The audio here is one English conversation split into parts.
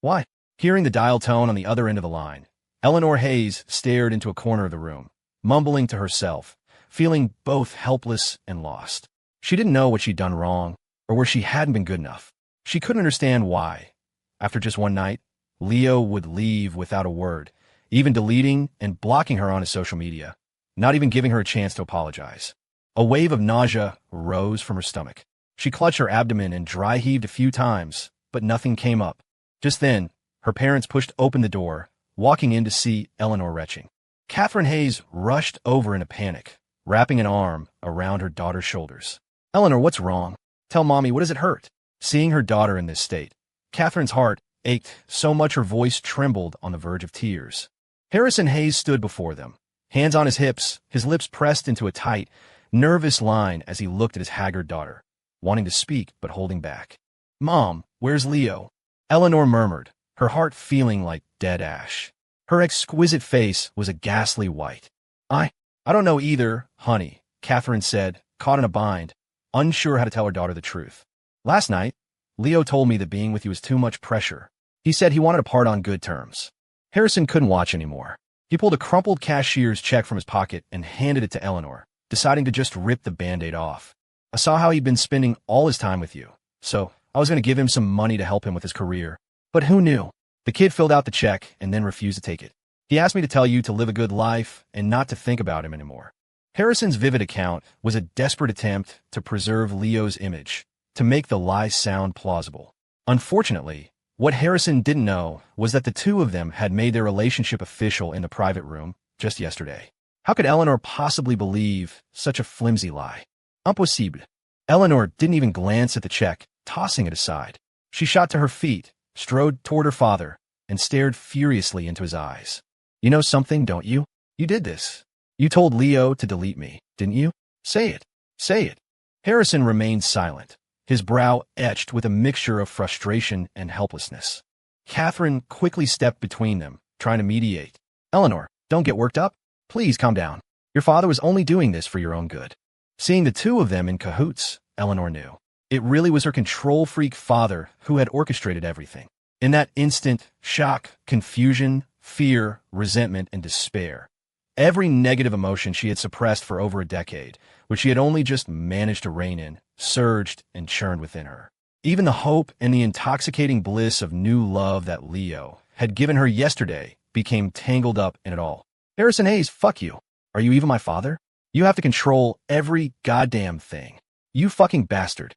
Why? Hearing the dial tone on the other end of the line, Eleanor Hayes stared into a corner of the room, mumbling to herself, feeling both helpless and lost. She didn't know what she'd done wrong, or where she hadn't been good enough. She couldn't understand why. After just one night, Leo would leave without a word, even deleting and blocking her on his social media, not even giving her a chance to apologize. A wave of nausea rose from her stomach. She clutched her abdomen and dry heaved a few times, but nothing came up. Just then, her parents pushed open the door, walking in to see Eleanor retching. Catherine Hayes rushed over in a panic, wrapping an arm around her daughter's shoulders. Eleanor, what's wrong? Tell Mommy, what does it hurt? Seeing her daughter in this state, Catherine's heart ached so much her voice trembled on the verge of tears. Harrison Hayes stood before them, hands on his hips, his lips pressed into a tight, nervous line as he looked at his haggard daughter, wanting to speak but holding back. Mom, where's Leo? Eleanor murmured, her heart feeling like dead ash. Her exquisite face was a ghastly white. I don't know either, honey, Catherine said, caught in a bind, unsure how to tell her daughter the truth. Last night, Leo told me that being with you was too much pressure. He said he wanted to part on good terms. Harrison couldn't watch anymore. He pulled a crumpled cashier's check from his pocket and handed it to Eleanor, deciding to just rip the Band-Aid off. I saw how he'd been spending all his time with you, so I was going to give him some money to help him with his career. But who knew? The kid filled out the check and then refused to take it. He asked me to tell you to live a good life and not to think about him anymore. Harrison's vivid account was a desperate attempt to preserve Leo's image, to make the lie sound plausible. Unfortunately, what Harrison didn't know was that the two of them had made their relationship official in the private room just yesterday. How could Eleanor possibly believe such a flimsy lie? Impossible. Eleanor didn't even glance at the check, tossing it aside. She shot to her feet, strode toward her father, and stared furiously into his eyes. You know something, don't you? You did this. You told Leo to delete me, didn't you? Say it. Say it. Harrison remained silent, his brow etched with a mixture of frustration and helplessness. Catherine quickly stepped between them, trying to mediate. Eleanor, don't get worked up. Please calm down. Your father was only doing this for your own good. Seeing the two of them in cahoots, Eleanor knew. It really was her control-freak father who had orchestrated everything. In that instant, shock, confusion, fear, resentment, and despair. Every negative emotion she had suppressed for over a decade, which she had only just managed to rein in, surged and churned within her. Even the hope and the intoxicating bliss of new love that Leo had given her yesterday became tangled up in it all. Harrison Hayes, fuck you. Are you even my father? You have to control every goddamn thing. You fucking bastard.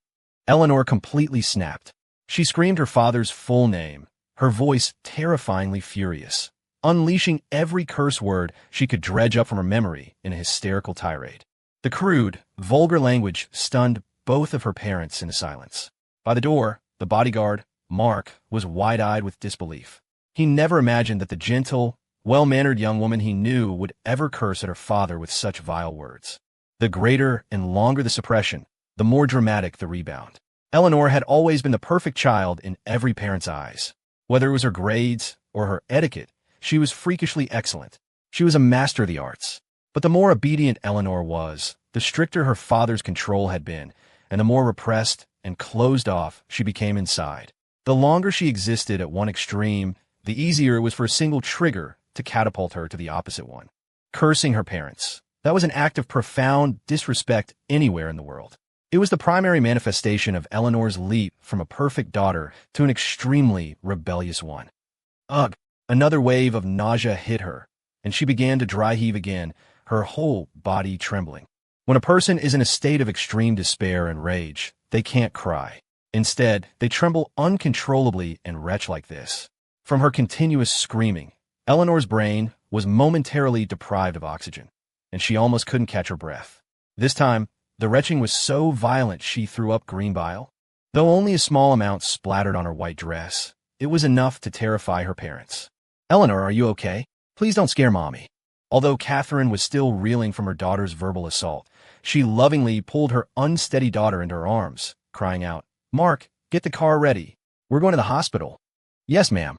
Eleanor completely snapped. She screamed her father's full name, her voice terrifyingly furious, unleashing every curse word she could dredge up from her memory in a hysterical tirade. The crude, vulgar language stunned both of her parents into silence. By the door, the bodyguard, Mark, was wide-eyed with disbelief. He never imagined that the gentle, well-mannered young woman he knew would ever curse at her father with such vile words. The greater and longer the suppression, the more dramatic the rebound. Eleanor had always been the perfect child in every parent's eyes. Whether it was her grades or her etiquette, she was freakishly excellent. She was a master of the arts. But the more obedient Eleanor was, the stricter her father's control had been, and the more repressed and closed off she became inside. The longer she existed at one extreme, the easier it was for a single trigger to catapult her to the opposite one. Cursing her parents. That was an act of profound disrespect anywhere in the world. It was the primary manifestation of Eleanor's leap from a perfect daughter to an extremely rebellious one. Ugh! Another wave of nausea hit her, and she began to dry heave again, her whole body trembling. When a person is in a state of extreme despair and rage, they can't cry. Instead, they tremble uncontrollably and retch like this. From her continuous screaming, Eleanor's brain was momentarily deprived of oxygen, and she almost couldn't catch her breath. This time, the retching was so violent she threw up green bile. Though only a small amount splattered on her white dress, it was enough to terrify her parents. Eleanor, are you okay? Please don't scare Mommy. Although Catherine was still reeling from her daughter's verbal assault, she lovingly pulled her unsteady daughter into her arms, crying out, Mark, get the car ready. We're going to the hospital. Yes, ma'am.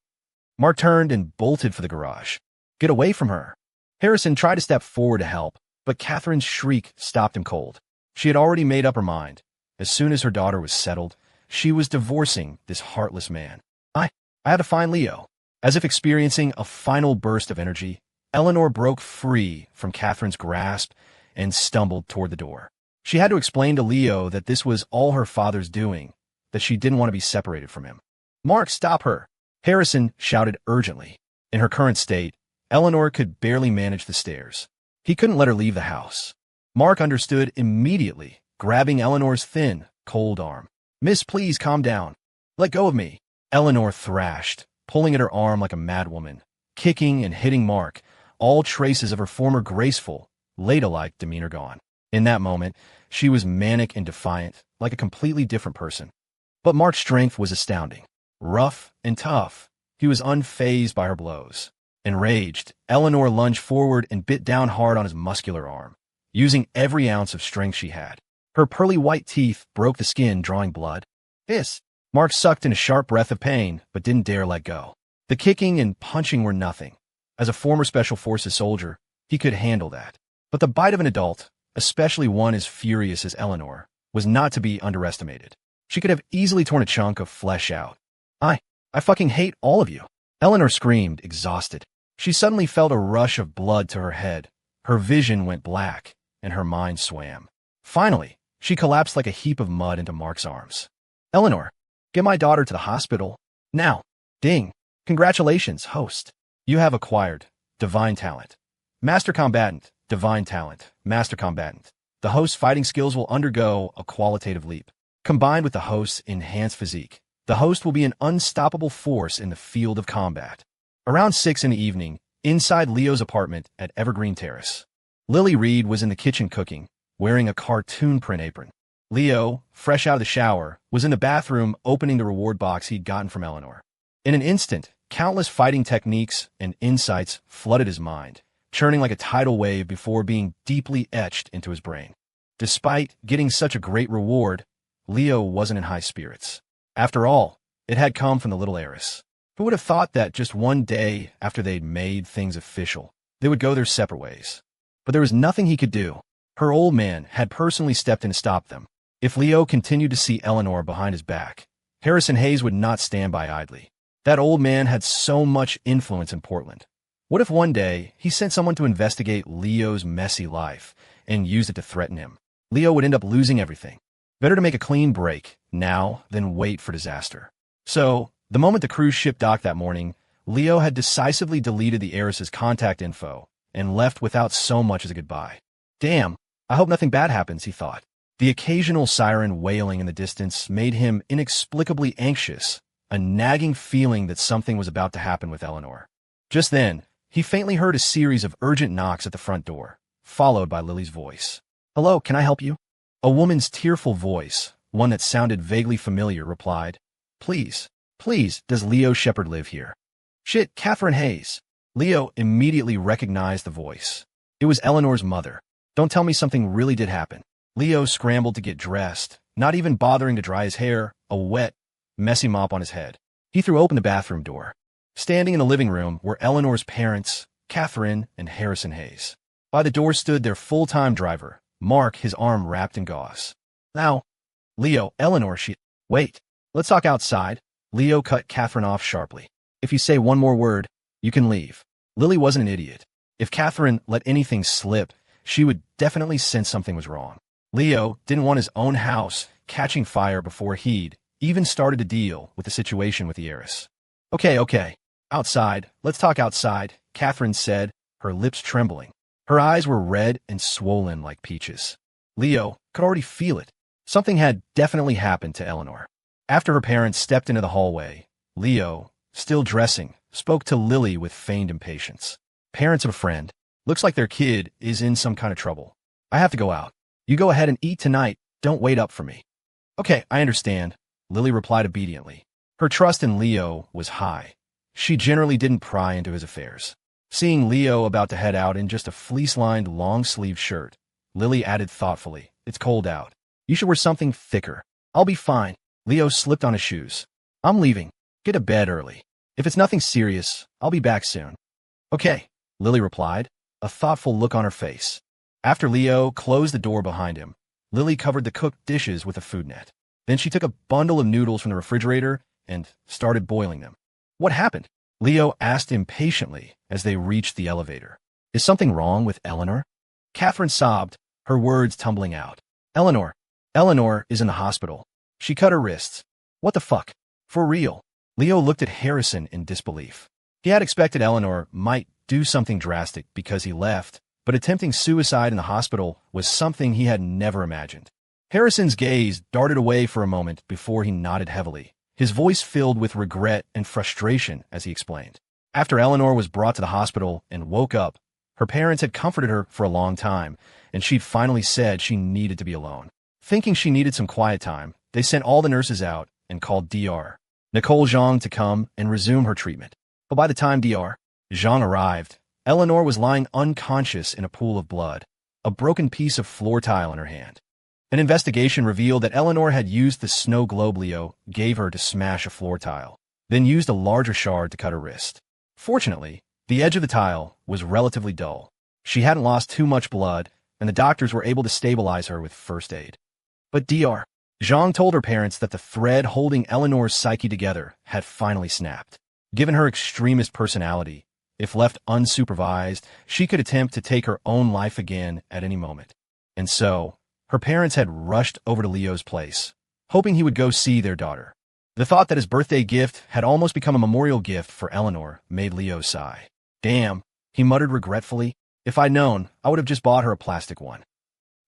Mark turned and bolted for the garage. Get away from her. Harrison tried to step forward to help, but Catherine's shriek stopped him cold. She had already made up her mind. As soon as her daughter was settled, she was divorcing this heartless man. I had to find Leo. As if experiencing a final burst of energy, Eleanor broke free from Catherine's grasp and stumbled toward the door. She had to explain to Leo that this was all her father's doing, that she didn't want to be separated from him. "Mark, stop her!" Harrison shouted urgently. In her current state, Eleanor could barely manage the stairs. He couldn't let her leave the house. Mark understood immediately, grabbing Eleanor's thin, cold arm. "Miss, please calm down. Let go of me." Eleanor thrashed, pulling at her arm like a madwoman, kicking and hitting Mark, all traces of her former graceful, ladylike demeanor gone. In that moment, she was manic and defiant, like a completely different person. But Mark's strength was astounding. Rough and tough, he was unfazed by her blows. Enraged, Eleanor lunged forward and bit down hard on his muscular arm, using every ounce of strength she had. Her pearly white teeth broke the skin, drawing blood. "Hiss!" Mark sucked in a sharp breath of pain, but didn't dare let go. The kicking and punching were nothing. As a former Special Forces soldier, he could handle that. But the bite of an adult, especially one as furious as Eleanor, was not to be underestimated. She could have easily torn a chunk of flesh out. I fucking hate all of you." Eleanor screamed, exhausted. She suddenly felt a rush of blood to her head. Her vision went black, and her mind swam. Finally, she collapsed like a heap of mud into Mark's arms. "Eleanor, get my daughter to the hospital. Now." Ding. "Congratulations, host. You have acquired divine talent. Master combatant, divine talent, master combatant. The host's fighting skills will undergo a qualitative leap. Combined with the host's enhanced physique, the host will be an unstoppable force in the field of combat." Around 6 in the evening, inside Leo's apartment at Evergreen Terrace, Lily Reed was in the kitchen cooking, wearing a cartoon print apron. Leo, fresh out of the shower, was in the bathroom opening the reward box he'd gotten from Eleanor. In an instant, countless fighting techniques and insights flooded his mind, churning like a tidal wave before being deeply etched into his brain. Despite getting such a great reward, Leo wasn't in high spirits. After all, it had come from the little heiress. Who would have thought that just one day after they'd made things official, they would go their separate ways? But there was nothing he could do. Her old man had personally stepped in to stop them. If Leo continued to see Eleanor behind his back, Harrison Hayes would not stand by idly. That old man had so much influence in Portland. What if one day he sent someone to investigate Leo's messy life and used it to threaten him? Leo would end up losing everything. Better to make a clean break now than wait for disaster. So, the moment the cruise ship docked that morning, Leo had decisively deleted the heiress's contact info and left without so much as a goodbye. Damn, I hope nothing bad happens, he thought. The occasional siren wailing in the distance made him inexplicably anxious, a nagging feeling that something was about to happen with Eleanor. Just then, he faintly heard a series of urgent knocks at the front door, followed by Lily's voice. "Hello, can I help you?" A woman's tearful voice, one that sounded vaguely familiar, replied, Please, does Leo Shepard live here?" "Shit, Catherine Hayes." Leo immediately recognized the voice. It was Eleanor's mother. "Don't tell me something really did happen." Leo scrambled to get dressed, not even bothering to dry his hair, a wet, messy mop on his head. He threw open the bathroom door. Standing in the living room were Eleanor's parents, Catherine and Harrison Hayes. By the door stood their full-time driver, Mark, his arm wrapped in gauze. "Now, Leo, Eleanor, Wait, let's talk outside." Leo cut Catherine off sharply. "If you say one more word, you can leave." Lily wasn't an idiot. If Catherine let anything slip, she would definitely sense something was wrong. Leo didn't want his own house catching fire before he'd even started to deal with the situation with the heiress. Okay. Outside. Let's talk outside," Catherine said, her lips trembling. Her eyes were red and swollen like peaches. Leo could already feel it. Something had definitely happened to Eleanor. After her parents stepped into the hallway, Leo, still dressing, spoke to Lily with feigned impatience. "Parents of a friend. Looks like their kid is in some kind of trouble. I have to go out. You go ahead and eat tonight. Don't wait up for me." "Okay, I understand," Lily replied obediently. Her trust in Leo was high. She generally didn't pry into his affairs. Seeing Leo about to head out in just a fleece-lined long-sleeved shirt, Lily added thoughtfully, "It's cold out. You should wear something thicker." "I'll be fine." Leo slipped on his shoes. "I'm leaving. Get to bed early. If it's nothing serious, I'll be back soon." "Okay," Lily replied, a thoughtful look on her face. After Leo closed the door behind him, Lily covered the cooked dishes with a food net. Then she took a bundle of noodles from the refrigerator and started boiling them. What happened? Leo asked impatiently as they reached the elevator. Is something wrong with Eleanor? Catherine sobbed, her words tumbling out. Eleanor is in the hospital. She cut her wrists. What the fuck? For real? Leo looked at Harrison in disbelief. He had expected Eleanor might do something drastic because he left, but attempting suicide in the hospital was something he had never imagined. Harrison's gaze darted away for a moment before he nodded heavily, his voice filled with regret and frustration as he explained. After Eleanor was brought to the hospital and woke up, her parents had comforted her for a long time, and she'd finally said she needed to be alone. Thinking she needed some quiet time, they sent all the nurses out and called Dr. Nicole Zhang to come and resume her treatment. But by the time Dr. Zhang arrived, Eleanor was lying unconscious in a pool of blood, a broken piece of floor tile in her hand. An investigation revealed that Eleanor had used the snow globe Leo gave her to smash a floor tile, then used a larger shard to cut her wrist. Fortunately, the edge of the tile was relatively dull. She hadn't lost too much blood, and the doctors were able to stabilize her with first aid. But Dr. Zhang told her parents that the thread holding Eleanor's psyche together had finally snapped. Given her extremist personality, if left unsupervised, she could attempt to take her own life again at any moment. And so, her parents had rushed over to Leo's place, hoping he would go see their daughter. The thought that his birthday gift had almost become a memorial gift for Eleanor made Leo sigh. Damn, he muttered regretfully. If I'd known, I would have just bought her a plastic one.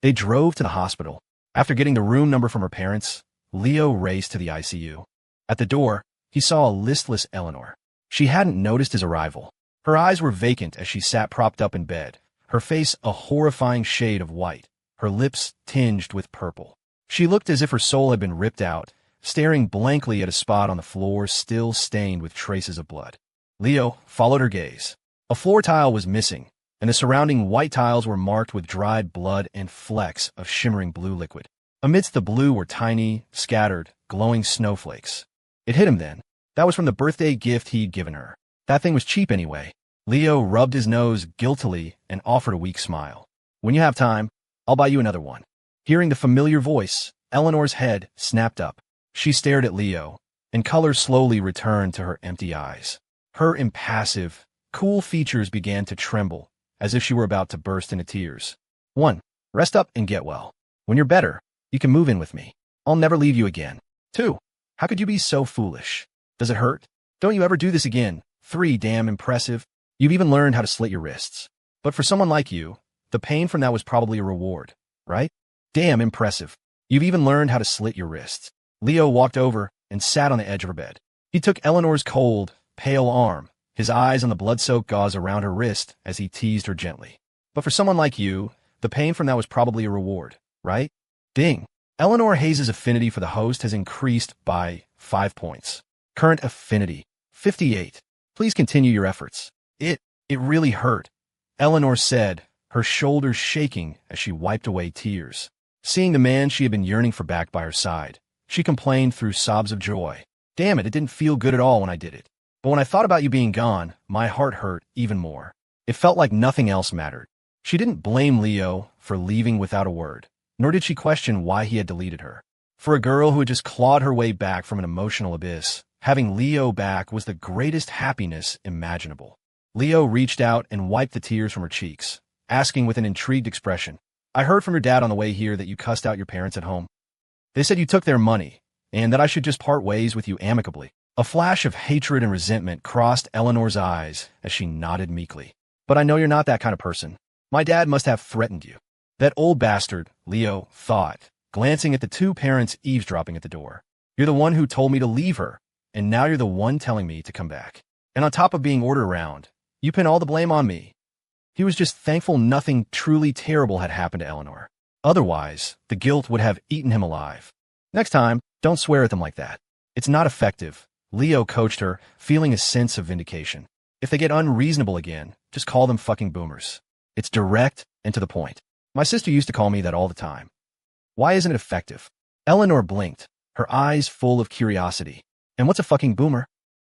They drove to the hospital. After getting the room number from her parents, Leo raced to the ICU. At the door, he saw a listless Eleanor. She hadn't noticed his arrival. Her eyes were vacant as she sat propped up in bed, her face a horrifying shade of white, her lips tinged with purple. She looked as if her soul had been ripped out, staring blankly at a spot on the floor still stained with traces of blood. Leo followed her gaze. A floor tile was missing, and the surrounding white tiles were marked with dried blood and flecks of shimmering blue liquid. Amidst the blue were tiny, scattered, glowing snowflakes. It hit him then. That was from the birthday gift he'd given her. That thing was cheap anyway. Leo rubbed his nose guiltily and offered a weak smile. When you have time, I'll buy you another one. Hearing the familiar voice, Eleanor's head snapped up. She stared at Leo, and color slowly returned to her empty eyes. Her impassive, cool features began to tremble, as if she were about to burst into tears. 1. Rest up and get well. When you're better, you can move in with me. I'll never leave you again. 2. How could you be so foolish? Does it hurt? Don't you ever do this again. 3. Damn impressive. You've even learned how to slit your wrists. But for someone like you, the pain from that was probably a reward, right? Damn impressive. You've even learned how to slit your wrists. Leo walked over and sat on the edge of her bed. He took Eleanor's cold, pale arm, his eyes on the blood-soaked gauze around her wrist as he teased her gently. But for someone like you, the pain from that was probably a reward, right? Ding. Eleanor Hayes' affinity for the host has increased by 5 points. Current affinity, 58. Please continue your efforts. It really hurt, Eleanor said, her shoulders shaking as she wiped away tears. Seeing the man she had been yearning for back by her side, she complained through sobs of joy. Damn it, it didn't feel good at all when I did it. But when I thought about you being gone, my heart hurt even more. It felt like nothing else mattered. She didn't blame Leo for leaving without a word, nor did she question why he had deleted her. For a girl who had just clawed her way back from an emotional abyss, having Leo back was the greatest happiness imaginable. Leo reached out and wiped the tears from her cheeks, asking with an intrigued expression, I heard from your dad on the way here that you cussed out your parents at home. They said you took their money, and that I should just part ways with you amicably. A flash of hatred and resentment crossed Eleanor's eyes as she nodded meekly. But I know you're not that kind of person. My dad must have threatened you. That old bastard, Leo thought, glancing at the two parents eavesdropping at the door. You're the one who told me to leave her, and now you're the one telling me to come back. And on top of being ordered around, you pin all the blame on me. He was just thankful nothing truly terrible had happened to Eleanor. Otherwise, the guilt would have eaten him alive. Next time, don't swear at them like that. It's not effective. Leo coached her, feeling a sense of vindication. If they get unreasonable again, just call them fucking boomers. It's direct and to the point. My sister used to call me that all the time. Why isn't it effective? Eleanor blinked, her eyes full of curiosity. And what's a fucking boomer?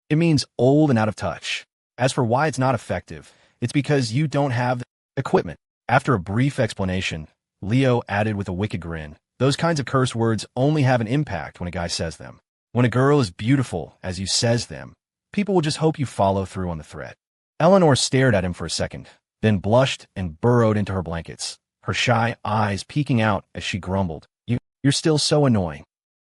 It means old and out of touch. As for why it's not effective, it's because you don't have the equipment. After a brief explanation, Leo added with a wicked grin, those kinds of curse words only have an impact when a guy says them. When a girl is beautiful as you says them, People will just hope you follow through on the threat. Eleanor stared at him for a second, then blushed and burrowed into her blankets, her shy eyes peeking out as she grumbled. You're still so annoying.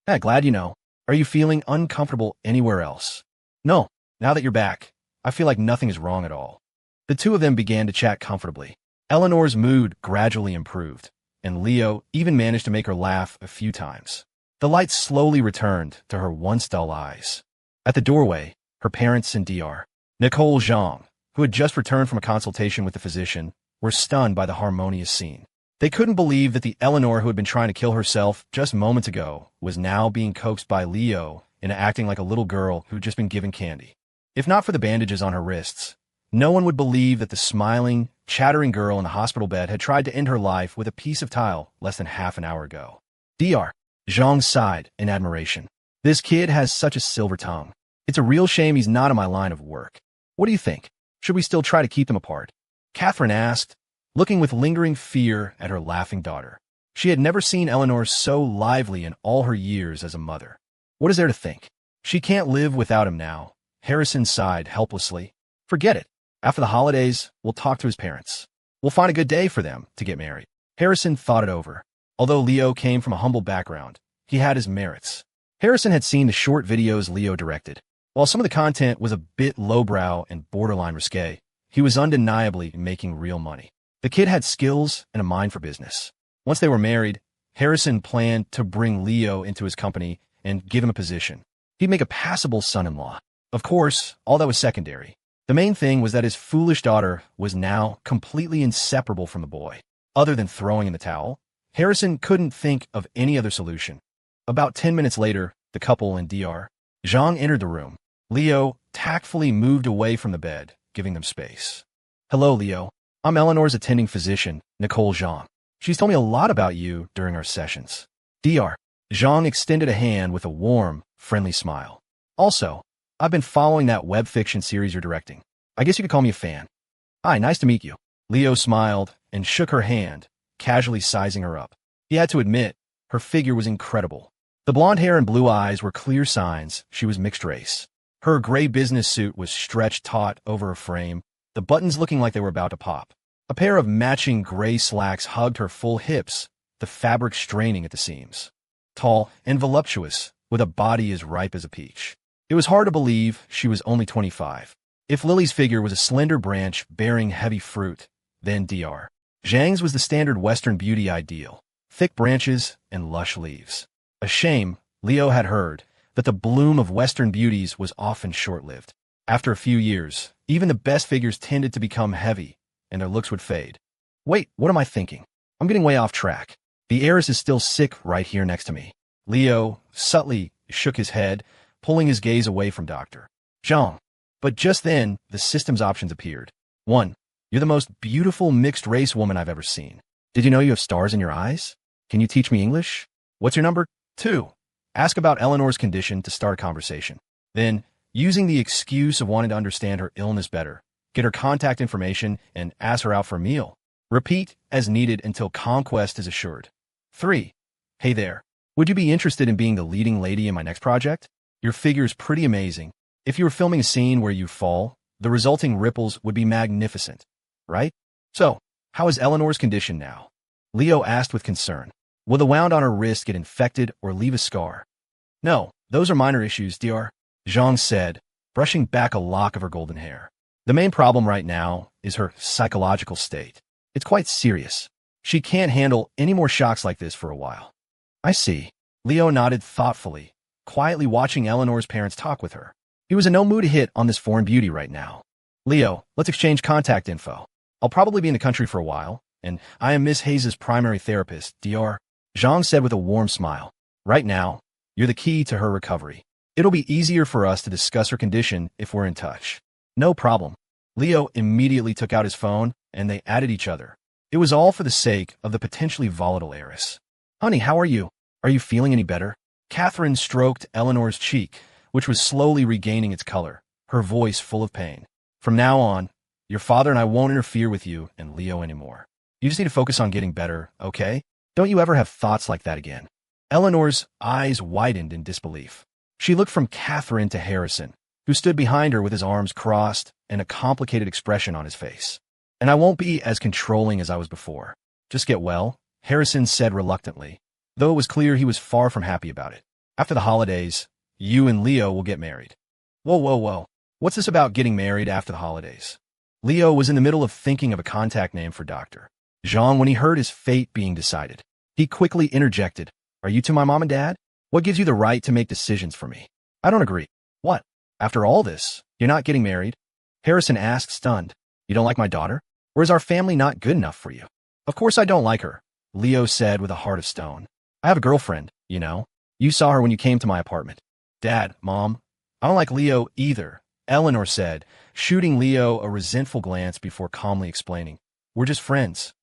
Glad you know. Are you feeling uncomfortable anywhere else? No, now that you're back, I feel like nothing is wrong at all. The two of them began to chat comfortably. Eleanor's mood gradually improved, and Leo even managed to make her laugh a few times. The light slowly returned to her once dull eyes. At the doorway, her parents and Dr. Nicole Zhang, who had just returned from a consultation with the physician, were stunned by the harmonious scene. They couldn't believe that the Eleanor who had been trying to kill herself just moments ago was now being coaxed by Leo into acting like a little girl who'd just been given candy. If not for the bandages on her wrists, no one would believe that the smiling, chattering girl in the hospital bed had tried to end her life with a piece of tile less than half an hour ago. Dr. Zhang sighed in admiration. This kid has such a silver tongue. It's a real shame he's not in my line of work. What do you think? Should we still try to keep them apart? Catherine asked, looking with lingering fear at her laughing daughter. She had never seen Eleanor so lively in all her years as a mother. What is there to think? She can't live without him now. Harrison sighed helplessly. Forget it. After the holidays, we'll talk to his parents. We'll find a good day for them to get married. Harrison thought it over. Although Leo came from a humble background, he had his merits. Harrison had seen the short videos Leo directed. While some of the content was a bit lowbrow and borderline risque, he was undeniably making real money. The kid had skills and a mind for business. Once they were married, Harrison planned to bring Leo into his company and give him a position. He'd make a passable son-in-law. Of course, all that was secondary. The main thing was that his foolish daughter was now completely inseparable from the boy. Other than throwing in the towel, Harrison couldn't think of any other solution. About 10 minutes later, the couple and Dr. Zhang entered the room. Leo tactfully moved away from the bed, giving them space. Hello, Leo. I'm Eleanor's attending physician, Nicole Zhang. She's told me a lot about you during our sessions. Dr. Zhang extended a hand with a warm, friendly smile. Also, I've been following that web fiction series you're directing. I guess you could call me a fan. Hi, nice to meet you. Leo smiled and shook her hand, casually sizing her up. He had to admit, her figure was incredible. The blonde hair and blue eyes were clear signs she was mixed race. Her gray business suit was stretched taut over her frame, the buttons looking like they were about to pop. A pair of matching gray slacks hugged her full hips, the fabric straining at the seams. Tall and voluptuous, with a body as ripe as a peach. It was hard to believe she was only 25. If Lily's figure was a slender branch bearing heavy fruit, then Dr. Zhang's was the standard Western beauty ideal, thick branches and lush leaves. A shame, Leo had heard, that the bloom of Western beauties was often short-lived. After a few years, even the best figures tended to become heavy, and their looks would fade. Wait, what am I thinking? I'm getting way off track. The heiress is still sick right here next to me. Leo subtly shook his head, pulling his gaze away from Dr. Zhang. But just then, the system's options appeared. 1. You're the most beautiful mixed-race woman I've ever seen. Did you know you have stars in your eyes? Can you teach me English? What's your number? 2. Ask about Eleanor's condition to start a conversation. Then, using the excuse of wanting to understand her illness better, get her contact information and ask her out for a meal. Repeat as needed until conquest is assured. 3. Hey there. Would you be interested in being the leading lady in my next project? Your figure's pretty amazing. If you were filming a scene where you fall, the resulting ripples would be magnificent, right? So, how is Eleanor's condition now? Leo asked with concern. Will the wound on her wrist get infected or leave a scar? No, those are minor issues, Dr. Zhang said, brushing back a lock of her golden hair. The main problem right now is her psychological state. It's quite serious. She can't handle any more shocks like this for a while. I see. Leo nodded thoughtfully, quietly watching Eleanor's parents talk with her. He was in no mood to hit on this foreign beauty right now. Leo, let's exchange contact info. I'll probably be in the country for a while, and I am Miss Hayes' primary therapist, Dr. Zhang said with a warm smile. Right now, you're the key to her recovery. It'll be easier for us to discuss her condition if we're in touch. No problem. Leo immediately took out his phone, and they added each other. It was all for the sake of the potentially volatile heiress. Honey, how are you? Are you feeling any better? Catherine stroked Eleanor's cheek, which was slowly regaining its color, her voice full of pain. From now on, your father and I won't interfere with you and Leo anymore. You just need to focus on getting better, okay? Don't you ever have thoughts like that again. Eleanor's eyes widened in disbelief. She looked from Catherine to Harrison, who stood behind her with his arms crossed and a complicated expression on his face. And I won't be as controlling as I was before. Just get well, Harrison said reluctantly, though it was clear he was far from happy about it. After the holidays, you and Leo will get married. Whoa, whoa, whoa. What's this about getting married after the holidays? Leo was in the middle of thinking of a contact name for Dr. Jean when he heard his fate being decided. He quickly interjected, Are you to my mom and dad? What gives you the right to make decisions for me? I don't agree. What? After all this, you're not getting married? Harrison asked, stunned. You don't like my daughter? Or is our family not good enough for you? Of course I don't like her, Leo said with a heart of stone. I have a girlfriend, you know. You saw her when you came to my apartment. Dad, Mom, I don't like Leo either, Eleanor said, shooting Leo a resentful glance before calmly explaining. We're just friends.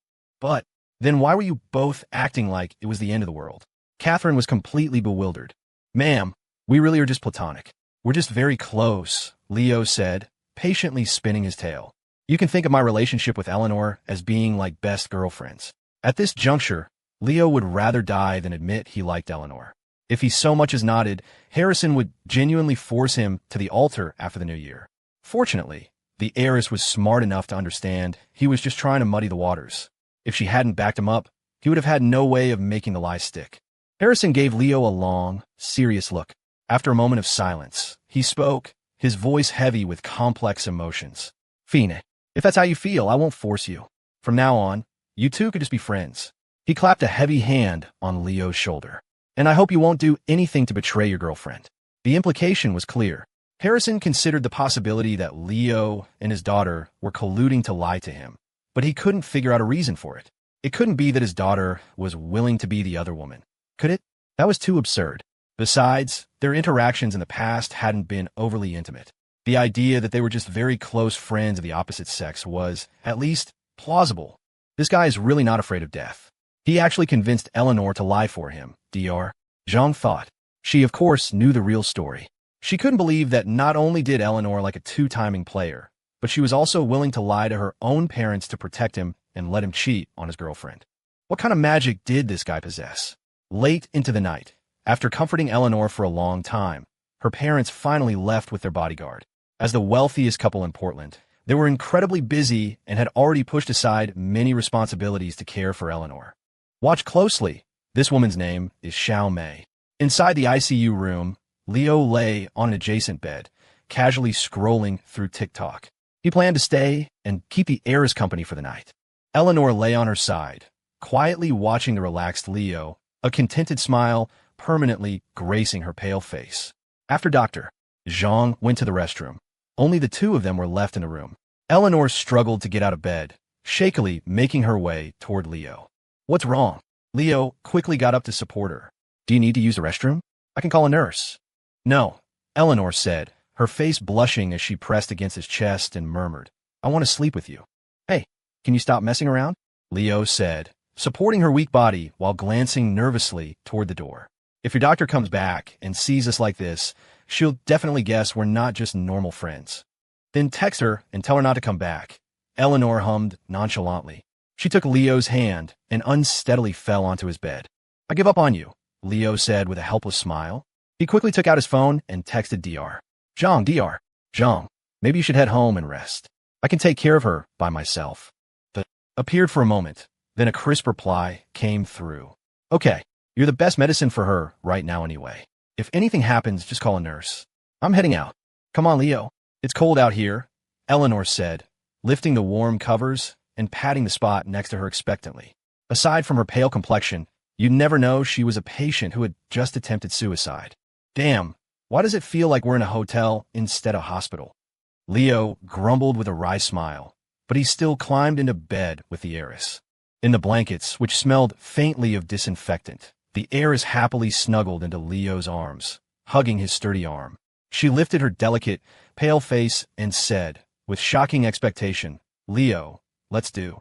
But then why were you both acting like it was the end of the world? Catherine was completely bewildered. Ma'am, we really are just platonic. We're just very close, Leo said, patiently spinning his tail. You can think of my relationship with Eleanor as being like best girlfriends. At this juncture, Leo would rather die than admit he liked Eleanor. If he so much as nodded, Harrison would genuinely force him to the altar after the new year. Fortunately, the heiress was smart enough to understand he was just trying to muddy the waters. If she hadn't backed him up, he would have had no way of making the lie stick. Harrison gave Leo a long, serious look. After a moment of silence, he spoke, his voice heavy with complex emotions. Fine, if that's how you feel, I won't force you. From now on, you two could just be friends. He clapped a heavy hand on Leo's shoulder. And I hope you won't do anything to betray your girlfriend. The implication was clear. Harrison considered the possibility that Leo and his daughter were colluding to lie to him, but he couldn't figure out a reason for it. It couldn't be that his daughter was willing to be the other woman. Could it? That was too absurd. Besides, their interactions in the past hadn't been overly intimate. The idea that they were just very close friends of the opposite sex was, at least, plausible. This guy is really not afraid of death. He actually convinced Eleanor to lie for him, Dr. Jean thought. She, of course, knew the real story. She couldn't believe that not only did Eleanor like a two-timing player, but she was also willing to lie to her own parents to protect him and let him cheat on his girlfriend. What kind of magic did this guy possess? Late into the night, after comforting Eleanor for a long time, her parents finally left with their bodyguard. As the wealthiest couple in Portland, they were incredibly busy and had already pushed aside many responsibilities to care for Eleanor. Watch closely. This woman's name is Xiao Mei. Inside the ICU room, Leo lay on an adjacent bed, casually scrolling through TikTok. He planned to stay and keep the heiress company for the night. Eleanor lay on her side, quietly watching the relaxed Leo, a contented smile permanently gracing her pale face. After Dr. Jean went to the restroom, only the two of them were left in the room. Eleanor struggled to get out of bed, shakily making her way toward Leo. What's wrong? Leo quickly got up to support her. Do you need to use the restroom? I can call a nurse. No, Eleanor said, her face blushing as she pressed against his chest and murmured, I want to sleep with you. Hey, can you stop messing around? Leo said, supporting her weak body while glancing nervously toward the door. If your doctor comes back and sees us like this, she'll definitely guess we're not just normal friends. Then text her and tell her not to come back. Eleanor hummed nonchalantly. She took Leo's hand and unsteadily fell onto his bed. I give up on you, Leo said with a helpless smile. He quickly took out his phone and texted Dr. Jean, maybe you should head home and rest. I can take care of her by myself. The appeared for a moment, then a crisp reply came through. Okay, you're the best medicine for her right now anyway. If anything happens, just call a nurse. I'm heading out. Come on, Leo. It's cold out here, Eleanor said, lifting the warm covers and patting the spot next to her expectantly. Aside from her pale complexion, you'd never know she was a patient who had just attempted suicide. Damn, why does it feel like we're in a hotel instead of hospital? Leo grumbled with a wry smile, but he still climbed into bed with the heiress. In the blankets, which smelled faintly of disinfectant, the heiress happily snuggled into Leo's arms, hugging his sturdy arm. She lifted her delicate, pale face and said, with shocking expectation, Leo, let's do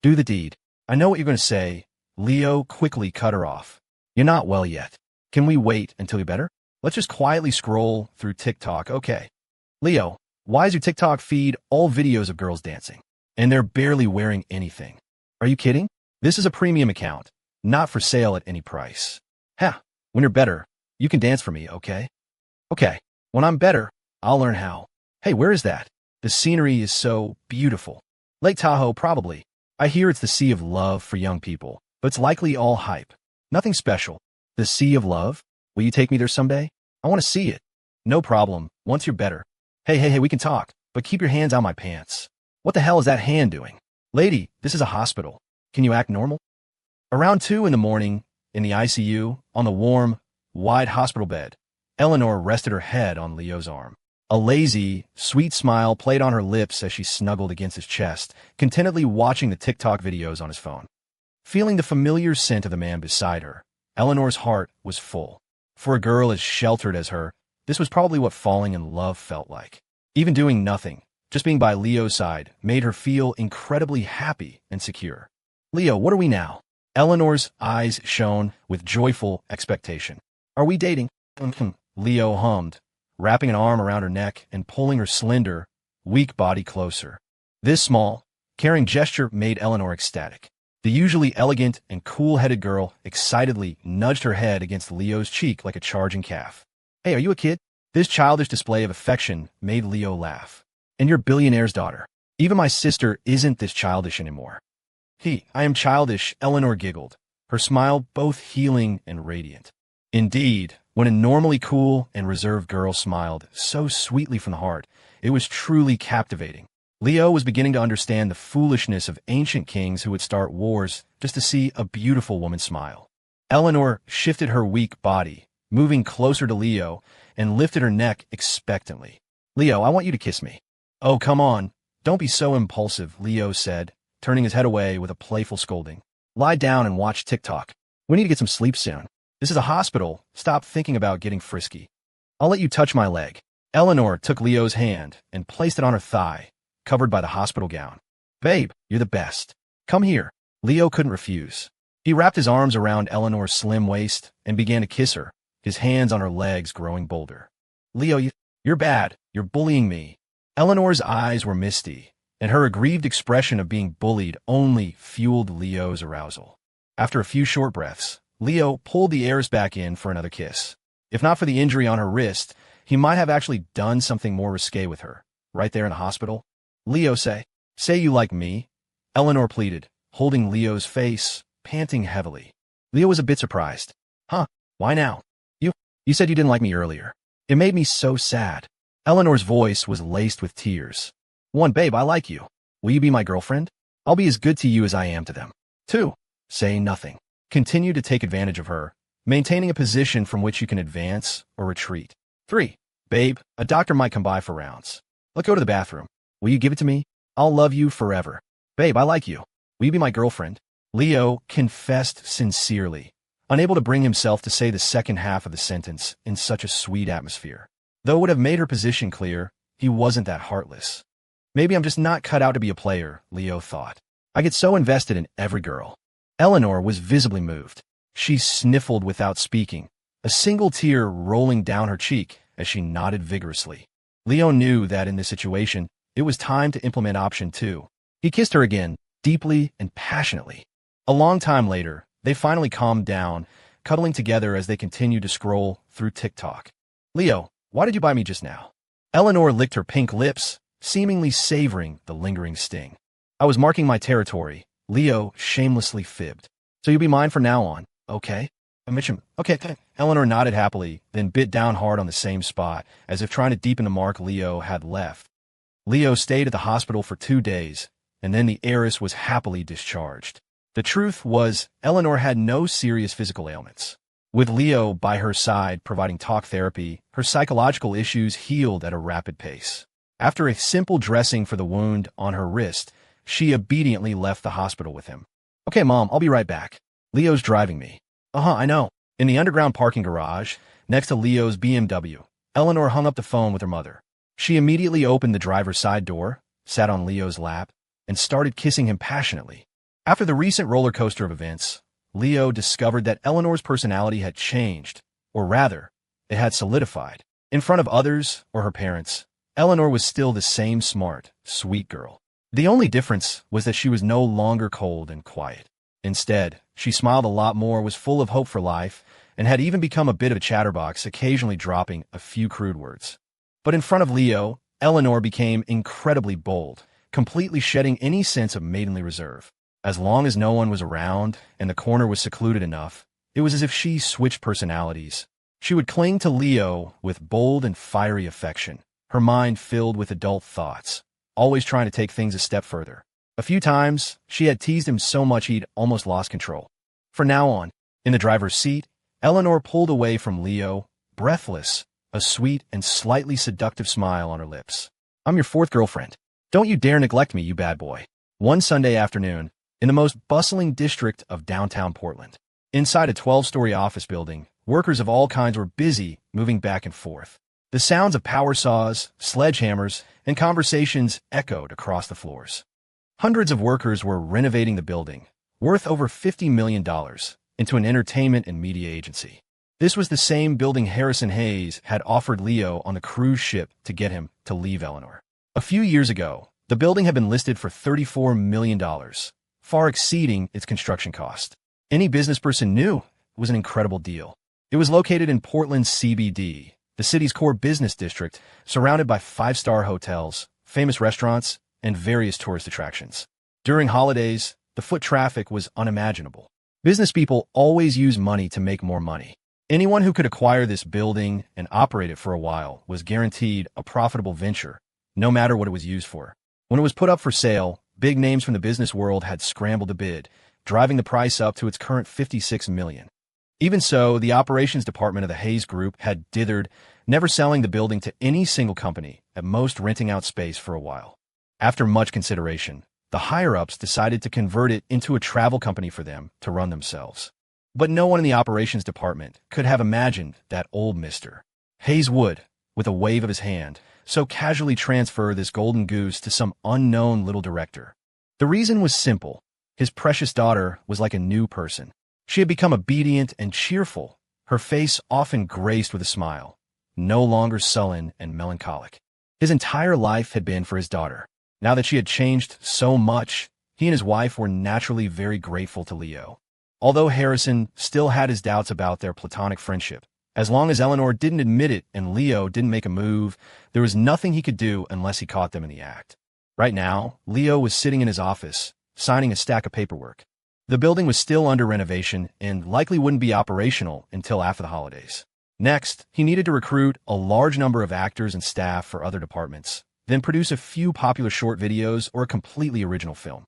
the deed. I know what you're going to say. Leo quickly cut her off. You're not well yet. Can we wait until you're better? Let's just quietly scroll through TikTok, okay? Leo, why is your TikTok feed all videos of girls dancing? And they're barely wearing anything. Are you kidding? This is a premium account, not for sale at any price. When you're better, you can dance for me, okay? Okay, when I'm better, I'll learn how. Hey, where is that? The scenery is so beautiful. Lake Tahoe, probably. I hear it's the sea of love for young people, but it's likely all hype. Nothing special. The sea of love? Will you take me there someday? I want to see it. No problem, once you're better. Hey, we can talk, but keep your hands on my pants. What the hell is that hand doing? Lady, this is a hospital. Can you act normal? Around 2 in the morning, in the ICU, on the warm, wide hospital bed, Eleanor rested her head on Leo's arm. A lazy, sweet smile played on her lips as she snuggled against his chest, contentedly watching the TikTok videos on his phone. Feeling the familiar scent of the man beside her, Eleanor's heart was full. For a girl as sheltered as her, this was probably what falling in love felt like. Even doing nothing, just being by Leo's side, made her feel incredibly happy and secure. Leo, what are we now? Eleanor's eyes shone with joyful expectation. Are we dating? Leo hummed, wrapping an arm around her neck and pulling her slender, weak body closer. This small, caring gesture made Eleanor ecstatic. The usually elegant and cool-headed girl excitedly nudged her head against Leo's cheek like a charging calf. Hey, are you a kid? This childish display of affection made Leo laugh. And you're billionaire's daughter. Even my sister isn't this childish anymore. I am childish, Eleanor giggled, her smile both healing and radiant. Indeed, when a normally cool and reserved girl smiled so sweetly from the heart, it was truly captivating. Leo was beginning to understand the foolishness of ancient kings who would start wars just to see a beautiful woman smile. Eleanor shifted her weak body, moving closer to Leo, and lifted her neck expectantly. Leo, I want you to kiss me. Oh, come on. Don't be so impulsive, Leo said, turning his head away with a playful scolding. Lie down and watch TikTok. We need to get some sleep soon. This is a hospital. Stop thinking about getting frisky. I'll let you touch my leg. Eleanor took Leo's hand and placed it on her thigh, covered by the hospital gown. Babe, you're the best. Come here. Leo couldn't refuse. He wrapped his arms around Eleanor's slim waist and began to kiss her, his hands on her legs growing bolder. Leo, you're bad. You're bullying me. Eleanor's eyes were misty, and her aggrieved expression of being bullied only fueled Leo's arousal. After a few short breaths, Leo pulled the heirs back in for another kiss. If not for the injury on her wrist, he might have actually done something more risque with her, right there in the hospital. Leo, say you like me, Eleanor pleaded, holding Leo's face, panting heavily. Leo was a bit surprised. Huh, why now? You said you didn't like me earlier. It made me so sad. Eleanor's voice was laced with tears. 1, babe, I like you. Will you be my girlfriend? I'll be as good to you as I am to them. 2, say nothing. Continue to take advantage of her, maintaining a position from which you can advance or retreat. 3, babe, a doctor might come by for rounds. Let's go to the bathroom. Will you give it to me? I'll love you forever. Babe, I like you. Will you be my girlfriend? Leo confessed sincerely, unable to bring himself to say the second half of the sentence in such a sweet atmosphere. Though it would have made her position clear, he wasn't that heartless. Maybe I'm just not cut out to be a player, Leo thought. I get so invested in every girl. Eleanor was visibly moved. She sniffled without speaking, a single tear rolling down her cheek as she nodded vigorously. Leo knew that in this situation, it was time to implement option 2. He kissed her again, deeply and passionately. A long time later, they finally calmed down, cuddling together as they continued to scroll through TikTok. Leo, why did you buy me just now? Eleanor licked her pink lips, seemingly savoring the lingering sting. I was marking my territory, Leo shamelessly fibbed. So you'll be mine from now on, okay? Okay. Eleanor nodded happily, then bit down hard on the same spot, as if trying to deepen the mark Leo had left. Leo stayed at the hospital for 2 days, and then the heiress was happily discharged. The truth was, Eleanor had no serious physical ailments. With Leo by her side providing talk therapy, her psychological issues healed at a rapid pace. After a simple dressing for the wound on her wrist, she obediently left the hospital with him. Okay, Mom, I'll be right back. Leo's driving me. I know. In the underground parking garage, next to Leo's BMW, Eleanor hung up the phone with her mother. She immediately opened the driver's side door, sat on Leo's lap, and started kissing him passionately. After the recent roller coaster of events, Leo discovered that Eleanor's personality had changed, or rather, it had solidified. In front of others or her parents, Eleanor was still the same smart, sweet girl. The only difference was that she was no longer cold and quiet. Instead, she smiled a lot more, was full of hope for life, and had even become a bit of a chatterbox, occasionally dropping a few crude words. But in front of Leo, Eleanor became incredibly bold, completely shedding any sense of maidenly reserve. As long as no one was around and the corner was secluded enough, it was as if she switched personalities. She would cling to Leo with bold and fiery affection, her mind filled with adult thoughts, always trying to take things a step further. A few times, she had teased him so much he'd almost lost control. From now on, in the driver's seat, Eleanor pulled away from Leo, breathless, a sweet and slightly seductive smile on her lips. "I'm your fourth girlfriend. Don't you dare neglect me, you bad boy." One Sunday afternoon, in the most bustling district of downtown Portland, inside a 12-story office building, workers of all kinds were busy moving back and forth. The sounds of power saws, sledgehammers, and conversations echoed across the floors. Hundreds of workers were renovating the building, worth over $50 million, into an entertainment and media agency. This was the same building Harrison Hayes had offered Leo on the cruise ship to get him to leave Eleanor. A few years ago, the building had been listed for $34 million, far exceeding its construction cost. Any business person knew it was an incredible deal. It was located in Portland's CBD, the city's core business district, surrounded by five-star hotels, famous restaurants, and various tourist attractions. During holidays, the foot traffic was unimaginable. Business people always use money to make more money. Anyone who could acquire this building and operate it for a while was guaranteed a profitable venture, no matter what it was used for. When it was put up for sale, big names from the business world had scrambled to bid, driving the price up to its current $56 million. Even so, the operations department of the Hayes Group had dithered, never selling the building to any single company, at most renting out space for a while. After much consideration, the higher-ups decided to convert it into a travel company for them to run themselves. But no one in the operations department could have imagined that old Mr. Hayes would, with a wave of his hand, so casually transfer this golden goose to some unknown little director. The reason was simple. His precious daughter was like a new person. She had become obedient and cheerful, her face often graced with a smile, no longer sullen and melancholic. His entire life had been for his daughter. Now that she had changed so much, he and his wife were naturally very grateful to Leo. Although Harrison still had his doubts about their platonic friendship, as long as Eleanor didn't admit it and Leo didn't make a move, there was nothing he could do unless he caught them in the act. Right now, Leo was sitting in his office, signing a stack of paperwork. The building was still under renovation and likely wouldn't be operational until after the holidays. Next, he needed to recruit a large number of actors and staff for other departments, then produce a few popular short videos or a completely original film.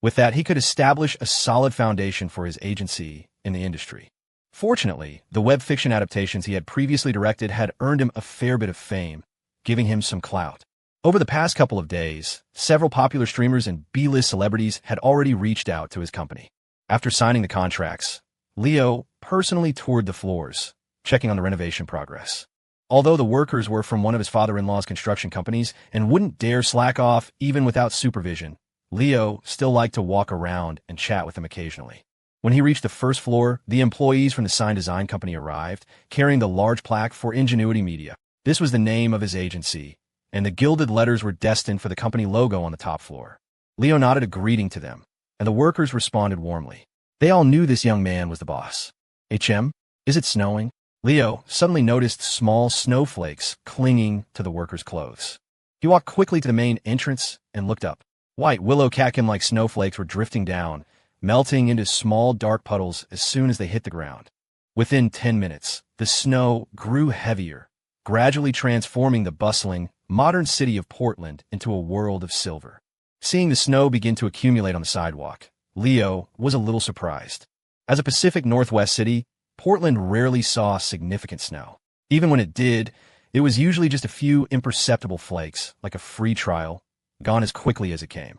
With that, he could establish a solid foundation for his agency in the industry. Fortunately, the web fiction adaptations he had previously directed had earned him a fair bit of fame, giving him some clout. Over the past couple of days, several popular streamers and B-list celebrities had already reached out to his company. After signing the contracts, Leo personally toured the floors, checking on the renovation progress. Although the workers were from one of his father-in-law's construction companies and wouldn't dare slack off even without supervision, Leo still liked to walk around and chat with them occasionally. When he reached the first floor, the employees from the sign design company arrived, carrying the large plaque for Ingenuity Media. This was the name of his agency, and the gilded letters were destined for the company logo on the top floor. Leo nodded a greeting to them, and the workers responded warmly. They all knew this young man was the boss. "HM, is it snowing?" Leo suddenly noticed small snowflakes clinging to the workers' clothes. He walked quickly to the main entrance and looked up. White willow catkin-like snowflakes were drifting down, melting into small dark puddles as soon as they hit the ground. Within 10 minutes, the snow grew heavier, gradually transforming the bustling, modern city of Portland into a world of silver. Seeing the snow begin to accumulate on the sidewalk, Leo was a little surprised. As a Pacific Northwest city, Portland rarely saw significant snow. Even when it did, it was usually just a few imperceptible flakes, like a free trial, gone as quickly as it came.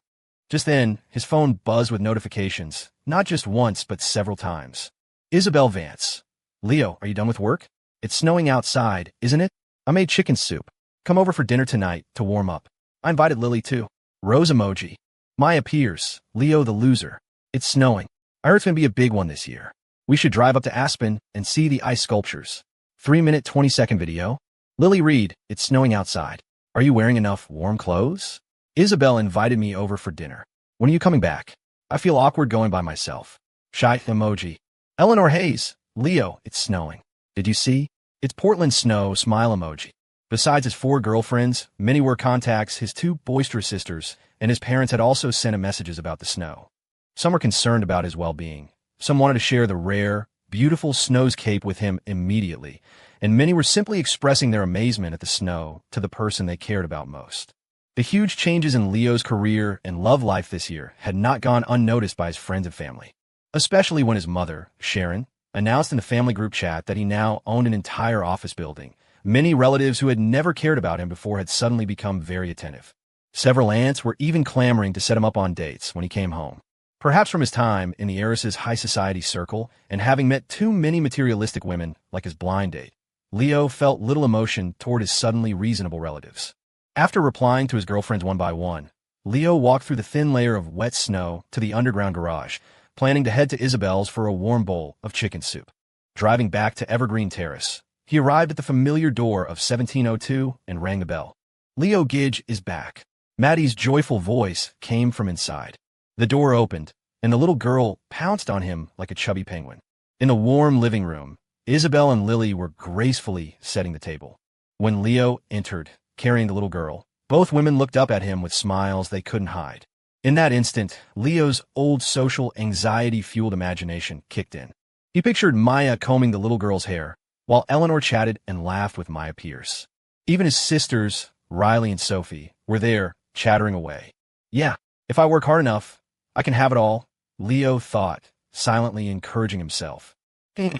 Just then, his phone buzzed with notifications, not just once, but several times. Isabel Vance. "Leo, are you done with work? It's snowing outside, isn't it? I made chicken soup. Come over for dinner tonight to warm up. I invited Lily too." Rose emoji. "Maya Pierce, Leo the loser. It's snowing. I heard it's going to be a big one this year. We should drive up to Aspen and see the ice sculptures. 3-minute, 20-second video. Lily Reed, it's snowing outside. Are you wearing enough warm clothes? Isabel invited me over for dinner. When are you coming back? I feel awkward going by myself." Shy emoji. Eleanor Hayes. "Leo, it's snowing. Did you see? It's Portland snow, smile emoji. Besides his 4 girlfriends, many were contacts, his 2 boisterous sisters, and his parents had also sent him messages about the snow. Some were concerned about his well-being. Some wanted to share the rare, beautiful snowscape with him immediately, and many were simply expressing their amazement at the snow to the person they cared about most. The huge changes in Leo's career and love life this year had not gone unnoticed by his friends and family, especially when his mother, Sharon, announced in the family group chat that he now owned an entire office building. Many relatives who had never cared about him before had suddenly become very attentive. Several aunts were even clamoring to set him up on dates when he came home. Perhaps from his time in the heiress's high society circle and having met too many materialistic women like his blind date, Leo felt little emotion toward his suddenly reasonable relatives. After replying to his girlfriends one by one, Leo walked through the thin layer of wet snow to the underground garage, planning to head to Isabel's for a warm bowl of chicken soup. Driving back to Evergreen Terrace, he arrived at the familiar door of 1702 and rang the bell. "Leo Gidge is back." Maddie's joyful voice came from inside. The door opened, and the little girl pounced on him like a chubby penguin. In the warm living room, Isabel and Lily were gracefully setting the table. When Leo entered, carrying the little girl, both women looked up at him with smiles they couldn't hide. In that instant, Leo's old social anxiety-fueled imagination kicked in. He pictured Maya combing the little girl's hair, while Eleanor chatted and laughed with Maya Pierce. Even his sisters, Riley and Sophie, were there, chattering away. "Yeah, if I work hard enough, I can have it all," Leo thought, silently encouraging himself.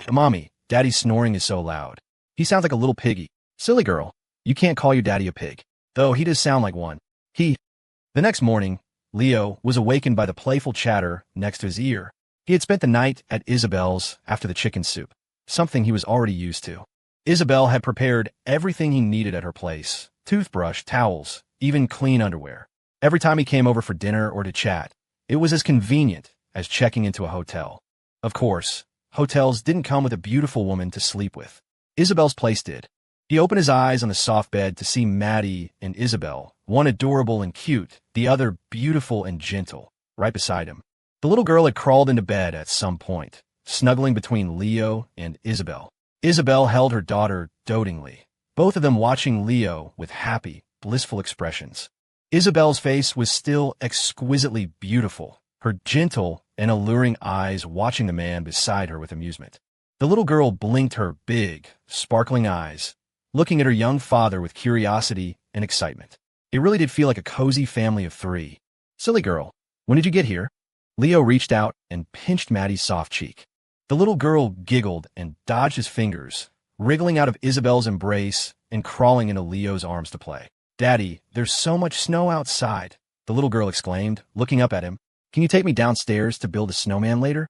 "Mommy, Daddy's snoring is so loud. He sounds like a little piggy." "Silly girl, you can't call your daddy a pig, though he does sound like one." The next morning, Leo was awakened by the playful chatter next to his ear. He had spent the night at Isabel's after the chicken soup, something he was already used to. Isabel had prepared everything he needed at her place: toothbrush, towels, even clean underwear. Every time he came over for dinner or to chat, it was as convenient as checking into a hotel. Of course, hotels didn't come with a beautiful woman to sleep with. Isabel's place did. He opened his eyes on the soft bed to see Maddie and Isabel, one adorable and cute, the other beautiful and gentle, right beside him. The little girl had crawled into bed at some point, snuggling between Leo and Isabel. Isabel held her daughter dotingly, both of them watching Leo with happy, blissful expressions. Isabel's face was still exquisitely beautiful, her gentle and alluring eyes watching the man beside her with amusement. The little girl blinked her big, sparkling eyes, looking at her young father with curiosity and excitement. It really did feel like a cozy family of 3. "Silly girl, when did you get here?" Leo reached out and pinched Maddie's soft cheek. The little girl giggled and dodged his fingers, wriggling out of Isabel's embrace and crawling into Leo's arms to play. "Daddy, there's so much snow outside," the little girl exclaimed, looking up at him. "Can you take me downstairs to build a snowman later?"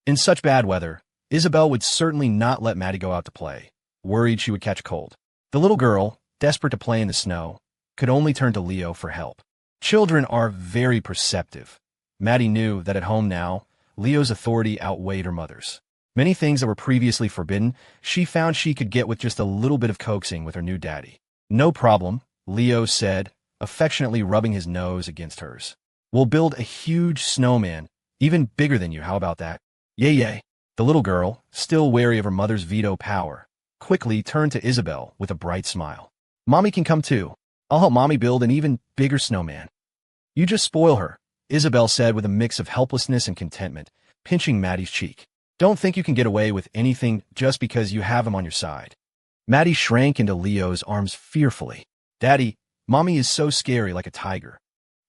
In such bad weather, Isabel would certainly not let Maddie go out to play, worried she would catch a cold. The little girl, desperate to play in the snow, could only turn to Leo for help. Children are very perceptive. Maddie knew that at home now, Leo's authority outweighed her mother's. Many things that were previously forbidden, she found she could get with just a little bit of coaxing with her new daddy. "No problem," Leo said, affectionately rubbing his nose against hers. "We'll build a huge snowman, even bigger than you, how about that?" "Yay, yay." The little girl, still wary of her mother's veto power, quickly turned to Isabel with a bright smile. "Mommy can come too. I'll help Mommy build an even bigger snowman." "You just spoil her," Isabel said with a mix of helplessness and contentment, pinching Maddie's cheek. "Don't think you can get away with anything just because you have him on your side." Maddie shrank into Leo's arms fearfully. "Daddy, Mommy is so scary, like a tiger."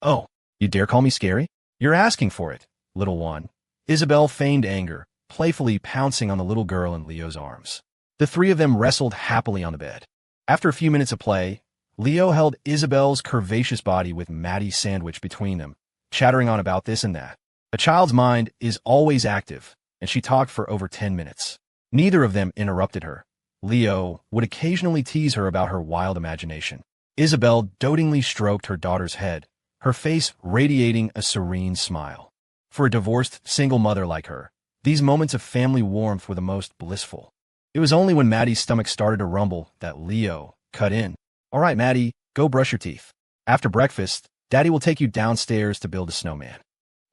"Oh, you dare call me scary? You're asking for it, little one." Isabel feigned anger, playfully pouncing on the little girl in Leo's arms. The 3 of them wrestled happily on the bed. After a few minutes of play, Leo held Isabel's curvaceous body with Maddie's sandwich between them, chattering on about this and that. A child's mind is always active, and she talked for over 10 minutes. Neither of them interrupted her. Leo would occasionally tease her about her wild imagination. Isabel dotingly stroked her daughter's head, her face radiating a serene smile. For a divorced single mother like her, these moments of family warmth were the most blissful. It was only when Maddie's stomach started to rumble that Leo cut in. "All right, Maddie, go brush your teeth. After breakfast, Daddy will take you downstairs to build a snowman."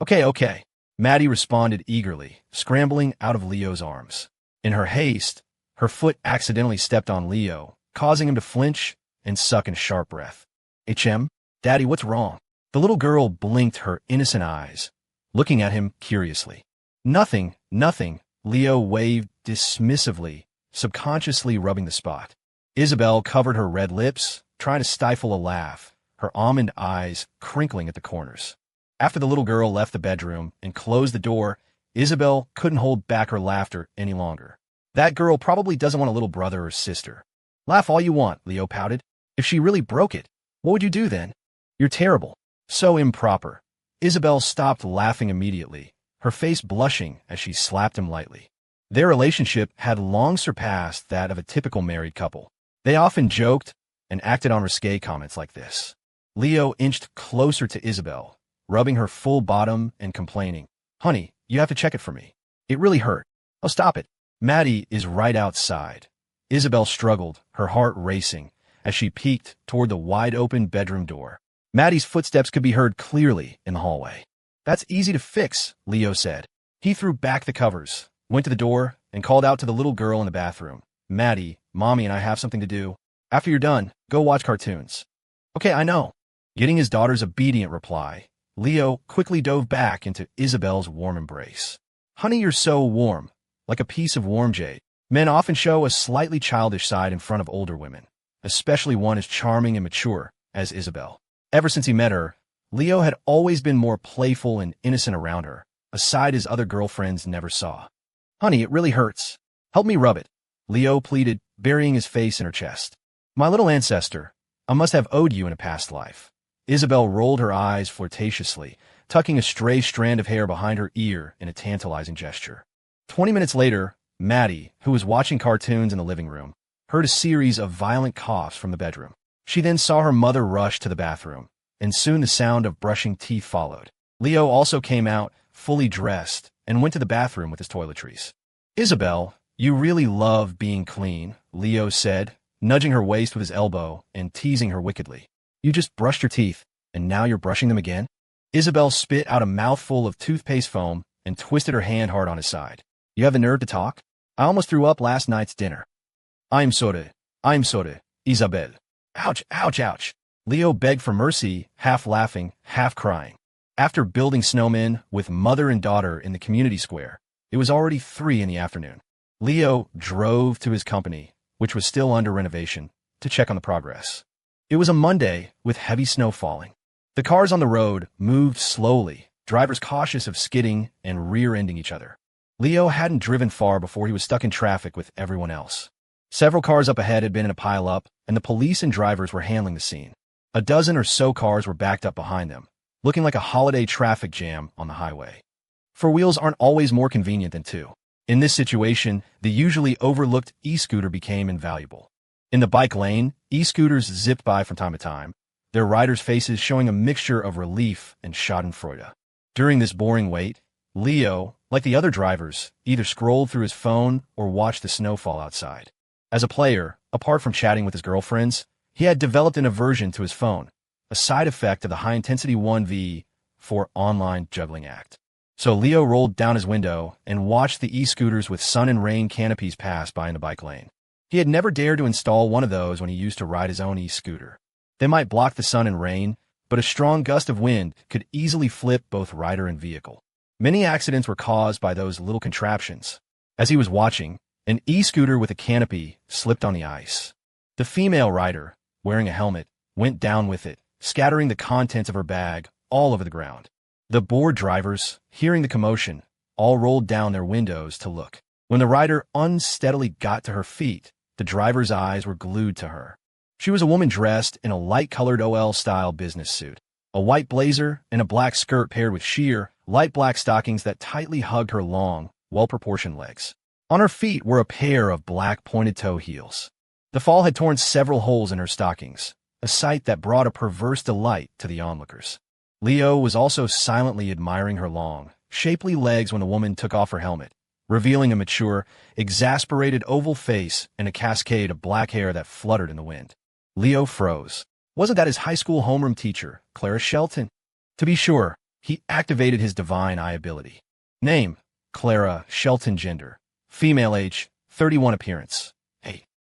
Okay. Maddie responded eagerly, scrambling out of Leo's arms. In her haste, her foot accidentally stepped on Leo, causing him to flinch and suck in a sharp breath. "HM? Daddy, what's wrong?" The little girl blinked her innocent eyes, looking at him curiously. "Nothing, nothing," Leo waved dismissively, subconsciously rubbing the spot. Isabel covered her red lips, trying to stifle a laugh, her almond eyes crinkling at the corners. After the little girl left the bedroom and closed the door, Isabel couldn't hold back her laughter any longer. "That girl probably doesn't want a little brother or sister." "Laugh all you want," Leo pouted. "If she really broke it, what would you do then? You're terrible. So improper." Isabel stopped laughing immediately, her face blushing as she slapped him lightly. Their relationship had long surpassed that of a typical married couple. They often joked and acted on risque comments like this. Leo inched closer to Isabel, rubbing her full bottom and complaining, "Honey, you have to check it for me. It really hurt." "Oh, stop it. Maddie is right outside." Isabel struggled, her heart racing, as she peeked toward the wide-open bedroom door. Maddie's footsteps could be heard clearly in the hallway. "That's easy to fix," Leo said. He threw back the covers, went to the door, and called out to the little girl in the bathroom. "Maddie, Mommy and I have something to do. After you're done, go watch cartoons." "Okay, I know." Getting his daughter's obedient reply, Leo quickly dove back into Isabel's warm embrace. "Honey, you're so warm, like a piece of warm jade." Men often show a slightly childish side in front of older women, especially one as charming and mature as Isabel. Ever since he met her, Leo had always been more playful and innocent around her, a side his other girlfriends never saw. "Honey, it really hurts. Help me rub it," Leo pleaded, burying his face in her chest. "My little ancestor, I must have owed you in a past life." Isabel rolled her eyes flirtatiously, tucking a stray strand of hair behind her ear in a tantalizing gesture. 20 minutes later, Maddie, who was watching cartoons in the living room, heard a series of violent coughs from the bedroom. She then saw her mother rush to the bathroom, and soon the sound of brushing teeth followed. Leo also came out, fully dressed, and went to the bathroom with his toiletries. "Isabel, you really love being clean," Leo said, nudging her waist with his elbow and teasing her wickedly. "You just brushed your teeth, and now you're brushing them again?" Isabel spit out a mouthful of toothpaste foam and twisted her hand hard on his side. "You have the nerve to talk? I almost threw up last night's dinner." I'm sorry, Isabel." "Ouch, ouch, ouch." Leo begged for mercy, half laughing, half crying. After building snowmen with mother and daughter in the community square, it was already 3 in the afternoon. Leo drove to his company, which was still under renovation, to check on the progress. It was a Monday with heavy snow falling. The cars on the road moved slowly, drivers cautious of skidding and rear-ending each other. Leo hadn't driven far before he was stuck in traffic with everyone else. Several cars up ahead had been in a pile-up, and the police and drivers were handling the scene. A dozen or so cars were backed up behind them, looking like a holiday traffic jam on the highway. 4 wheels aren't always more convenient than 2. In this situation, the usually overlooked e-scooter became invaluable. In the bike lane, e-scooters zipped by from time to time, their riders' faces showing a mixture of relief and schadenfreude. During this boring wait, Leo, like the other drivers, either scrolled through his phone or watched the snowfall outside. As a player, apart from chatting with his girlfriends, he had developed an aversion to his phone, a side effect of the high-intensity 1v4 online juggling act. So Leo rolled down his window and watched the e-scooters with sun and rain canopies pass by in the bike lane. He had never dared to install one of those when he used to ride his own e-scooter. They might block the sun and rain, but a strong gust of wind could easily flip both rider and vehicle. Many accidents were caused by those little contraptions. As he was watching, an e-scooter with a canopy slipped on the ice. The female rider, wearing a helmet, went down with it, scattering the contents of her bag all over the ground. The bored drivers, hearing the commotion, all rolled down their windows to look. When the rider unsteadily got to her feet, the driver's eyes were glued to her. She was a woman dressed in a light-colored OL-style business suit, a white blazer and a black skirt paired with sheer, light black stockings that tightly hugged her long, well-proportioned legs. On her feet were a pair of black pointed-toe heels. The fall had torn several holes in her stockings, a sight that brought a perverse delight to the onlookers. Leo was also silently admiring her long, shapely legs when the woman took off her helmet, revealing a mature, exasperated oval face and a cascade of black hair that fluttered in the wind. Leo froze. Wasn't that his high school homeroom teacher, Clara Shelton? To be sure, he activated his divine eye ability. Name, Clara Shelton. Gender, female. Age, 31. Appearance,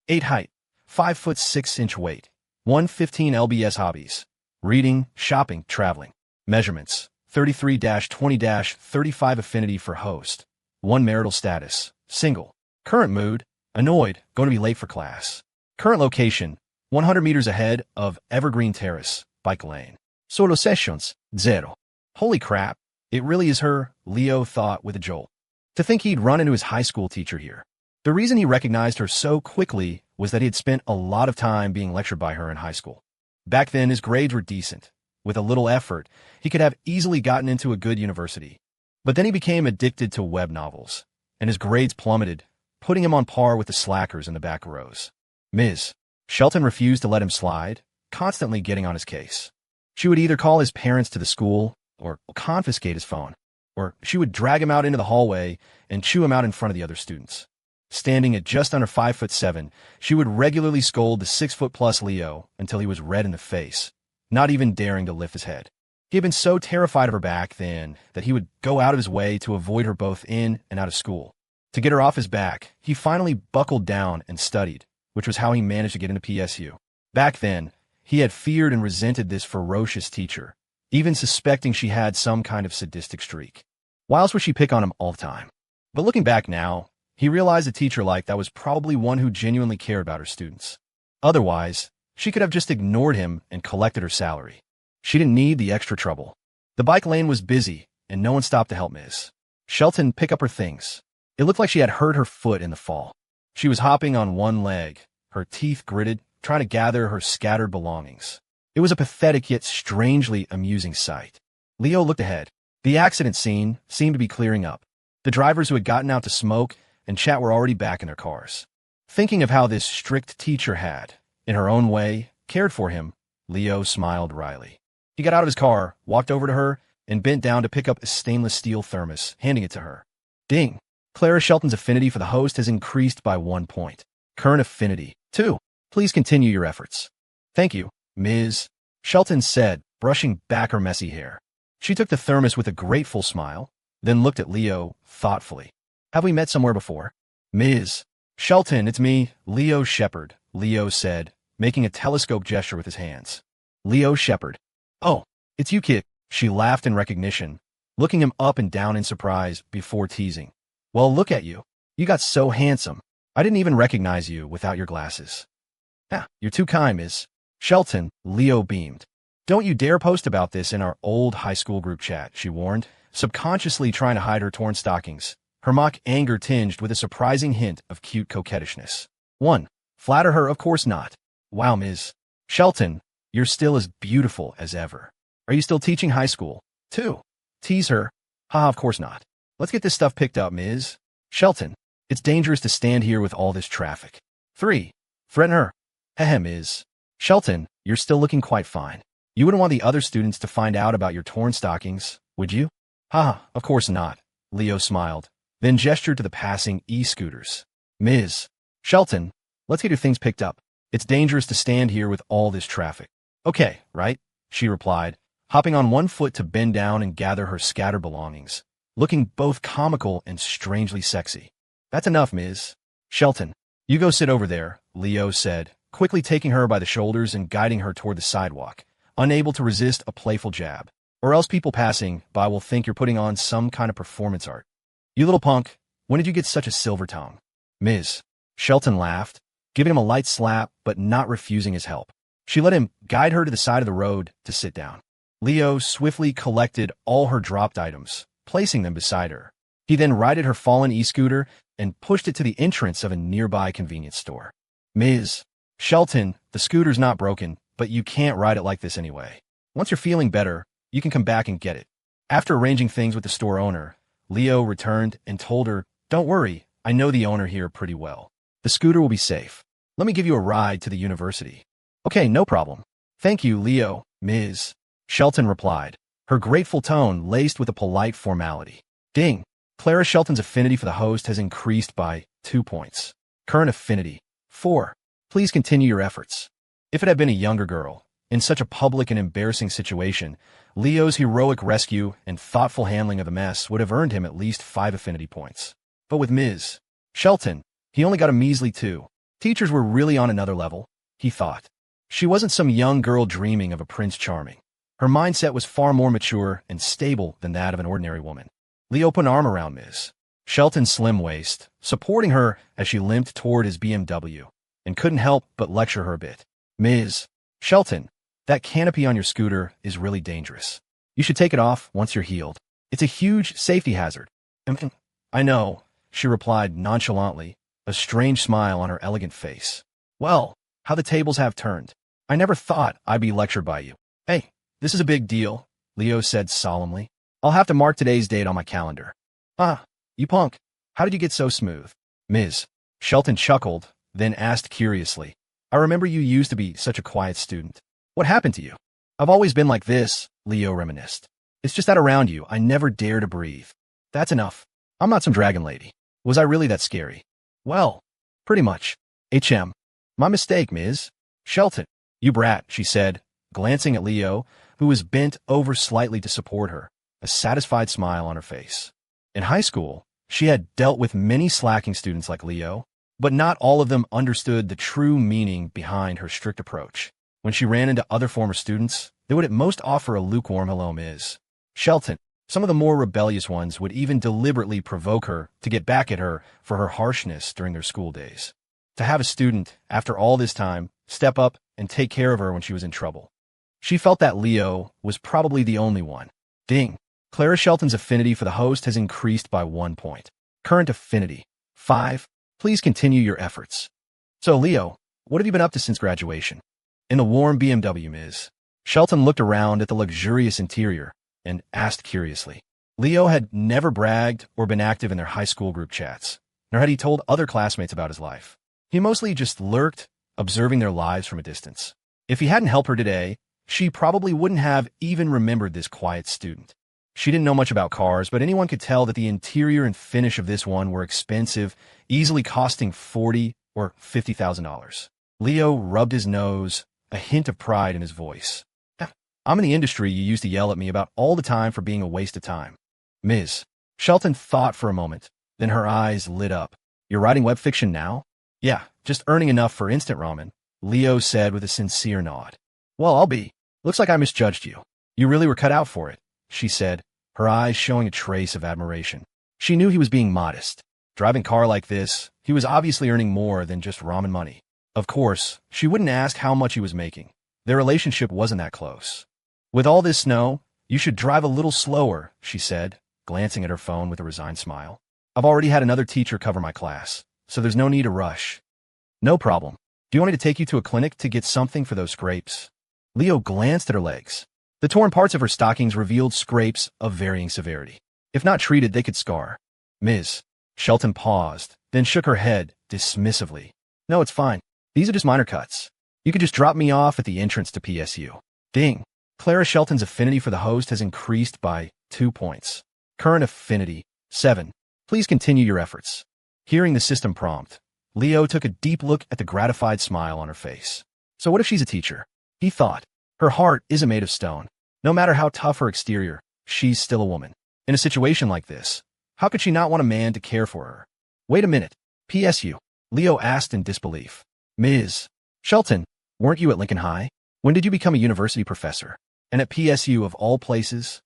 8 height, 5 foot 6 inch weight, 115 LBS hobbies. Reading, shopping, traveling. Measurements. 33-20-35 affinity for host. 1 marital status. Single. Current mood. Annoyed, going to be late for class. Current location. 100 meters ahead of Evergreen Terrace, bike lane. Solo sessions. 0. Holy crap. It really is her, Leo thought with a jolt. To think he'd run into his high school teacher here. The reason he recognized her so quickly was that he had spent a lot of time being lectured by her in high school. Back then, his grades were decent. With a little effort, he could have easily gotten into a good university. But then he became addicted to web novels, and his grades plummeted, putting him on par with the slackers in the back rows. Ms. Shelton refused to let him slide, constantly getting on his case. She would either call his parents to the school or confiscate his phone, or she would drag him out into the hallway and chew him out in front of the other students. Standing at just under 5'7", she would regularly scold the 6-foot-plus Leo until he was red in the face, not even daring to lift his head. He had been so terrified of her back then that he would go out of his way to avoid her both in and out of school. To get her off his back, he finally buckled down and studied, which was how he managed to get into PSU. Back then, he had feared and resented this ferocious teacher, even suspecting she had some kind of sadistic streak. Why else would she pick on him all the time? But looking back now, he realized a teacher like that was probably one who genuinely cared about her students. Otherwise, she could have just ignored him and collected her salary. She didn't need the extra trouble. The bike lane was busy, and no one stopped to help Ms. Shelton pick up her things. It looked like she had hurt her foot in the fall. She was hopping on one leg, her teeth gritted, trying to gather her scattered belongings. It was a pathetic yet strangely amusing sight. Leo looked ahead. The accident scene seemed to be clearing up. The drivers who had gotten out to smoke and chat were already back in their cars. Thinking of how this strict teacher had, in her own way, cared for him, Leo smiled wryly. He got out of his car, walked over to her, and bent down to pick up a stainless steel thermos, handing it to her. Ding! Clara Shelton's affinity for the host has increased by 1 point. Current affinity, 2. Please continue your efforts. Thank you, Ms. Shelton said, brushing back her messy hair. She took the thermos with a grateful smile, then looked at Leo thoughtfully. Have we met somewhere before? Ms. Shelton, it's me, Leo Shepard, Leo said, making a telescope gesture with his hands. Leo Shepard. Oh, it's you, kid. She laughed in recognition, looking him up and down in surprise before teasing. Well, look at you. You got so handsome. I didn't even recognize you without your glasses. Ah, you're too kind, Ms. Shelton, Leo beamed. Don't you dare post about this in our old high school group chat, she warned, subconsciously trying to hide her torn stockings, her mock anger tinged with a surprising hint of cute coquettishness. 1. Flatter her, of course not. Wow, Ms. Shelton, you're still as beautiful as ever. Are you still teaching high school? 2. Tease her. Haha, of course not. Let's get this stuff picked up, Ms. Shelton. It's dangerous to stand here with all this traffic. 3. Threaten her. Hehe, Ms. Shelton, you're still looking quite fine. You wouldn't want the other students to find out about your torn stockings, would you? Haha, of course not. Leo smiled, then gestured to the passing e-scooters. Ms. Shelton, let's get your things picked up. It's dangerous to stand here with all this traffic. Okay, right? She replied, hopping on one foot to bend down and gather her scattered belongings, looking both comical and strangely sexy. That's enough, Ms. Shelton. You go sit over there, Leo said, quickly taking her by the shoulders and guiding her toward the sidewalk, unable to resist a playful jab. Or else people passing by will think you're putting on some kind of performance art. You little punk, when did you get such a silver tongue? Ms. Shelton laughed, giving him a light slap but not refusing his help. She let him guide her to the side of the road to sit down. Leo swiftly collected all her dropped items, placing them beside her. He then righted her fallen e-scooter and pushed it to the entrance of a nearby convenience store. Ms. Shelton, the scooter's not broken, but you can't ride it like this anyway. Once you're feeling better, you can come back and get it. After arranging things with the store owner, Leo returned and told her, Don't worry, I know the owner here pretty well. The scooter will be safe. Let me give you a ride to the university. Okay, no problem. Thank you, Leo, Ms. Shelton replied, her grateful tone laced with a polite formality. Ding! Clara Shelton's affinity for the host has increased by 2 points. Current affinity, 4. Please continue your efforts. If it had been a younger girl, in such a public and embarrassing situation, Leo's heroic rescue and thoughtful handling of the mess would have earned him at least 5 affinity points. But with Ms. Shelton, he only got a measly 2. Teachers were really on another level, he thought. She wasn't some young girl dreaming of a Prince Charming. Her mindset was far more mature and stable than that of an ordinary woman. Leo put an arm around Ms. Shelton's slim waist, supporting her as she limped toward his BMW, and couldn't help but lecture her a bit. Ms. Shelton, that canopy on your scooter is really dangerous. You should take it off once you're healed. It's a huge safety hazard. I know, she replied nonchalantly, a strange smile on her elegant face. Well, how the tables have turned. I never thought I'd be lectured by you. Hey, this is a big deal, Leo said solemnly. I'll have to mark today's date on my calendar. You punk. How did you get so smooth? Ms. Shelton chuckled, then asked curiously. I remember you used to be such a quiet student. What happened to you? I've always been like this, Leo reminisced. It's just that around you, I never dare to breathe. That's enough. I'm not some dragon lady. Was I really that scary? Well, pretty much. My mistake, Ms. Shelton. You brat, she said, glancing at Leo, who was bent over slightly to support her, a satisfied smile on her face. In high school, she had dealt with many slacking students like Leo, but not all of them understood the true meaning behind her strict approach. When she ran into other former students, they would at most offer a lukewarm hello, Ms. Shelton. Some of the more rebellious ones would even deliberately provoke her to get back at her for her harshness during their school days. To have a student, after all this time, step up and take care of her when she was in trouble. She felt that Leo was probably the only one. Ding. Clara Shelton's affinity for the host has increased by 1 point. Current affinity, 5. Please continue your efforts. So, Leo, what have you been up to since graduation? In the warm BMW, Ms. Shelton looked around at the luxurious interior and asked curiously. Leo had never bragged or been active in their high school group chats, nor had he told other classmates about his life. He mostly just lurked, observing their lives from a distance. If he hadn't helped her today, she probably wouldn't have even remembered this quiet student. She didn't know much about cars, but anyone could tell that the interior and finish of this one were expensive, easily costing $40,000 or $50,000. Leo rubbed his nose, a hint of pride in his voice. I'm in the industry you used to yell at me about all the time for being a waste of time. Ms. Shelton thought for a moment, then her eyes lit up. You're writing web fiction now? Yeah, just earning enough for instant ramen, Leo said with a sincere nod. Well, I'll be. Looks like I misjudged you. You really were cut out for it, she said, her eyes showing a trace of admiration. She knew he was being modest. Driving a car like this, he was obviously earning more than just ramen money. Of course, she wouldn't ask how much he was making. Their relationship wasn't that close. With all this snow, you should drive a little slower, she said, glancing at her phone with a resigned smile. I've already had another teacher cover my class, so there's no need to rush. No problem. Do you want me to take you to a clinic to get something for those scrapes? Leo glanced at her legs. The torn parts of her stockings revealed scrapes of varying severity. If not treated, they could scar. Ms. Shelton paused, then shook her head dismissively. No, it's fine. These are just minor cuts. You could just drop me off at the entrance to PSU. Ding. Clara Shelton's affinity for the host has increased by 2 points. Current affinity, 7. Please continue your efforts. Hearing the system prompt, Leo took a deep look at the gratified smile on her face. So what if she's a teacher? He thought. Her heart isn't made of stone. No matter how tough her exterior, she's still a woman. In a situation like this, how could she not want a man to care for her? Wait a minute. PSU, Leo asked in disbelief. Ms. Shelton, weren't you at Lincoln High? When did you become a university professor? And at PSU of all places?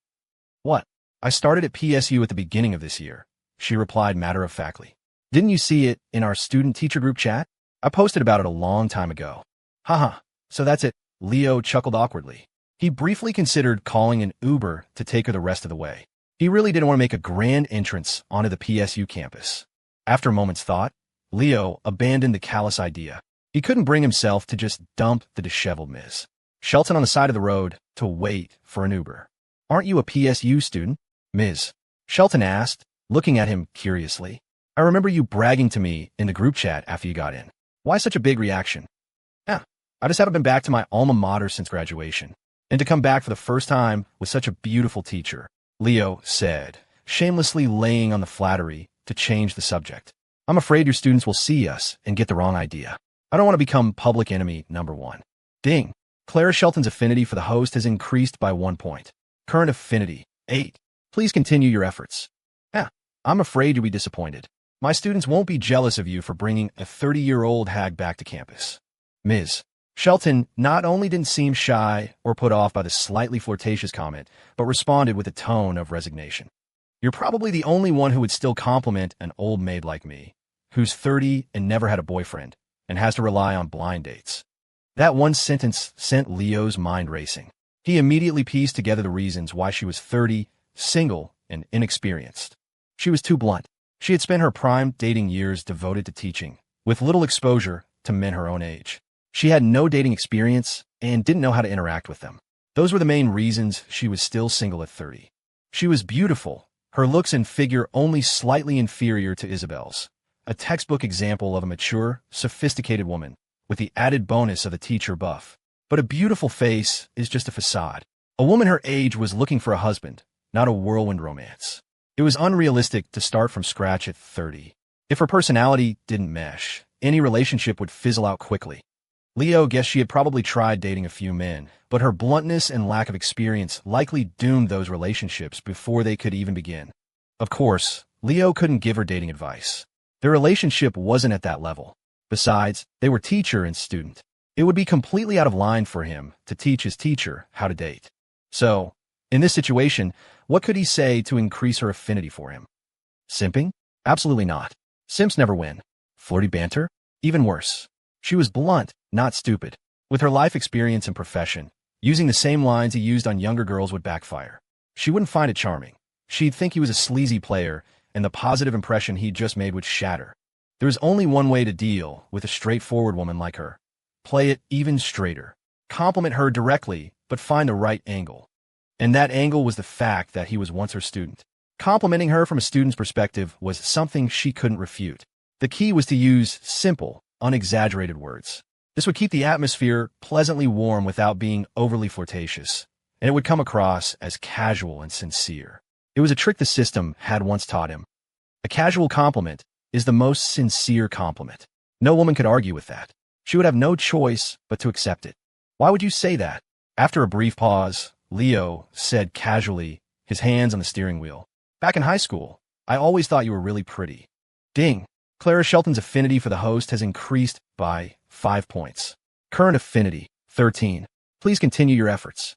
What? I started at PSU at the beginning of this year, she replied matter-of-factly. Didn't you see it in our student-teacher group chat? I posted about it a long time ago. Haha, so that's it, Leo chuckled awkwardly. He briefly considered calling an Uber to take her the rest of the way. He really didn't want to make a grand entrance onto the PSU campus. After a moment's thought, Leo abandoned the callous idea. He couldn't bring himself to just dump the disheveled Ms. Shelton on the side of the road to wait for an Uber. Aren't you a PSU student? Ms. Shelton asked, looking at him curiously. I remember you bragging to me in the group chat after you got in. Why such a big reaction? I just haven't been back to my alma mater since graduation. And to come back for the first time with such a beautiful teacher, Leo said, shamelessly laying on the flattery to change the subject. I'm afraid your students will see us and get the wrong idea. I don't want to become public enemy number 1. Ding. Clara Shelton's affinity for the host has increased by 1 point. Current affinity, 8. Please continue your efforts. I'm afraid you'll be disappointed. My students won't be jealous of you for bringing a 30-year-old hag back to campus. Ms. Shelton not only didn't seem shy or put off by the slightly flirtatious comment, but responded with a tone of resignation. You're probably the only one who would still compliment an old maid like me, who's 30 and never had a boyfriend, and has to rely on blind dates. That one sentence sent Leo's mind racing. He immediately pieced together the reasons why she was 30, single, and inexperienced. She was too blunt. She had spent her prime dating years devoted to teaching, with little exposure to men her own age. She had no dating experience and didn't know how to interact with them. Those were the main reasons she was still single at 30. She was beautiful, her looks and figure only slightly inferior to Isabel's, a textbook example of a mature, sophisticated woman, with the added bonus of a teacher buff. But a beautiful face is just a facade. A woman her age was looking for a husband, not a whirlwind romance. It was unrealistic to start from scratch at 30. If her personality didn't mesh, any relationship would fizzle out quickly. Leo guessed she had probably tried dating a few men, but her bluntness and lack of experience likely doomed those relationships before they could even begin. Of course, Leo couldn't give her dating advice. Their relationship wasn't at that level. Besides, they were teacher and student. It would be completely out of line for him to teach his teacher how to date. So, in this situation, what could he say to increase her affinity for him? Simping? Absolutely not. Simps never win. Flirty banter? Even worse. She was blunt, not stupid. With her life experience and profession, using the same lines he used on younger girls would backfire. She wouldn't find it charming. She'd think he was a sleazy player, and the positive impression he'd just made would shatter. There was only one way to deal with a straightforward woman like her. Play it even straighter. Compliment her directly, but find the right angle. And that angle was the fact that he was once her student. Complimenting her from a student's perspective was something she couldn't refute. The key was to use simple, unexaggerated words. This would keep the atmosphere pleasantly warm without being overly flirtatious, and it would come across as casual and sincere. It was a trick the system had once taught him. A casual compliment is the most sincere compliment. No woman could argue with that. She would have no choice but to accept it. Why would you say that? After a brief pause, Leo said casually, his hands on the steering wheel. Back in high school, I always thought you were really pretty. Ding. Clara Shelton's affinity for the host has increased by 5 points. Current affinity, 13. Please continue your efforts.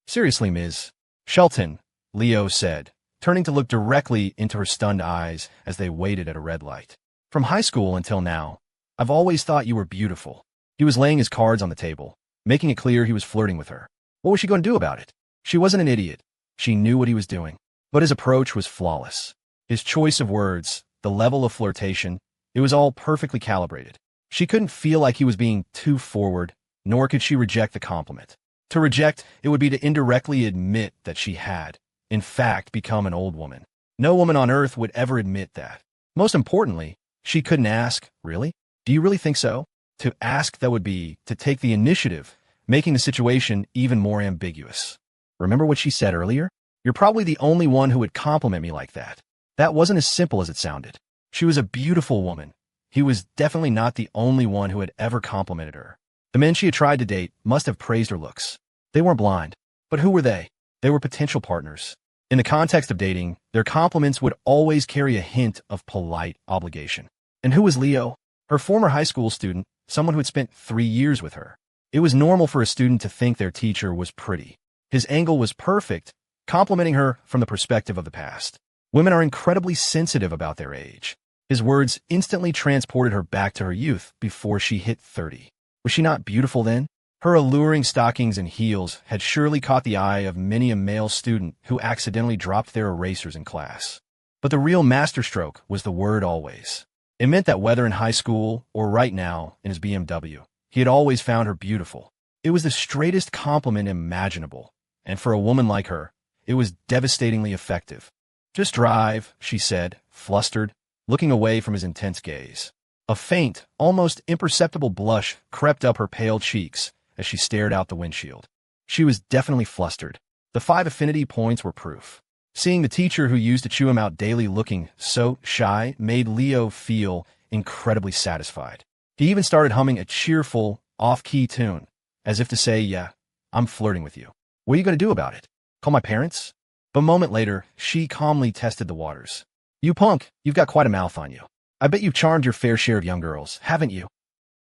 Seriously, Ms. Shelton, Leo said, turning to look directly into her stunned eyes as they waited at a red light. From high school until now, I've always thought you were beautiful. He was laying his cards on the table, making it clear he was flirting with her. What was she going to do about it? She wasn't an idiot. She knew what he was doing. But his approach was flawless. His choice of words, the level of flirtation, it was all perfectly calibrated. She couldn't feel like he was being too forward, nor could she reject the compliment. To reject, it would be to indirectly admit that she had, in fact, become an old woman. No woman on earth would ever admit that. Most importantly, she couldn't ask, really? Do you really think so? To ask, that would be to take the initiative, making the situation even more ambiguous. Remember what she said earlier? You're probably the only one who would compliment me like that. That wasn't as simple as it sounded. She was a beautiful woman. He was definitely not the only one who had ever complimented her. The men she had tried to date must have praised her looks. They weren't blind. But who were they? They were potential partners. In the context of dating, their compliments would always carry a hint of polite obligation. And who was Leo? Her former high school student, someone who had spent 3 years with her. It was normal for a student to think their teacher was pretty. His angle was perfect, complimenting her from the perspective of the past. Women are incredibly sensitive about their age. His words instantly transported her back to her youth before she hit 30. Was she not beautiful then? Her alluring stockings and heels had surely caught the eye of many a male student who accidentally dropped their erasers in class. But the real masterstroke was the word always. It meant that whether in high school or right now in his BMW, he had always found her beautiful. It was the straightest compliment imaginable, and for a woman like her, it was devastatingly effective. Just drive, she said, flustered, looking away from his intense gaze. A faint, almost imperceptible blush crept up her pale cheeks as she stared out the windshield. She was definitely flustered. The 5 affinity points were proof. Seeing the teacher who used to chew him out daily looking so shy made Leo feel incredibly satisfied. He even started humming a cheerful, off-key tune, as if to say, yeah, I'm flirting with you. What are you going to do about it? Call my parents? But a moment later, she calmly tested the waters. You punk, you've got quite a mouth on you. I bet you've charmed your fair share of young girls, haven't you?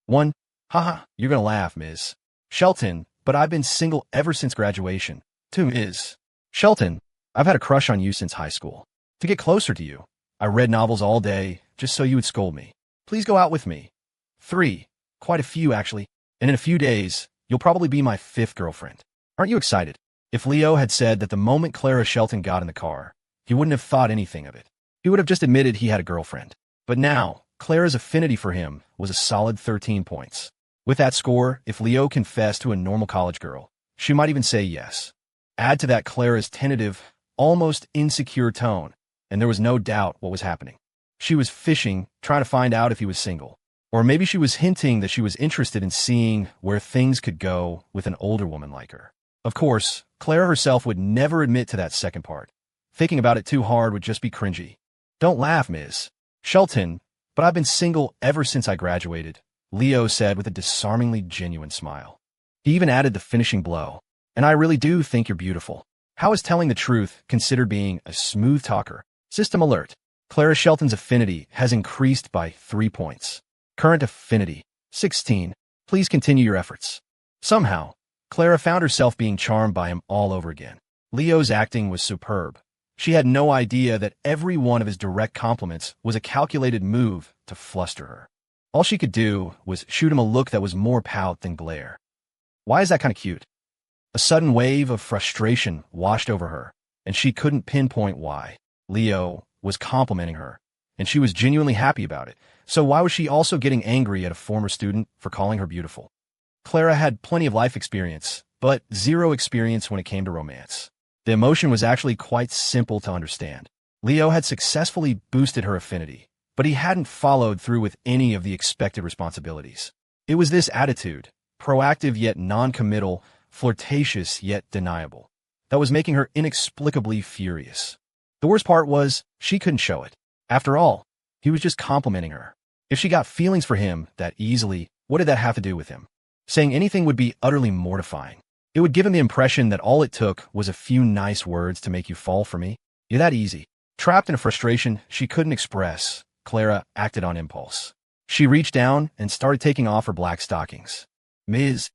1. Haha, you're going to laugh, Ms. Shelton, but I've been single ever since graduation. To Ms. Shelton, I've had a crush on you since high school. To get closer to you, I read novels all day just so you would scold me. Please go out with me. 3. Quite a few, actually. And in a few days, you'll probably be my 5th girlfriend. Aren't you excited? If Leo had said that the moment Clara Shelton got in the car, he wouldn't have thought anything of it. He would have just admitted he had a girlfriend. But now, Clara's affinity for him was a solid 13 points. With that score, if Leo confessed to a normal college girl, she might even say yes. Add to that Clara's tentative, almost insecure tone, and there was no doubt what was happening. She was fishing, trying to find out if he was single. Or maybe she was hinting that she was interested in seeing where things could go with an older woman like her. Of course, Clara herself would never admit to that second part. Thinking about it too hard would just be cringy. Don't laugh, Ms. Shelton, but I've been single ever since I graduated, Leo said with a disarmingly genuine smile. He even added the finishing blow. And I really do think you're beautiful. How is telling the truth considered being a smooth talker? System alert. Clara Shelton's affinity has increased by 3 points. Current affinity, 16. Please continue your efforts. Somehow, Clara found herself being charmed by him all over again. Leo's acting was superb. She had no idea that every one of his direct compliments was a calculated move to fluster her. All she could do was shoot him a look that was more pout than glare. Why is that kind of cute? A sudden wave of frustration washed over her, and she couldn't pinpoint why. Leo was complimenting her, and she was genuinely happy about it. So why was she also getting angry at a former student for calling her beautiful? Clara had plenty of life experience, but zero experience when it came to romance. The emotion was actually quite simple to understand. Leo had successfully boosted her affinity, but he hadn't followed through with any of the expected responsibilities. It was this attitude, proactive yet non-committal, flirtatious yet deniable, that was making her inexplicably furious. The worst part was, she couldn't show it. After all, he was just complimenting her. If she got feelings for him that easily, what did that have to do with him? Saying anything would be utterly mortifying. It would give him the impression that all it took was a few nice words to make you fall for me. You're that easy. Trapped in a frustration she couldn't express, Clara acted on impulse. She reached down and started taking off her black stockings. Ms.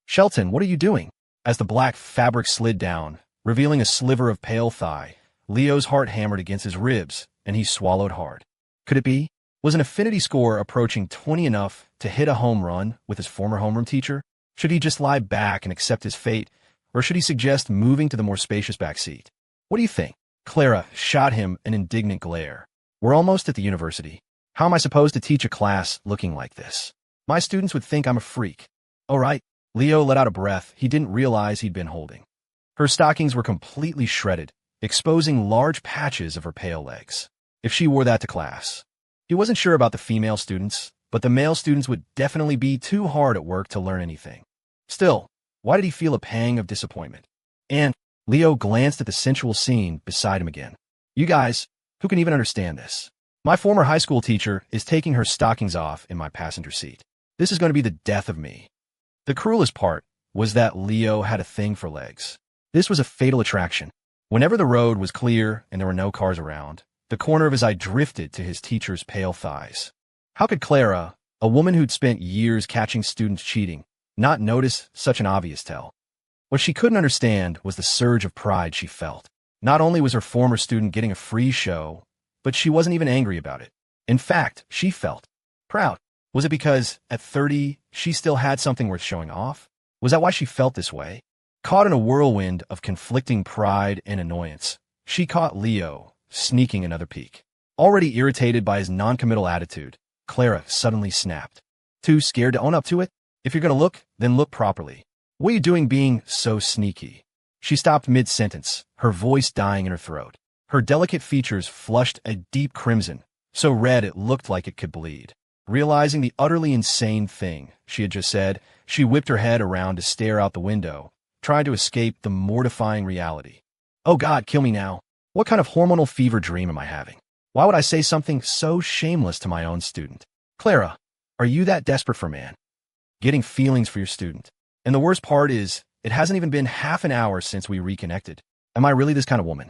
Shelton, what are you doing? As the black fabric slid down, revealing a sliver of pale thigh, Leo's heart hammered against his ribs, and he swallowed hard. Could it be? Was an affinity score approaching 20 enough to hit a home run with his former homeroom teacher? Should he just lie back and accept his fate, or should he suggest moving to the more spacious back seat? What do you think? Clara shot him an indignant glare. We're almost at the university. How am I supposed to teach a class looking like this? My students would think I'm a freak. All right. Leo let out a breath he didn't realize he'd been holding. Her stockings were completely shredded, exposing large patches of her pale legs. If she wore that to class. He wasn't sure about the female students, but the male students would definitely be too hard at work to learn anything. Still, why did he feel a pang of disappointment? And Leo glanced at the sensual scene beside him again. You guys, who can even understand this? My former high school teacher is taking her stockings off in my passenger seat. This is going to be the death of me. The cruelest part was that Leo had a thing for legs. This was a fatal attraction. Whenever the road was clear and there were no cars around, the corner of his eye drifted to his teacher's pale thighs. How could Clara, a woman who'd spent years catching students cheating, not notice such an obvious tell? What she couldn't understand was the surge of pride she felt. Not only was her former student getting a free show, but she wasn't even angry about it. In fact, she felt proud. Was it because, at 30, she still had something worth showing off? Was that why she felt this way? Caught in a whirlwind of conflicting pride and annoyance, she caught Leo sneaking another peek. Already irritated by his noncommittal attitude, Clara suddenly snapped. Too scared to own up to it? If you're going to look, then look properly. What are you doing being so sneaky? She stopped mid-sentence, her voice dying in her throat. Her delicate features flushed a deep crimson, so red it looked like it could bleed. Realizing the utterly insane thing she had just said, she whipped her head around to stare out the window, trying to escape the mortifying reality. Oh God, kill me now. What kind of hormonal fever dream am I having? Why would I say something so shameless to my own student? Clara, are you that desperate for a man? Getting feelings for your student. And the worst part is, it hasn't even been half an hour since we reconnected. Am I really this kind of woman?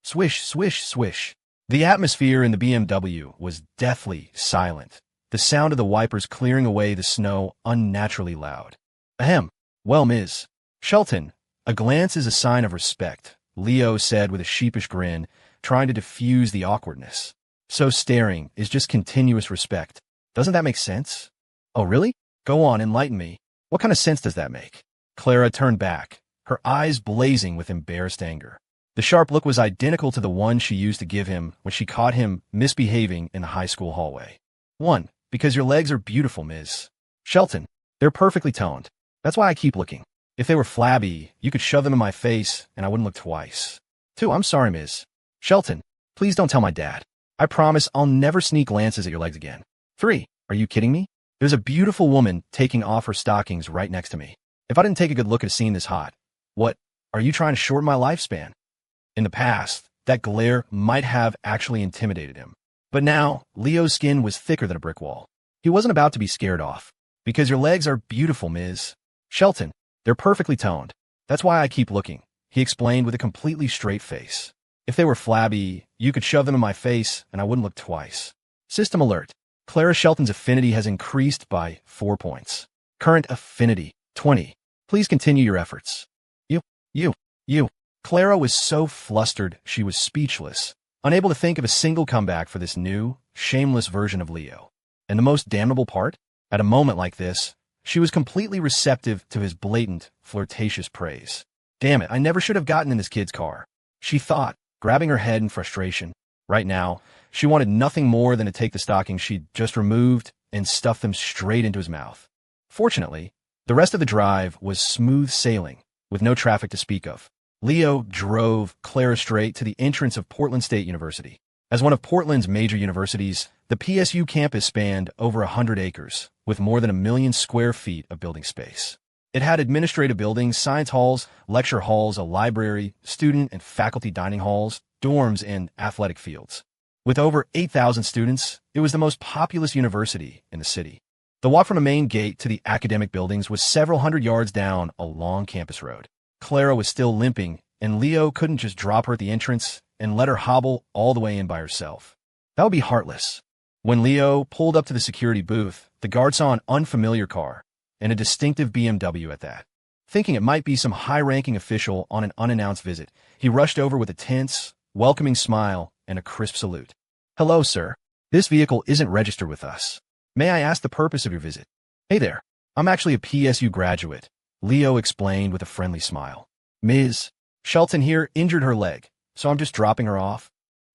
Swish, swish, swish. The atmosphere in the BMW was deathly silent, the sound of the wipers clearing away the snow unnaturally loud. Ahem. Well, Ms. Shelton, a glance is a sign of respect, Leo said with a sheepish grin, trying to diffuse the awkwardness. So staring is just continuous respect. Doesn't that make sense? Oh, really? Go on, enlighten me. What kind of sense does that make? Clara turned back, her eyes blazing with embarrassed anger. The sharp look was identical to the one she used to give him when she caught him misbehaving in the high school hallway. 1. Because your legs are beautiful, Ms. Shelton. They're perfectly toned. That's why I keep looking. If they were flabby, you could shove them in my face and I wouldn't look twice. 2. I'm sorry, Ms. Shelton. Please don't tell my dad. I promise I'll never sneak glances at your legs again. 3. Are you kidding me? There's a beautiful woman taking off her stockings right next to me. If I didn't take a good look at a scene this hot, what? Are you trying to shorten my lifespan? In the past, that glare might have actually intimidated him. But now, Leo's skin was thicker than a brick wall. He wasn't about to be scared off. Because your legs are beautiful, Ms. Shelton. They're perfectly toned. That's why I keep looking, he explained with a completely straight face. If they were flabby, you could shove them in my face and I wouldn't look twice. System alert. Clara Shelton's affinity has increased by 4 points. Current affinity, 20. Please continue your efforts. You. Clara was so flustered she was speechless, unable to think of a single comeback for this new, shameless version of Leo. And the most damnable part? At a moment like this, she was completely receptive to his blatant, flirtatious praise. Damn it, I never should have gotten in this kid's car, she thought, grabbing her head in frustration. Right now, she wanted nothing more than to take the stockings she'd just removed and stuff them straight into his mouth. Fortunately, the rest of the drive was smooth sailing, with no traffic to speak of. Leo drove Clara straight to the entrance of Portland State University. As one of Portland's major universities, the PSU campus spanned over 100 acres, with more than 1 million square feet of building space. It had administrative buildings, science halls, lecture halls, a library, student and faculty dining halls, dorms, and athletic fields. With over 8,000 students, it was the most populous university in the city. The walk from the main gate to the academic buildings was several hundred yards down a long campus road. Clara was still limping, and Leo couldn't just drop her at the entrance and let her hobble all the way in by herself. That would be heartless. When Leo pulled up to the security booth, the guard saw an unfamiliar car, and a distinctive BMW at that. Thinking it might be some high-ranking official on an unannounced visit, he rushed over with a tense, welcoming smile and a crisp salute. Hello, sir. This vehicle isn't registered with us. May I ask the purpose of your visit? Hey there. I'm actually a PSU graduate, Leo explained with a friendly smile. Ms. Shelton here injured her leg, so I'm just dropping her off.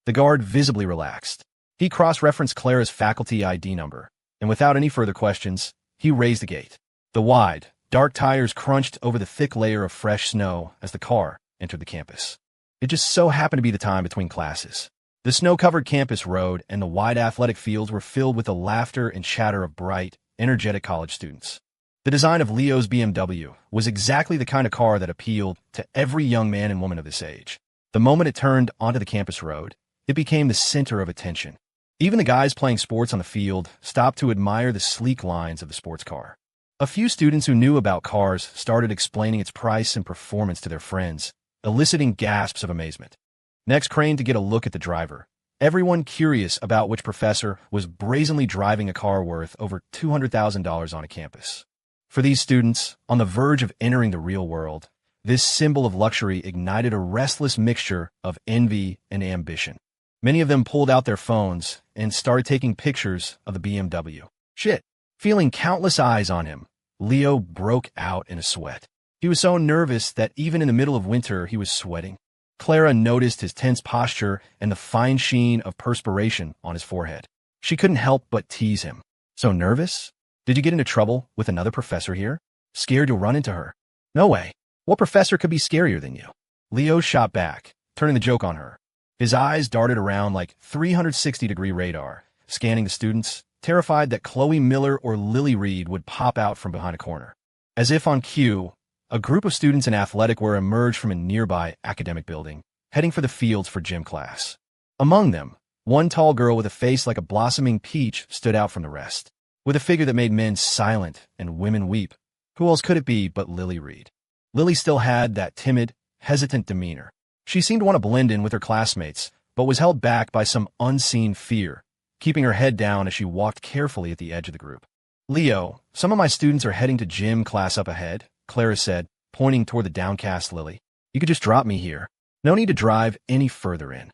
The guard visibly relaxed. He cross-referenced Clara's faculty ID number, and without any further questions, he raised the gate. The wide, dark tires crunched over the thick layer of fresh snow as the car entered the campus. It just so happened to be the time between classes. The snow-covered campus road and the wide athletic fields were filled with the laughter and chatter of bright, energetic college students. The design of Leo's BMW was exactly the kind of car that appealed to every young man and woman of this age. The moment it turned onto the campus road, it became the center of attention. Even the guys playing sports on the field stopped to admire the sleek lines of the sports car. A few students who knew about cars started explaining its price and performance to their friends, eliciting gasps of amazement. Next craned to get a look at the driver, everyone curious about which professor was brazenly driving a car worth over $200,000 on a campus. For these students, on the verge of entering the real world, this symbol of luxury ignited a restless mixture of envy and ambition. Many of them pulled out their phones and started taking pictures of the BMW. Shit. Feeling countless eyes on him, Leo broke out in a sweat. He was so nervous that even in the middle of winter, he was sweating. Clara noticed his tense posture and the fine sheen of perspiration on his forehead. She couldn't help but tease him. So nervous? Did you get into trouble with another professor here? Scared you'll run into her? No way. What professor could be scarier than you? Leo shot back, turning the joke on her. His eyes darted around like 360-degree radar, scanning the students, terrified that Chloe Miller or Lily Reed would pop out from behind a corner. As if on cue, a group of students in athletic wear emerged from a nearby academic building, heading for the fields for gym class. Among them, one tall girl with a face like a blossoming peach stood out from the rest. With a figure that made men silent and women weep, who else could it be but Lily Reed? Lily still had that timid, hesitant demeanor. She seemed to want to blend in with her classmates, but was held back by some unseen fear, keeping her head down as she walked carefully at the edge of the group. Leo, some of my students are heading to gym class up ahead, Clara said, pointing toward the downcast Lily. You could just drop me here. No need to drive any further in.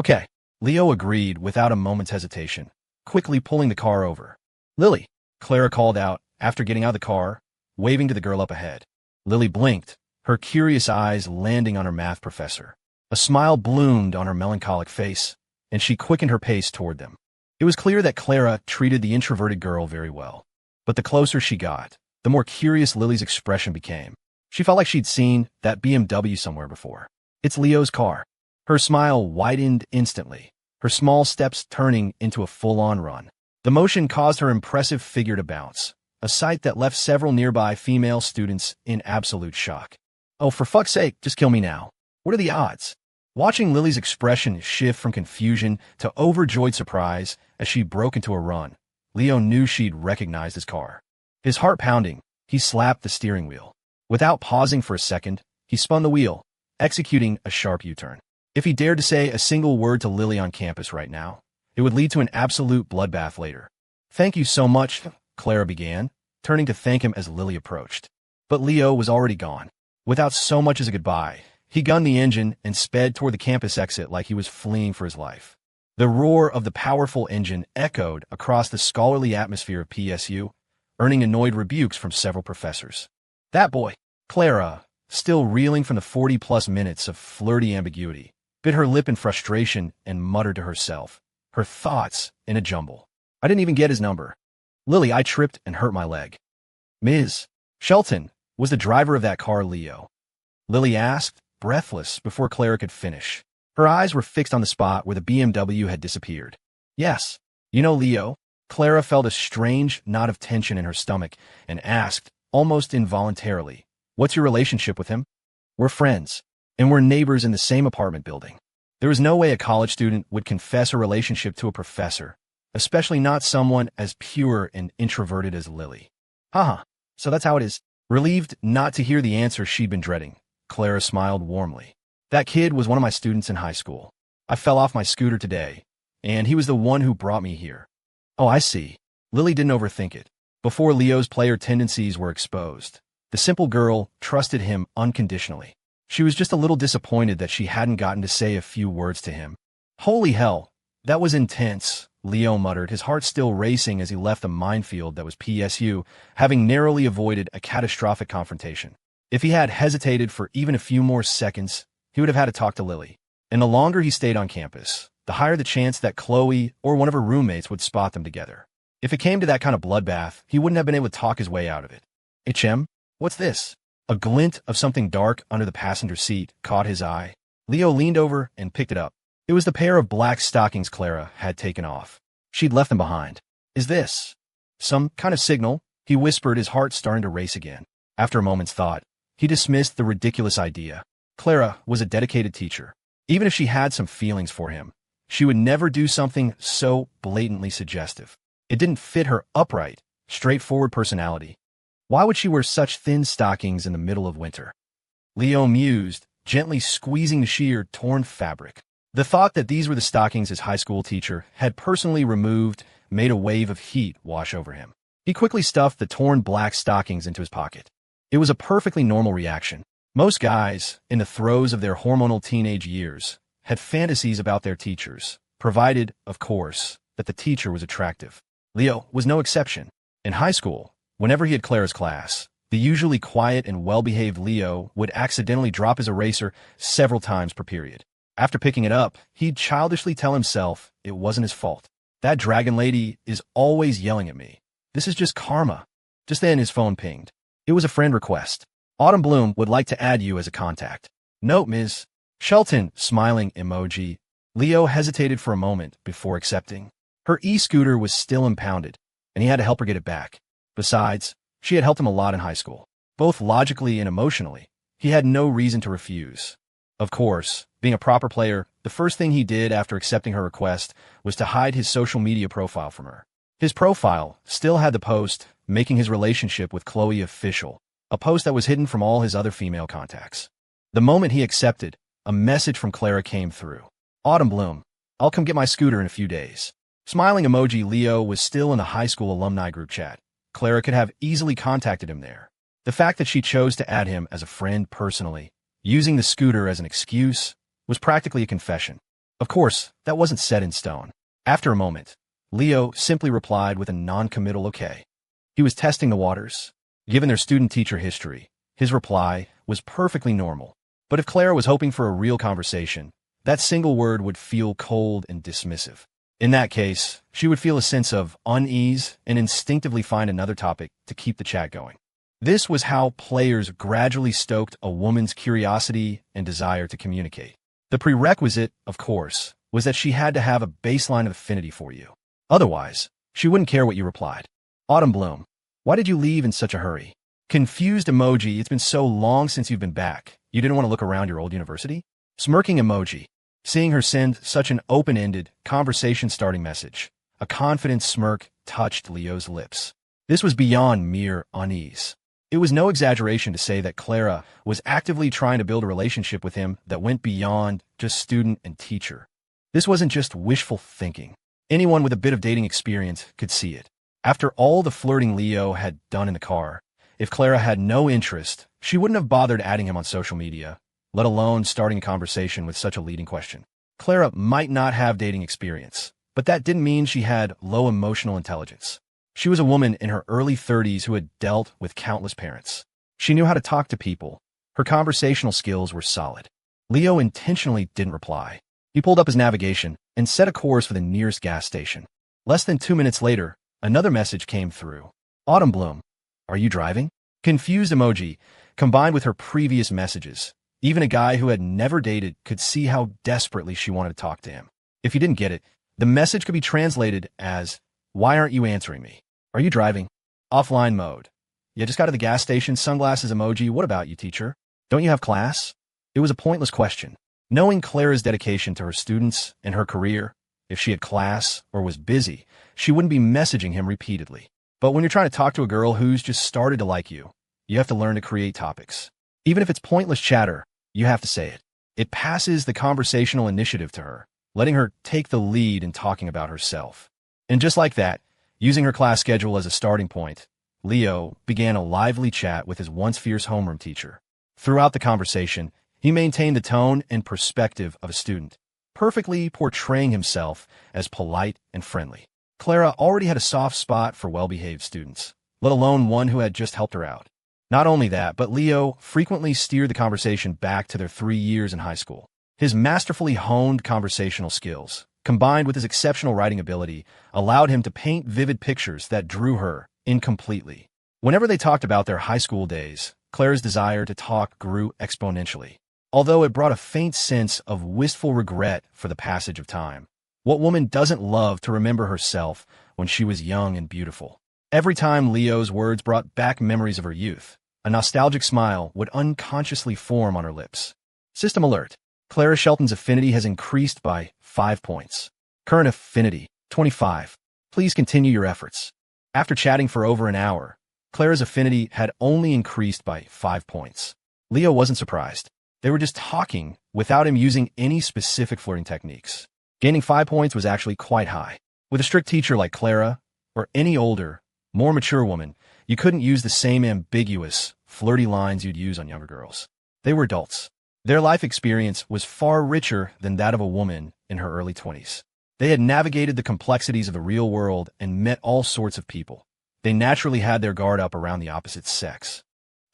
Okay, Leo agreed without a moment's hesitation, quickly pulling the car over. Lily, Clara called out after getting out of the car, waving to the girl up ahead. Lily blinked, her curious eyes landing on her math professor. A smile bloomed on her melancholic face, and she quickened her pace toward them. It was clear that Clara treated the introverted girl very well. But the closer she got, the more curious Lily's expression became. She felt like she'd seen that BMW somewhere before. It's Leo's car. Her smile widened instantly, her small steps turning into a full-on run. The motion caused her impressive figure to bounce, a sight that left several nearby female students in absolute shock. Oh, for fuck's sake, just kill me now. What are the odds? Watching Lily's expression shift from confusion to overjoyed surprise as she broke into a run, Leo knew she'd recognized his car. His heart pounding, he slapped the steering wheel. Without pausing for a second, he spun the wheel, executing a sharp U-turn. If he dared to say a single word to Lily on campus right now, it would lead to an absolute bloodbath later. Thank you so much, Clara began, turning to thank him as Lily approached. But Leo was already gone. Without so much as a goodbye, he gunned the engine and sped toward the campus exit like he was fleeing for his life. The roar of the powerful engine echoed across the scholarly atmosphere of PSU, earning annoyed rebukes from several professors. That boy, Clara, still reeling from the 40-plus minutes of flirty ambiguity, bit her lip in frustration and muttered to herself, her thoughts in a jumble. I didn't even get his number. Lily, I tripped and hurt my leg. Ms. Shelton, was the driver of that car Leo? Lily asked, breathless, before Clara could finish. Her eyes were fixed on the spot where the BMW had disappeared. Yes. You know Leo? Clara felt a strange knot of tension in her stomach and asked, almost involuntarily, what's your relationship with him? We're friends, and we're neighbors in the same apartment building. There was no way a college student would confess a relationship to a professor, especially not someone as pure and introverted as Lily. Haha, so that's how it is. Relieved not to hear the answer she'd been dreading, Clara smiled warmly. That kid was one of my students in high school. I fell off my scooter today, and he was the one who brought me here. Oh, I see. Lily didn't overthink it. Before Leo's player tendencies were exposed, the simple girl trusted him unconditionally. She was just a little disappointed that she hadn't gotten to say a few words to him. Holy hell, that was intense, Leo muttered, his heart still racing as he left the minefield that was PSU, having narrowly avoided a catastrophic confrontation. If he had hesitated for even a few more seconds, he would have had to talk to Lily. And the longer he stayed on campus, the higher the chance that Chloe or one of her roommates would spot them together. If it came to that kind of bloodbath, he wouldn't have been able to talk his way out of it. HM? What's this? A glint of something dark under the passenger seat caught his eye. Leo leaned over and picked it up. It was the pair of black stockings Clara had taken off. She'd left them behind. Is this some kind of signal? He whispered, his heart starting to race again. After a moment's thought, he dismissed the ridiculous idea. Clara was a dedicated teacher. Even if she had some feelings for him, she would never do something so blatantly suggestive. It didn't fit her upright, straightforward personality. Why would she wear such thin stockings in the middle of winter? Leo mused, gently squeezing the sheer, torn fabric. The thought that these were the stockings his high school teacher had personally removed made a wave of heat wash over him. He quickly stuffed the torn black stockings into his pocket. It was a perfectly normal reaction. Most guys, in the throes of their hormonal teenage years, had fantasies about their teachers, provided, of course, that the teacher was attractive. Leo was no exception. In high school, whenever he had Clara's class, the usually quiet and well-behaved Leo would accidentally drop his eraser several times per period. After picking it up, he'd childishly tell himself it wasn't his fault. That dragon lady is always yelling at me. This is just karma. Just then his phone pinged. It was a friend request. Autumn Bloom would like to add you as a contact. Note, Ms. Shelton, smiling emoji. Leo hesitated for a moment before accepting. Her e-scooter was still impounded, and he had to help her get it back. Besides, she had helped him a lot in high school, both logically and emotionally. He had no reason to refuse. Of course, being a proper player, the first thing he did after accepting her request was to hide his social media profile from her. His profile still had the post making his relationship with Chloe official, a post that was hidden from all his other female contacts. The moment he accepted, a message from Clara came through. Autumn Bloom, I'll come get my scooter in a few days. Smiling emoji. Leo was still in the high school alumni group chat, Clara could have easily contacted him there. The fact that she chose to add him as a friend personally, using the scooter as an excuse, was practically a confession. Of course, that wasn't set in stone. After a moment, Leo simply replied with a non-committal okay. He was testing the waters. Given their student-teacher history, his reply was perfectly normal. But if Clara was hoping for a real conversation, that single word would feel cold and dismissive. In that case, she would feel a sense of unease and instinctively find another topic to keep the chat going. This was how players gradually stoked a woman's curiosity and desire to communicate. The prerequisite, of course, was that she had to have a baseline of affinity for you. Otherwise, she wouldn't care what you replied. Autumn Bloom, why did you leave in such a hurry? Confused emoji, it's been so long since you've been back. You didn't want to look around your old university? Smirking emoji, seeing her send such an open-ended, conversation-starting message. A confident smirk touched Leo's lips. This was beyond mere unease. It was no exaggeration to say that Clara was actively trying to build a relationship with him that went beyond just student and teacher. This wasn't just wishful thinking. Anyone with a bit of dating experience could see it. After all the flirting Leo had done in the car, if Clara had no interest, she wouldn't have bothered adding him on social media, let alone starting a conversation with such a leading question. Clara might not have dating experience, but that didn't mean she had low emotional intelligence. She was a woman in her early 30s who had dealt with countless parents. She knew how to talk to people. Her conversational skills were solid. Leo intentionally didn't reply. He pulled up his navigation and set a course for the nearest gas station. Less than 2 minutes later, another message came through. Autumn Bloom, are you driving? Confused emoji, combined with her previous messages. Even a guy who had never dated could see how desperately she wanted to talk to him. If you didn't get it, the message could be translated as, why aren't you answering me? Are you driving? Offline mode. You just got to the gas station, sunglasses emoji. What about you, teacher? Don't you have class? It was a pointless question. Knowing Clara's dedication to her students and her career, if she had class or was busy, she wouldn't be messaging him repeatedly. But when you're trying to talk to a girl who's just started to like you, you have to learn to create topics. Even if it's pointless chatter, you have to say it. It passes the conversational initiative to her, letting her take the lead in talking about herself. And just like that, using her class schedule as a starting point, Leo began a lively chat with his once fierce homeroom teacher. Throughout the conversation, he maintained the tone and perspective of a student, perfectly portraying himself as polite and friendly. Clara already had a soft spot for well-behaved students, let alone one who had just helped her out. Not only that, but Leo frequently steered the conversation back to their 3 years in high school. His masterfully honed conversational skills, combined with his exceptional writing ability, allowed him to paint vivid pictures that drew her in completely. Whenever they talked about their high school days, Clara's desire to talk grew exponentially, although it brought a faint sense of wistful regret for the passage of time. What woman doesn't love to remember herself when she was young and beautiful? Every time Leo's words brought back memories of her youth, a nostalgic smile would unconsciously form on her lips. System alert. Clara Shelton's affinity has increased by 5 points. Current affinity, 25. Please continue your efforts. After chatting for over an hour, Clara's affinity had only increased by 5 points. Leo wasn't surprised. They were just talking without him using any specific flirting techniques. Gaining 5 points was actually quite high. With a strict teacher like Clara, or any older, more mature woman, you couldn't use the same ambiguous, flirty lines you'd use on younger girls. They were adults. Their life experience was far richer than that of a woman in her early 20s. They had navigated the complexities of the real world and met all sorts of people. They naturally had their guard up around the opposite sex.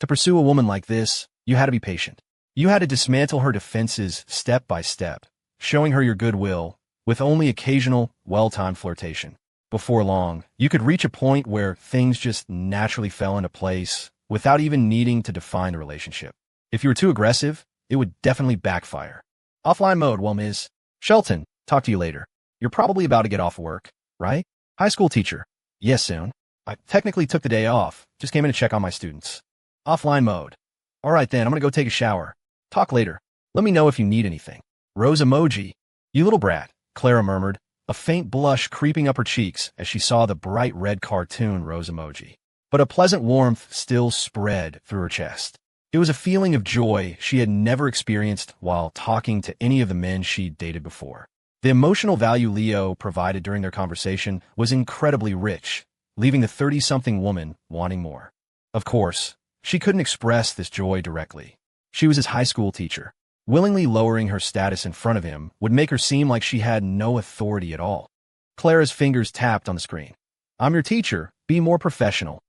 To pursue a woman like this, you had to be patient. You had to dismantle her defenses step by step, showing her your goodwill with only occasional, well-timed flirtation. Before long, you could reach a point where things just naturally fell into place without even needing to define the relationship. If you were too aggressive, it would definitely backfire. Offline mode, well, Ms. Shelton, talk to you later. You're probably about to get off work, right? High school teacher. Yes, soon. I technically took the day off, just came in to check on my students. Offline mode. All right then, I'm gonna go take a shower. Talk later. Let me know if you need anything. Rose emoji. You little brat, Clara murmured, a faint blush creeping up her cheeks as she saw the bright red cartoon rose emoji. But a pleasant warmth still spread through her chest. It was a feeling of joy she had never experienced while talking to any of the men she'd dated before. The emotional value Leo provided during their conversation was incredibly rich, leaving the 30-something woman wanting more. Of course, she couldn't express this joy directly. She was his high school teacher. Willingly lowering her status in front of him would make her seem like she had no authority at all. Clara's fingers tapped on the screen. "I'm your teacher. Be more professional."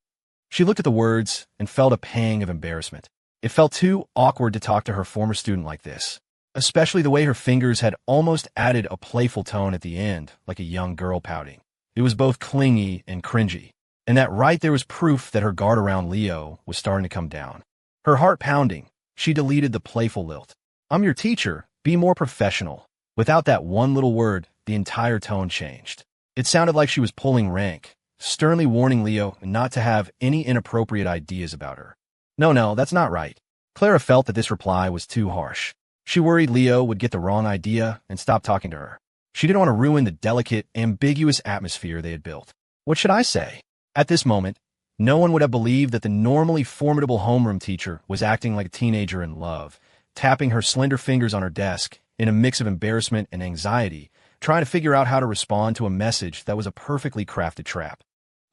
She looked at the words and felt a pang of embarrassment. It felt too awkward to talk to her former student like this, especially the way her fingers had almost added a playful tone at the end, like a young girl pouting. It was both clingy and cringy, and that right there was proof that her guard around Leo was starting to come down. Her heart pounding, she deleted the playful lilt. "I'm your teacher. Be more professional." Without that one little word, the entire tone changed. It sounded like she was pulling rank, sternly warning Leo not to have any inappropriate ideas about her. No, that's not right. Clara felt that this reply was too harsh. She worried Leo would get the wrong idea and stop talking to her. She didn't want to ruin the delicate, ambiguous atmosphere they had built. What should I say? At this moment, no one would have believed that the normally formidable homeroom teacher was acting like a teenager in love, tapping her slender fingers on her desk in a mix of embarrassment and anxiety, trying to figure out how to respond to a message that was a perfectly crafted trap.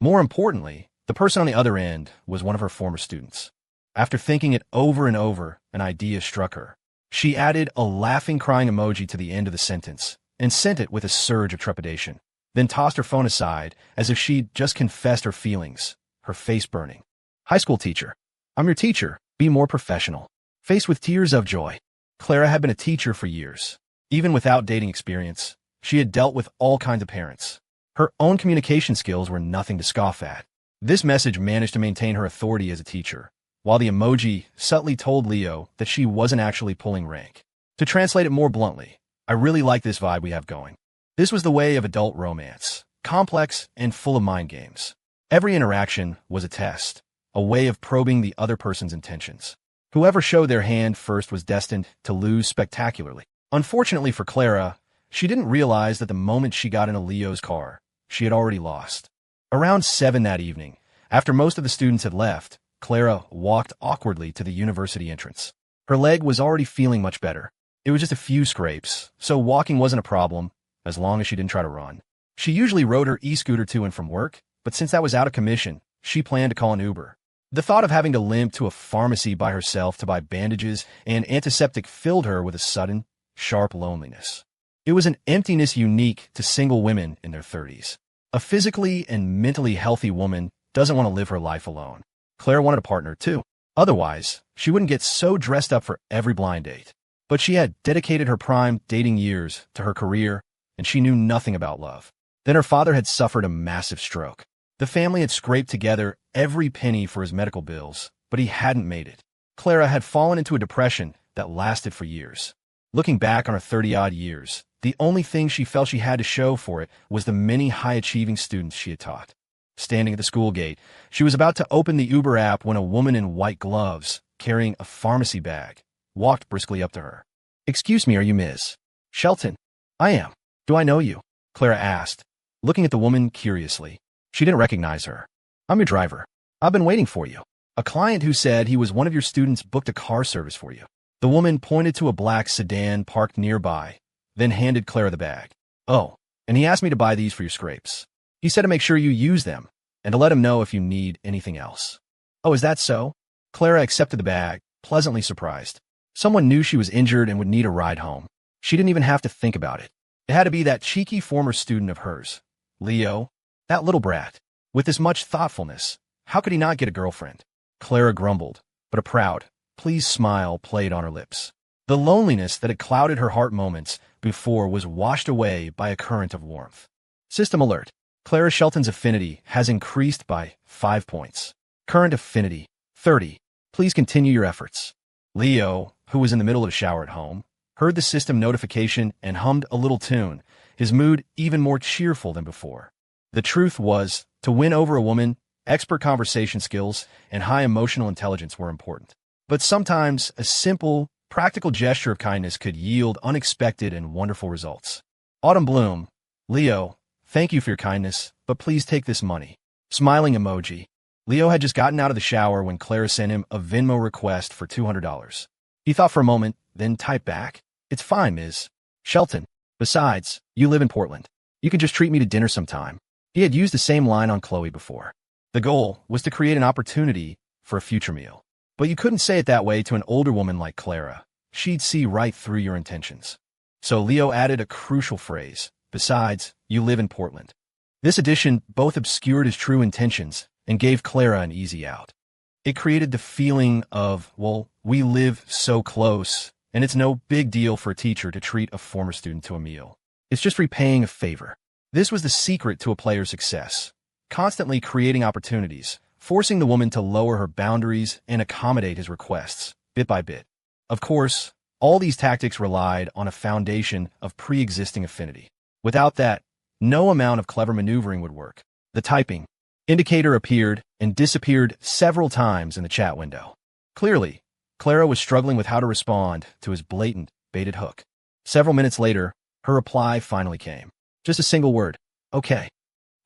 More importantly, the person on the other end was one of her former students. After thinking it over and over, an idea struck her. She added a laughing, crying emoji to the end of the sentence and sent it with a surge of trepidation, then tossed her phone aside as if she'd just confessed her feelings, her face burning. "High school teacher. I'm your teacher. Be more professional." Faced with tears of joy, Clara had been a teacher for years. Even without dating experience, she had dealt with all kinds of parents. Her own communication skills were nothing to scoff at. This message managed to maintain her authority as a teacher, while the emoji subtly told Leo that she wasn't actually pulling rank. To translate it more bluntly, "I really like this vibe we have going." This was the way of adult romance, complex and full of mind games. Every interaction was a test, a way of probing the other person's intentions. Whoever showed their hand first was destined to lose spectacularly. Unfortunately for Clara, she didn't realize that the moment she got into Leo's car, she had already lost. Around 7 that evening, after most of the students had left, Clara walked awkwardly to the university entrance. Her leg was already feeling much better. It was just a few scrapes, so walking wasn't a problem, as long as she didn't try to run. She usually rode her e-scooter to and from work, but since that was out of commission, she planned to call an Uber. The thought of having to limp to a pharmacy by herself to buy bandages and antiseptic filled her with a sudden, sharp loneliness. It was an emptiness unique to single women in their 30s. A physically and mentally healthy woman doesn't want to live her life alone. Claire wanted a partner, too. Otherwise, she wouldn't get so dressed up for every blind date. But she had dedicated her prime dating years to her career, and she knew nothing about love. Then her father had suffered a massive stroke. The family had scraped together every penny for his medical bills, but he hadn't made it. Clara had fallen into a depression that lasted for years. Looking back on her 30-odd years, the only thing she felt she had to show for it was the many high-achieving students she had taught. Standing at the school gate, she was about to open the Uber app when a woman in white gloves, carrying a pharmacy bag, walked briskly up to her. "Excuse me, are you Ms. Shelton?" "I am. Do I know you?" Clara asked, looking at the woman curiously. She didn't recognize her. "I'm your driver. I've been waiting for you. A client who said he was one of your students booked a car service for you." The woman pointed to a black sedan parked nearby, then handed Clara the bag. "Oh, and he asked me to buy these for your scrapes. He said to make sure you use them, and to let him know if you need anything else." "Oh, is that so?" Clara accepted the bag, pleasantly surprised. Someone knew she was injured and would need a ride home. She didn't even have to think about it. It had to be that cheeky former student of hers, Leo, that little brat. With this much thoughtfulness, how could he not get a girlfriend? Clara grumbled, but a proud, pleased smile played on her lips. The loneliness that had clouded her heart moments before was washed away by a current of warmth. System alert. Clara Shelton's affinity has increased by 5 points. Current affinity, 30. Please continue your efforts. Leo, who was in the middle of a shower at home, heard the system notification and hummed a little tune, his mood even more cheerful than before. The truth was, to win over a woman, expert conversation skills and high emotional intelligence were important. But sometimes a simple, practical gesture of kindness could yield unexpected and wonderful results. Autumn Bloom, Leo, thank you for your kindness, but please take this money. Smiling emoji. Leo had just gotten out of the shower when Clara sent him a Venmo request for $200. He thought for a moment, then typed back, "It's fine, Ms. Shelton. Besides, you live in Portland. You can just treat me to dinner sometime." He had used the same line on Chloe before. The goal was to create an opportunity for a future meal. But you couldn't say it that way to an older woman like Clara. She'd see right through your intentions. So Leo added a crucial phrase. Besides, you live in Portland. This addition both obscured his true intentions and gave Clara an easy out. It created the feeling of, well, we live so close, and it's no big deal for a teacher to treat a former student to a meal. It's just repaying a favor. This was the secret to a player's success. Constantly creating opportunities, forcing the woman to lower her boundaries and accommodate his requests, bit by bit. Of course, all these tactics relied on a foundation of pre-existing affinity. Without that, no amount of clever maneuvering would work. The typing indicator appeared and disappeared several times in the chat window. Clearly, Clara was struggling with how to respond to his blatant, baited hook. Several minutes later, her reply finally came. Just a single word. Okay.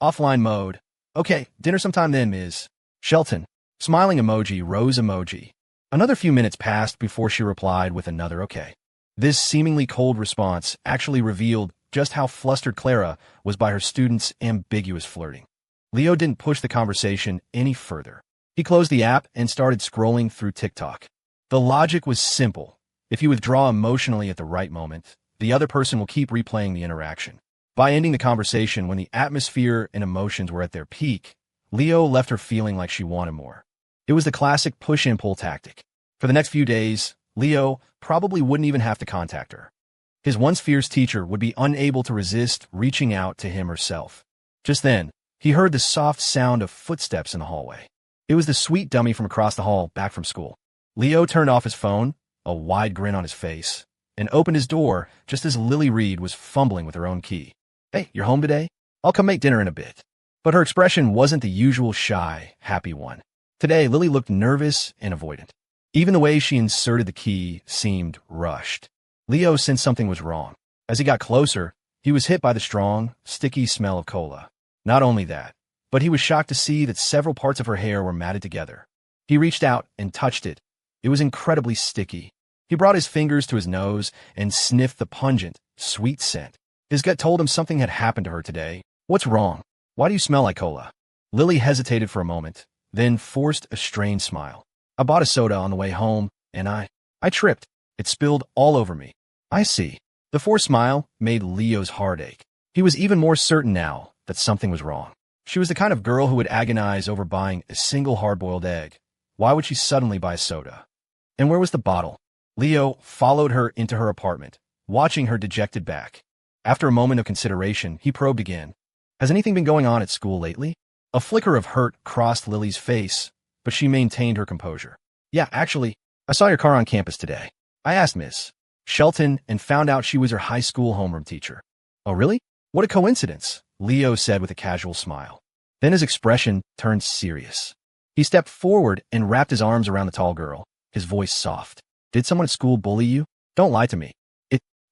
Offline mode. Okay, dinner sometime then, Ms. Shelton. Smiling emoji, rose emoji. Another few minutes passed before she replied with another okay. This seemingly cold response actually revealed just how flustered Clara was by her student's ambiguous flirting. Leo didn't push the conversation any further. He closed the app and started scrolling through TikTok. The logic was simple. If you withdraw emotionally at the right moment, the other person will keep replaying the interaction. By ending the conversation when the atmosphere and emotions were at their peak, Leo left her feeling like she wanted more. It was the classic push and pull tactic. For the next few days, Leo probably wouldn't even have to contact her. His once fierce teacher would be unable to resist reaching out to him herself. Just then, he heard the soft sound of footsteps in the hallway. It was the sweet dummy from across the hall back from school. Leo turned off his phone, a wide grin on his face, and opened his door just as Lily Reed was fumbling with her own key. Hey, you're home today? I'll come make dinner in a bit. But her expression wasn't the usual shy, happy one. Today, Lily looked nervous and avoidant. Even the way she inserted the key seemed rushed. Leo sensed something was wrong. As he got closer, he was hit by the strong, sticky smell of cola. Not only that, but he was shocked to see that several parts of her hair were matted together. He reached out and touched it. It was incredibly sticky. He brought his fingers to his nose and sniffed the pungent, sweet scent. His gut told him something had happened to her today. What's wrong? Why do you smell like cola? Lily hesitated for a moment, then forced a strained smile. I bought a soda on the way home, and I tripped. It spilled all over me. I see. The forced smile made Leo's heart ache. He was even more certain now that something was wrong. She was the kind of girl who would agonize over buying a single hard-boiled egg. Why would she suddenly buy soda? And where was the bottle? Leo followed her into her apartment, watching her dejected back. After a moment of consideration, he probed again. Has anything been going on at school lately? A flicker of hurt crossed Lily's face, but she maintained her composure. Yeah, actually, I saw your car on campus today. I asked Miss Shelton and found out she was her high school homeroom teacher. Oh, really? What a coincidence, Leo said with a casual smile. Then his expression turned serious. He stepped forward and wrapped his arms around the tall girl, his voice soft. Did someone at school bully you? Don't lie to me.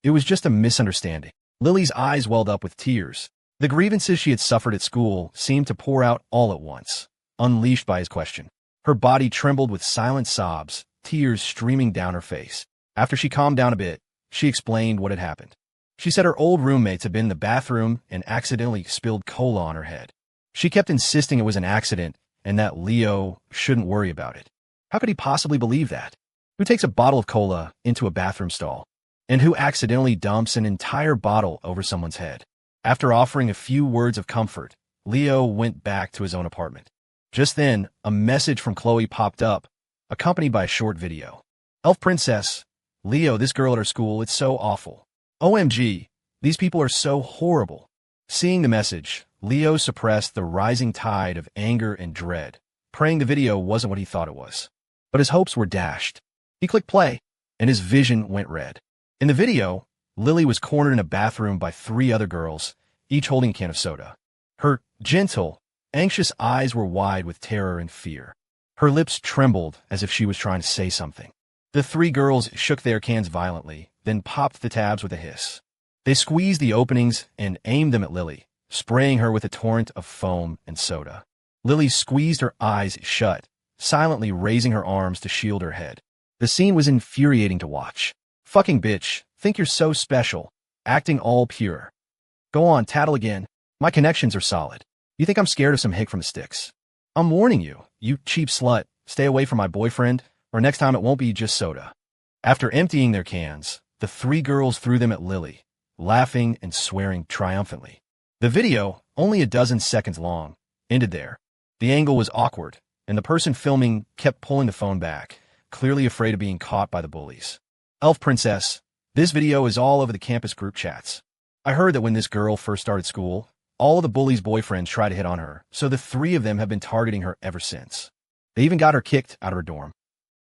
It was just a misunderstanding. Lily's eyes welled up with tears. The grievances she had suffered at school seemed to pour out all at once, unleashed by his question. Her body trembled with silent sobs, tears streaming down her face. After she calmed down a bit, she explained what had happened. She said her old roommates had been in the bathroom and accidentally spilled cola on her head. She kept insisting it was an accident and that Leo shouldn't worry about it. How could he possibly believe that? Who takes a bottle of cola into a bathroom stall? And who accidentally dumps an entire bottle over someone's head? After offering a few words of comfort, Leo went back to his own apartment. Just then, a message from Chloe popped up, accompanied by a short video. Elf Princess, Leo, this girl at our school, it's so awful. OMG, these people are so horrible. Seeing the message, Leo suppressed the rising tide of anger and dread, praying the video wasn't what he thought it was. But his hopes were dashed. He clicked play, and his vision went red. In the video, Lily was cornered in a bathroom by 3 other girls, each holding a can of soda. Her gentle, anxious eyes were wide with terror and fear. Her lips trembled as if she was trying to say something. The 3 girls shook their cans violently, then popped the tabs with a hiss. They squeezed the openings and aimed them at Lily, spraying her with a torrent of foam and soda. Lily squeezed her eyes shut, silently raising her arms to shield her head. The scene was infuriating to watch. Fucking bitch, think you're so special, acting all pure. Go on, tattle again. My connections are solid. You think I'm scared of some hick from the sticks? I'm warning you, you cheap slut, stay away from my boyfriend, or next time it won't be just soda. After emptying their cans, the three girls threw them at Lily, laughing and swearing triumphantly. The video, only a dozen seconds long, ended there. The angle was awkward, and the person filming kept pulling the phone back, clearly afraid of being caught by the bullies. Elf Princess, this video is all over the campus group chats. I heard that when this girl first started school, all of the bullies' boyfriends tried to hit on her, so the three of them have been targeting her ever since. They even got her kicked out of her dorm.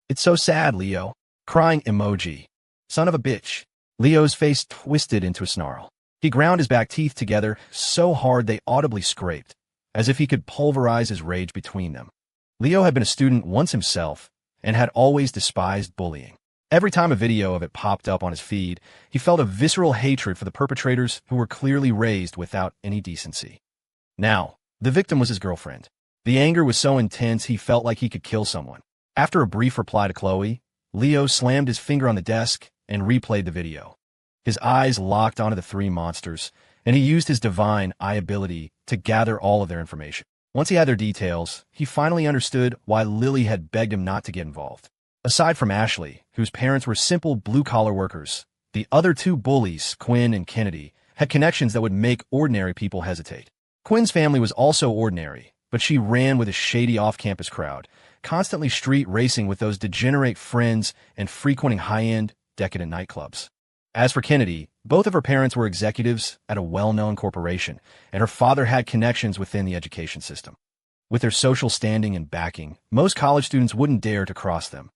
It's so sad, Leo. Crying emoji. Son of a bitch. Leo's face twisted into a snarl. He ground his back teeth together so hard they audibly scraped, as if he could pulverize his rage between them. Leo had been a student once himself and had always despised bullying. Every time a video of it popped up on his feed, he felt a visceral hatred for the perpetrators who were clearly raised without any decency. Now, the victim was his girlfriend. The anger was so intense he felt like he could kill someone. After a brief reply to Chloe, Leo slammed his finger on the desk and replayed the video. His eyes locked onto the three monsters, and he used his divine eye ability to gather all of their information. Once he had their details, he finally understood why Lily had begged him not to get involved. Aside from Ashley, whose parents were simple blue-collar workers, the other two bullies, Quinn and Kennedy, had connections that would make ordinary people hesitate. Quinn's family was also ordinary, but she ran with a shady off-campus crowd, constantly street racing with those degenerate friends and frequenting high-end, decadent nightclubs. As for Kennedy, both of her parents were executives at a well-known corporation, and her father had connections within the education system. With their social standing and backing, most college students wouldn't dare to cross them.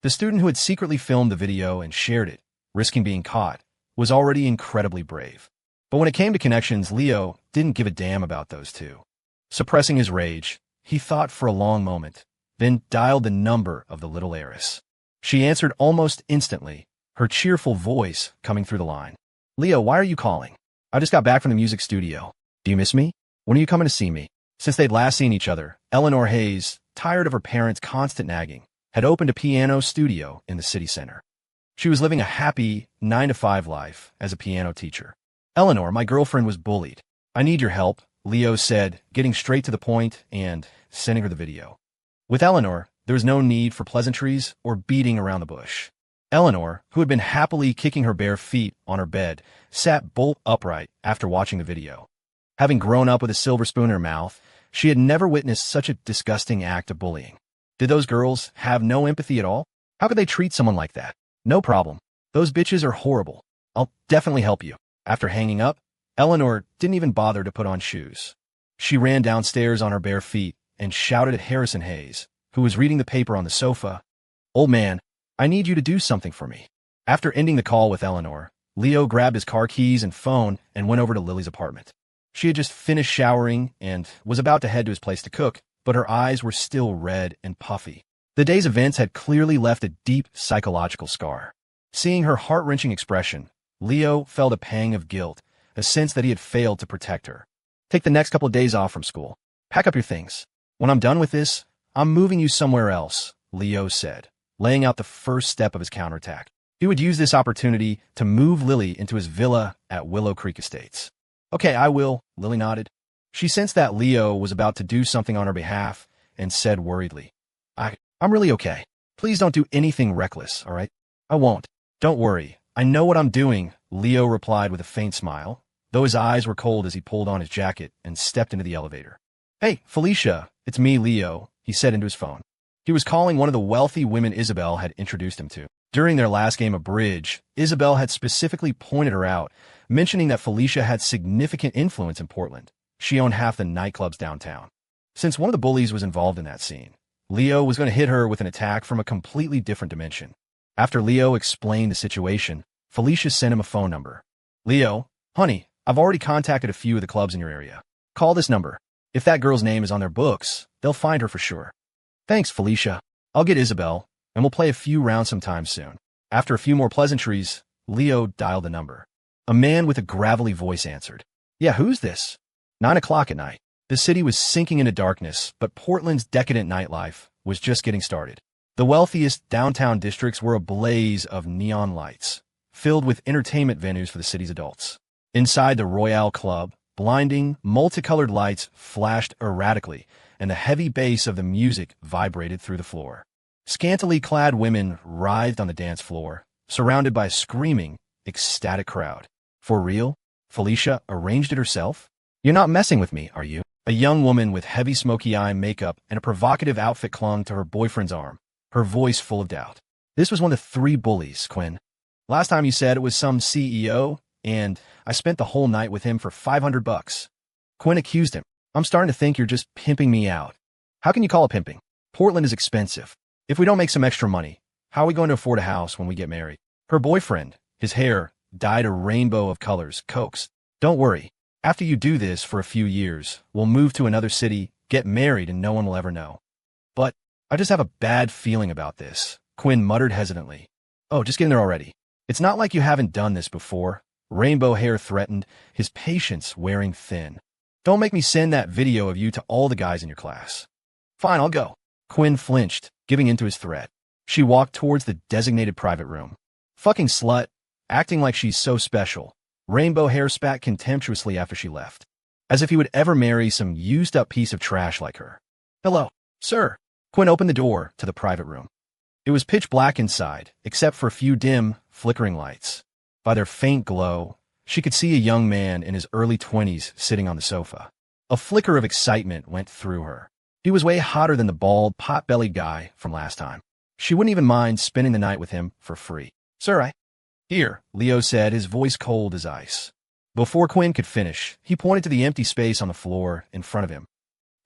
The student who had secretly filmed the video and shared it, risking being caught, was already incredibly brave. But when it came to connections, Leo didn't give a damn about those two. Suppressing his rage, he thought for a long moment, then dialed the number of the little heiress. She answered almost instantly, her cheerful voice coming through the line. Leo, why are you calling? I just got back from the music studio. Do you miss me? When are you coming to see me? Since they'd last seen each other, Eleanor Hayes, tired of her parents' constant nagging, had opened a piano studio in the city center. She was living a happy 9-to-5 life as a piano teacher. Eleanor, my girlfriend, was bullied. I need your help, Leo said, getting straight to the point and sending her the video. With Eleanor, there was no need for pleasantries or beating around the bush. Eleanor, who had been happily kicking her bare feet on her bed, sat bolt upright after watching the video. Having grown up with a silver spoon in her mouth, she had never witnessed such a disgusting act of bullying. Did those girls have no empathy at all? How could they treat someone like that? No problem. Those bitches are horrible. I'll definitely help you. After hanging up, Eleanor didn't even bother to put on shoes. She ran downstairs on her bare feet and shouted at Harrison Hayes, who was reading the paper on the sofa. Old man, I need you to do something for me. After ending the call with Eleanor, Leo grabbed his car keys and phone and went over to Lily's apartment. She had just finished showering and was about to head to his place to cook, but her eyes were still red and puffy. The day's events had clearly left a deep psychological scar. Seeing her heart-wrenching expression, Leo felt a pang of guilt, a sense that he had failed to protect her. Take the next couple of days off from school. Pack up your things. When I'm done with this, I'm moving you somewhere else, Leo said, laying out the first step of his counterattack. He would use this opportunity to move Lily into his villa at Willow Creek Estates. Okay, I will, Lily nodded. She sensed that Leo was about to do something on her behalf and said worriedly, I'm really okay. Please don't do anything reckless, all right? I won't. Don't worry. I know what I'm doing, Leo replied with a faint smile, though his eyes were cold as he pulled on his jacket and stepped into the elevator. Hey, Felicia, it's me, Leo, he said into his phone. He was calling one of the wealthy women Isabel had introduced him to. During their last game of bridge, Isabel had specifically pointed her out, mentioning that Felicia had significant influence in Portland. She owned half the nightclubs downtown. Since one of the bullies was involved in that scene, Leo was going to hit her with an attack from a completely different dimension. After Leo explained the situation, Felicia sent him a phone number. Leo, honey, I've already contacted a few of the clubs in your area. Call this number. If that girl's name is on their books, they'll find her for sure. Thanks, Felicia. I'll get Isabel, and we'll play a few rounds sometime soon. After a few more pleasantries, Leo dialed the number. A man with a gravelly voice answered. Yeah, who's this? 9 o'clock at night. The city was sinking into darkness, but Portland's decadent nightlife was just getting started. The wealthiest downtown districts were a blaze of neon lights, filled with entertainment venues for the city's adults. Inside the Royale Club, Blinding, multicolored lights flashed erratically, and the heavy bass of the music vibrated through the floor. Scantily clad women writhed on the dance floor, surrounded by a screaming, ecstatic crowd. For real? Felicia arranged it herself? You're not messing with me, are you? A young woman with heavy smoky eye makeup and a provocative outfit clung to her boyfriend's arm, her voice full of doubt. This was one of the 3 bullies, Quinn. Last time you said it was some CEO, and I spent the whole night with him for $500. Quinn accused him. I'm starting to think you're just pimping me out. How can you call it pimping? Portland is expensive. If we don't make some extra money, how are we going to afford a house when we get married? Her boyfriend, his hair dyed a rainbow of colors, coaxed. Don't worry. After you do this for a few years, we'll move to another city, get married, and no one will ever know. But I just have a bad feeling about this, Quinn muttered hesitantly. Oh, just get in there already. It's not like you haven't done this before. Rainbow hair threatened, his patience wearing thin. Don't make me send that video of you to all the guys in your class. Fine, I'll go. Quinn flinched, giving in to his threat. She walked towards the designated private room. Fucking slut, acting like she's so special. Rainbow hair spat contemptuously after she left, as if he would ever marry some used-up piece of trash like her. Hello, sir. Quinn opened the door to the private room. It was pitch black inside, except for a few dim, flickering lights. By their faint glow, she could see a young man in his early 20s sitting on the sofa. A flicker of excitement went through her. He was way hotter than the bald, pot-bellied guy from last time. She wouldn't even mind spending the night with him for free. Sir, Here, Leo said, his voice cold as ice. Before Quinn could finish, he pointed to the empty space on the floor in front of him.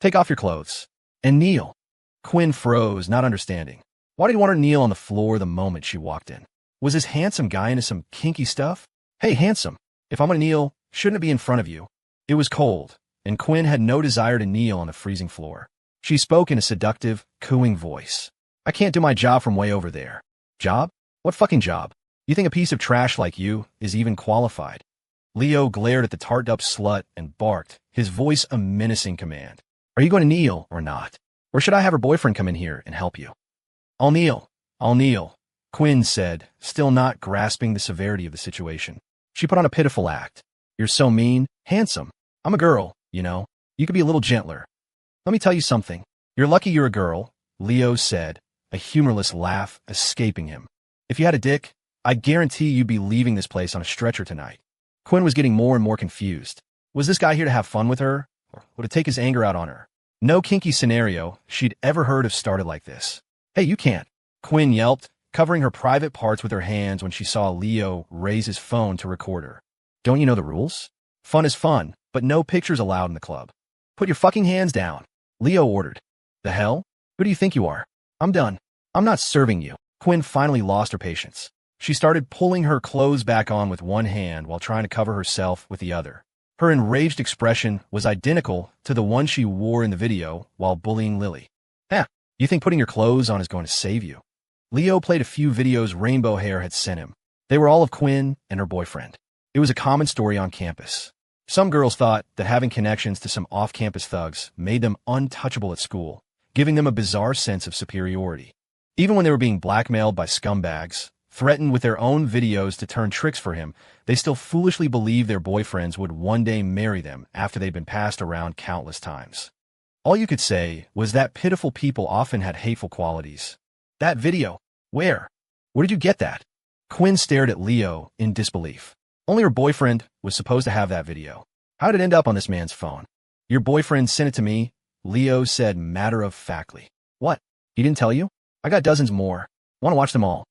Take off your clothes. And kneel. Quinn froze, not understanding. Why did he want her to kneel on the floor the moment she walked in? Was this handsome guy into some kinky stuff? Hey, handsome, if I'm gonna kneel, shouldn't it be in front of you? It was cold, and Quinn had no desire to kneel on the freezing floor. She spoke in a seductive, cooing voice. I can't do my job from way over there. Job? What fucking job? You think a piece of trash like you is even qualified? Leo glared at the tarred-up slut and barked, his voice a menacing command. Are you going to kneel or not? Or should I have her boyfriend come in here and help you? I'll kneel. I'll kneel, Quinn said, still not grasping the severity of the situation. She put on a pitiful act. You're so mean. Handsome. I'm a girl, you know. You could be a little gentler. Let me tell you something. You're lucky you're a girl, Leo said, a humorless laugh escaping him. If you had a dick, I guarantee you'd be leaving this place on a stretcher tonight. Quinn was getting more and more confused. Was this guy here to have fun with her, or would it take his anger out on her? No kinky scenario she'd ever heard of started like this. Hey, you can't, Quinn yelped, covering her private parts with her hands when she saw Leo raise his phone to record her. Don't you know the rules? Fun is fun, but no pictures allowed in the club. Put your fucking hands down, Leo ordered. The hell? Who do you think you are? I'm done. I'm not serving you. Quinn finally lost her patience. She started pulling her clothes back on with one hand while trying to cover herself with the other. Her enraged expression was identical to the one she wore in the video while bullying Lily. You think putting your clothes on is going to save you? Leo played a few videos Rainbow Hair had sent him. They were all of Quinn and her boyfriend. It was a common story on campus. Some girls thought that having connections to some off-campus thugs made them untouchable at school, giving them a bizarre sense of superiority. Even when they were being blackmailed by scumbags, threatened with their own videos to turn tricks for him, they still foolishly believed their boyfriends would one day marry them after they'd been passed around countless times. All you could say was that pitiful people often had hateful qualities. That video? Where? Where did you get that? Quinn stared at Leo in disbelief. Only her boyfriend was supposed to have that video. How did it end up on this man's phone? Your boyfriend sent it to me, Leo said matter-of-factly. What? He didn't tell you? I got dozens more. Want to watch them all.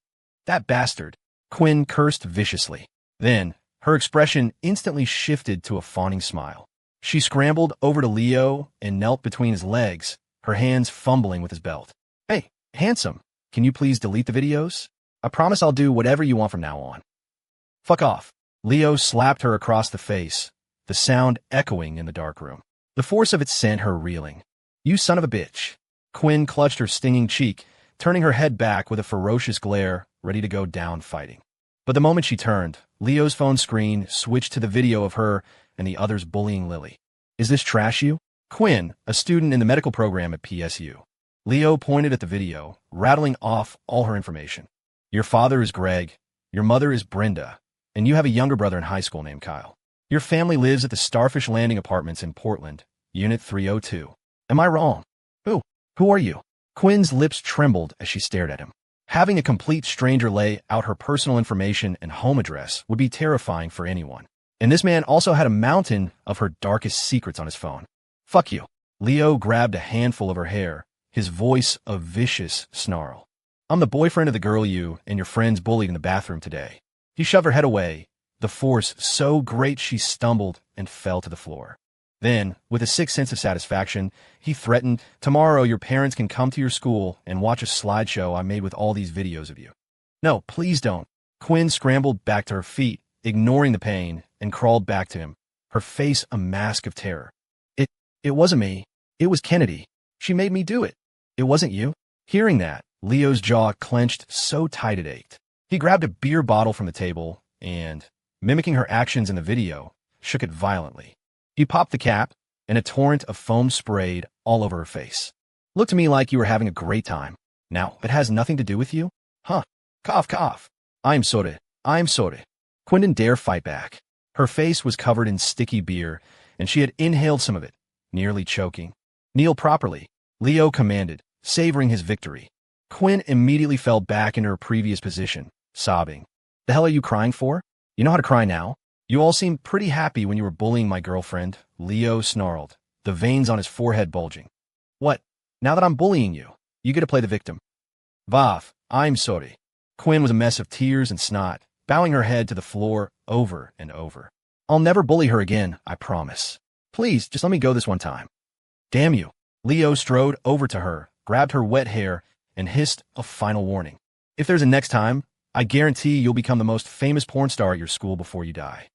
That bastard, Quinn cursed viciously. Then, her expression instantly shifted to a fawning smile. She scrambled over to Leo and knelt between his legs, her hands fumbling with his belt. Hey, handsome, can you please delete the videos? I promise I'll do whatever you want from now on. Fuck off. Leo slapped her across the face, the sound echoing in the dark room. The force of it sent her reeling. You son of a bitch. Quinn clutched her stinging cheek, turning her head back with a ferocious glare, ready to go down fighting. But the moment she turned, Leo's phone screen switched to the video of her and the others bullying Lily. Is this trash you? Quinn, a student in the medical program at PSU. Leo pointed at the video, rattling off all her information. Your father is Greg, your mother is Brenda, and you have a younger brother in high school named Kyle. Your family lives at the Starfish Landing Apartments in Portland, Unit 302. Am I wrong? Who? Who are you? Quinn's lips trembled as she stared at him. Having a complete stranger lay out her personal information and home address would be terrifying for anyone. And this man also had a mountain of her darkest secrets on his phone. Fuck you. Leo grabbed a handful of her hair, his voice a vicious snarl. I'm the boyfriend of the girl you and your friends bullied in the bathroom today. He shoved her head away, the force so great she stumbled and fell to the floor. Then, with a sick sense of satisfaction, he threatened, tomorrow your parents can come to your school and watch a slideshow I made with all these videos of you. No, please don't. Quinn scrambled back to her feet, ignoring the pain, and crawled back to him, her face a mask of terror. It wasn't me. It was Kennedy. She made me do it. It wasn't you. Hearing that, Leo's jaw clenched so tight it ached. He grabbed a beer bottle from the table and, mimicking her actions in the video, shook it violently. He popped the cap, and a torrent of foam sprayed all over her face. Looked to me like you were having a great time. Now, it has nothing to do with you? Huh. Cough, cough. I'm sorry. Quinn didn't dare fight back. Her face was covered in sticky beer, and she had inhaled some of it, nearly choking. Kneel properly, Leo commanded, savoring his victory. Quinn immediately fell back into her previous position, sobbing. The hell are you crying for? You know how to cry now? You all seemed pretty happy when you were bullying my girlfriend, Leo snarled, the veins on his forehead bulging. What? Now that I'm bullying you, you get to play the victim. Vav, I'm sorry. Quinn was a mess of tears and snot, bowing her head to the floor over and over. I'll never bully her again, I promise. Please, just let me go this one time. Damn you. Leo strode over to her, grabbed her wet hair, and hissed a final warning. If there's a next time, I guarantee you'll become the most famous porn star at your school before you die.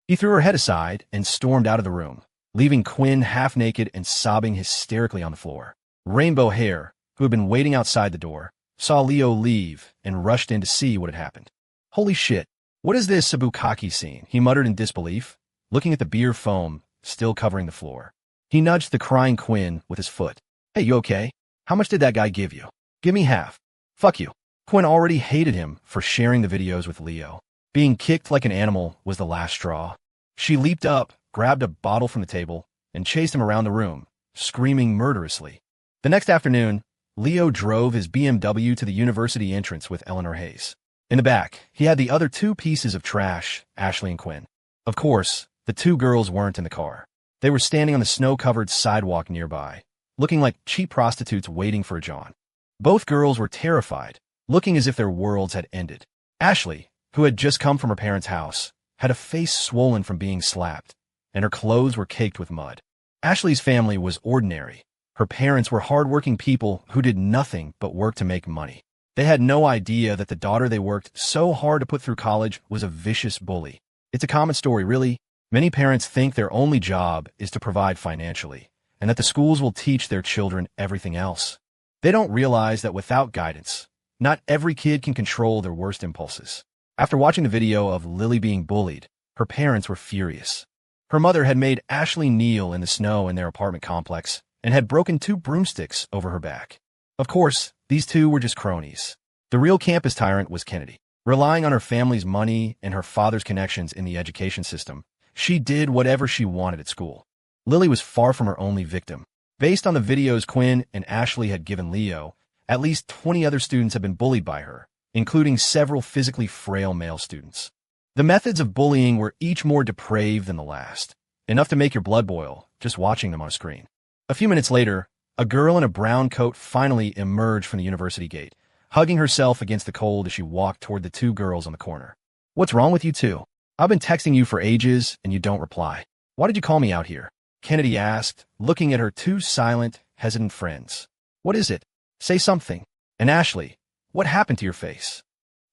He threw her head aside and stormed out of the room, leaving Quinn half naked and sobbing hysterically on the floor. Rainbow Hair, who had been waiting outside the door, saw Leo leave and rushed in to see what had happened. Holy shit, what is this Sabukaki scene? He muttered in disbelief, looking at the beer foam still covering the floor. He nudged the crying Quinn with his foot. Hey, you okay? How much did that guy give you? Give me half. Fuck you. Quinn already hated him for sharing the videos with Leo. Being kicked like an animal was the last straw. She leaped up, grabbed a bottle from the table, and chased him around the room, screaming murderously. The next afternoon, Leo drove his BMW to the university entrance with Eleanor Hayes. In the back, he had the other two pieces of trash, Ashley and Quinn. Of course, the two girls weren't in the car. They were standing on the snow-covered sidewalk nearby, looking like cheap prostitutes waiting for a John. Both girls were terrified, looking as if their worlds had ended. Ashley, who had just come from her parents' house, had a face swollen from being slapped, and her clothes were caked with mud. Ashley's family was ordinary. Her parents were hard-working people who did nothing but work to make money. They had no idea that the daughter they worked so hard to put through college was a vicious bully. It's a common story, really. Many parents think their only job is to provide financially, and that the schools will teach their children everything else. They don't realize that without guidance, not every kid can control their worst impulses. After watching the video of Lily being bullied, her parents were furious. Her mother had made Ashley kneel in the snow in their apartment complex and had broken 2 broomsticks over her back. Of course, these two were just cronies. The real campus tyrant was Kennedy. Relying on her family's money and her father's connections in the education system, she did whatever she wanted at school. Lily was far from her only victim. Based on the videos Quinn and Ashley had given Leo, at least 20 other students had been bullied by her, including several physically frail male students. The methods of bullying were each more depraved than the last, enough to make your blood boil just watching them on a screen. A few minutes later, a girl in a brown coat finally emerged from the university gate, hugging herself against the cold as she walked toward the 2 girls on the corner. What's wrong with you two? I've been texting you for ages and you don't reply. Why did you call me out here? Kennedy asked, looking at her 2 silent, hesitant friends. What is it? Say something. And Ashley, what happened to your face?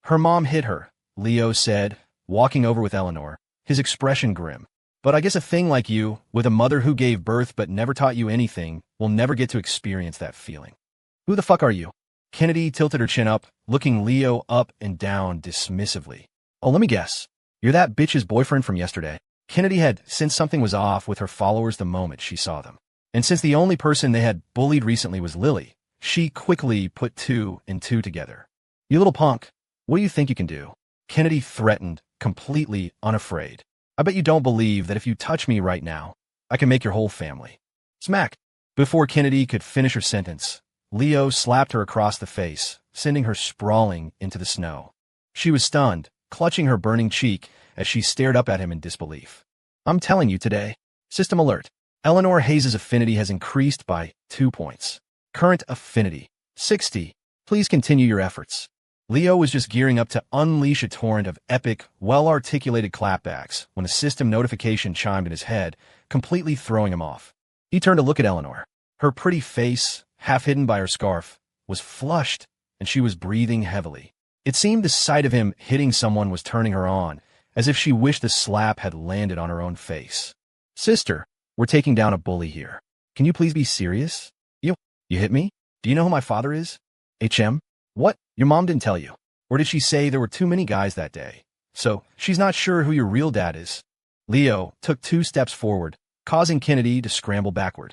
Her mom hit her, Leo said, walking over with Eleanor, his expression grim. But I guess a thing like you, with a mother who gave birth but never taught you anything, will never get to experience that feeling. Who the fuck are you? Kennedy tilted her chin up, looking Leo up and down dismissively. Oh, let me guess. You're that bitch's boyfriend from yesterday. Kennedy had sensed something was off with her followers the moment she saw them. And since the only person they had bullied recently was Lily, she quickly put 2 and 2 together. You little punk, what do you think you can do? Kennedy threatened, completely unafraid. I bet you don't believe that if you touch me right now, I can make your whole family. Smack. Before Kennedy could finish her sentence, Leo slapped her across the face, sending her sprawling into the snow. She was stunned, clutching her burning cheek as she stared up at him in disbelief. I'm telling you today. System alert. Eleanor Hayes' affinity has increased by 2 points. Current affinity, 60. Please continue your efforts. Leo was just gearing up to unleash a torrent of epic, well-articulated clapbacks when a system notification chimed in his head, completely throwing him off. He turned to look at Eleanor. Her pretty face, half hidden by her scarf, was flushed, and she was breathing heavily. It seemed the sight of him hitting someone was turning her on, as if she wished the slap had landed on her own face. Sister, we're taking down a bully here. Can you please be serious? You hit me? Do you know who my father is? HM? What? Your mom didn't tell you? Or did she say there were too many guys that day? So, she's not sure who your real dad is. Leo took 2 steps forward, causing Kennedy to scramble backward.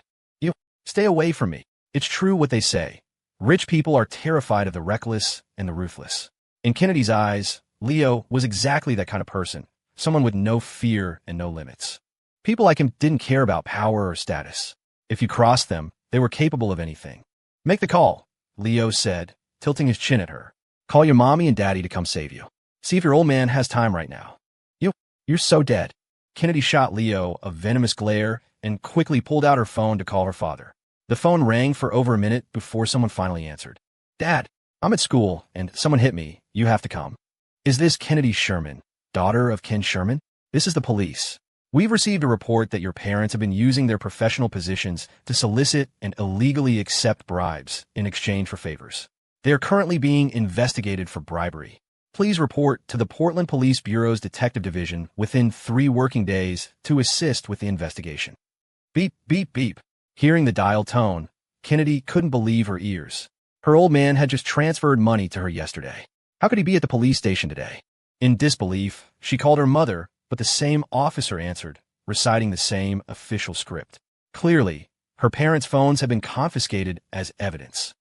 Stay away from me. It's true what they say. Rich people are terrified of the reckless and the ruthless. In Kennedy's eyes, Leo was exactly that kind of person, someone with no fear and no limits. People like him didn't care about power or status. If you crossed them, they were capable of anything. Make the call, Leo said, tilting his chin at her. Call your mommy and daddy to come save you. See if your old man has time right now. You're so dead. Kennedy shot Leo a venomous glare and quickly pulled out her phone to call her father. The phone rang for over a minute before someone finally answered. Dad, I'm at school and someone hit me. You have to come. Is this Kennedy Sherman, daughter of Ken Sherman? This is the police. We've received a report that your parents have been using their professional positions to solicit and illegally accept bribes in exchange for favors. They are currently being investigated for bribery. Please report to the Portland Police Bureau's Detective Division within 3 working days to assist with the investigation. Beep, beep, beep. Hearing the dial tone, Kennedy couldn't believe her ears. Her old man had just transferred money to her yesterday. How could he be at the police station today? In disbelief, she called her mother, but the same officer answered, reciting the same official script. Clearly, her parents' phones had been confiscated as evidence.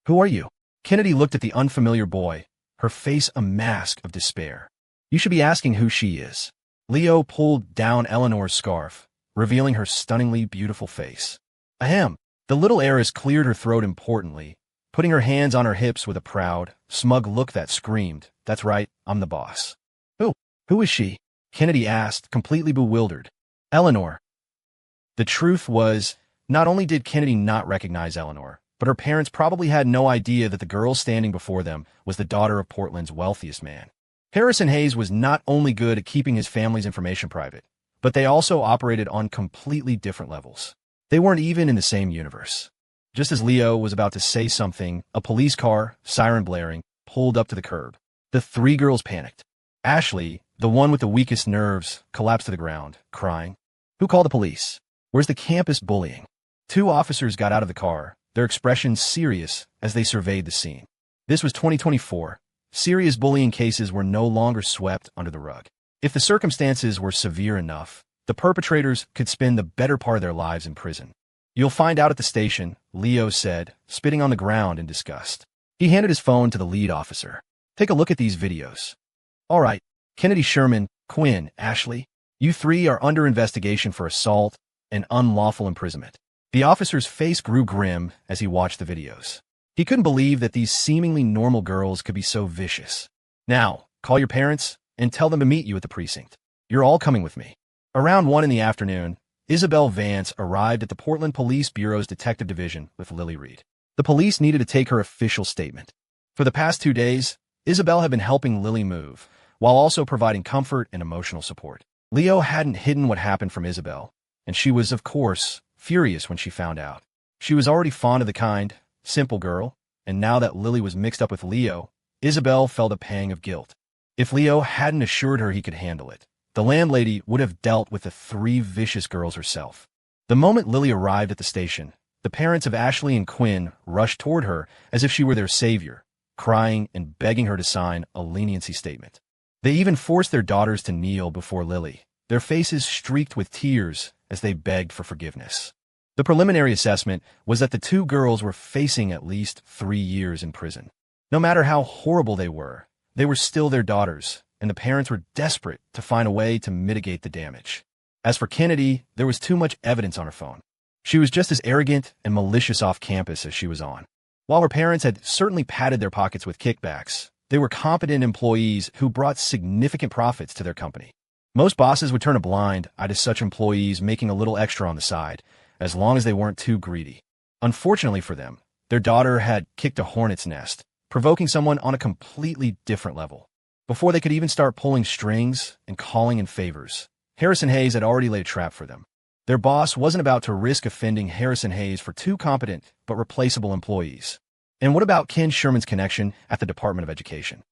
Who are you? Kennedy looked at the unfamiliar boy, her face a mask of despair. You should be asking who she is. Leo pulled down Eleanor's scarf, revealing her stunningly beautiful face. Ahem. The little heiress cleared her throat importantly, putting her hands on her hips with a proud, smug look that screamed, That's right, I'm the boss. Who is she? Kennedy asked, completely bewildered. Eleanor. The truth was, not only did Kennedy not recognize Eleanor, but her parents probably had no idea that the girl standing before them was the daughter of Portland's wealthiest man. Harrison Hayes was not only good at keeping his family's information private, but they also operated on completely different levels. They weren't even in the same universe. Just as Leo was about to say something, a police car, siren blaring, pulled up to the curb. The 3 girls panicked. Ashley, the one with the weakest nerves, collapsed to the ground, crying. Who called the police? Where's the campus bullying? 2 officers got out of the car, their expressions serious as they surveyed the scene. This was 2024. Serious bullying cases were no longer swept under the rug. If the circumstances were severe enough, the perpetrators could spend the better part of their lives in prison. You'll find out at the station, Leo said, spitting on the ground in disgust. He handed his phone to the lead officer. Take a look at these videos. All right, Kennedy Sherman, Quinn, Ashley, you 3 are under investigation for assault and unlawful imprisonment. The officer's face grew grim as he watched the videos. He couldn't believe that these seemingly normal girls could be so vicious. Now, call your parents and tell them to meet you at the precinct. You're all coming with me. Around 1 in the afternoon, Isabel Vance arrived at the Portland Police Bureau's Detective Division with Lily Reed. The police needed to take her official statement. For the past 2 days, Isabel had been helping Lily move, while also providing comfort and emotional support. Leo hadn't hidden what happened from Isabel, and she was, of course, furious when she found out. She was already fond of the kind, simple girl, and now that Lily was mixed up with Leo, Isabel felt a pang of guilt. If Leo hadn't assured her he could handle it, the landlady would have dealt with the 3 vicious girls herself. The moment Lily arrived at the station, the parents of Ashley and Quinn rushed toward her as if she were their savior, crying and begging her to sign a leniency statement. They even forced their daughters to kneel before Lily, their faces streaked with tears as they begged for forgiveness. The preliminary assessment was that the 2 girls were facing at least 3 years in prison. No matter how horrible they were still their daughters, and the parents were desperate to find a way to mitigate the damage. As for Kennedy, there was too much evidence on her phone. She was just as arrogant and malicious off campus as she was on. While her parents had certainly padded their pockets with kickbacks, they were competent employees who brought significant profits to their company. Most bosses would turn a blind eye to such employees making a little extra on the side, as long as they weren't too greedy. Unfortunately for them, their daughter had kicked a hornet's nest, provoking someone on a completely different level. Before they could even start pulling strings and calling in favors, Harrison Hayes had already laid a trap for them. Their boss wasn't about to risk offending Harrison Hayes for two competent but replaceable employees. And what about Ken Sherman's connection at the Department of Education?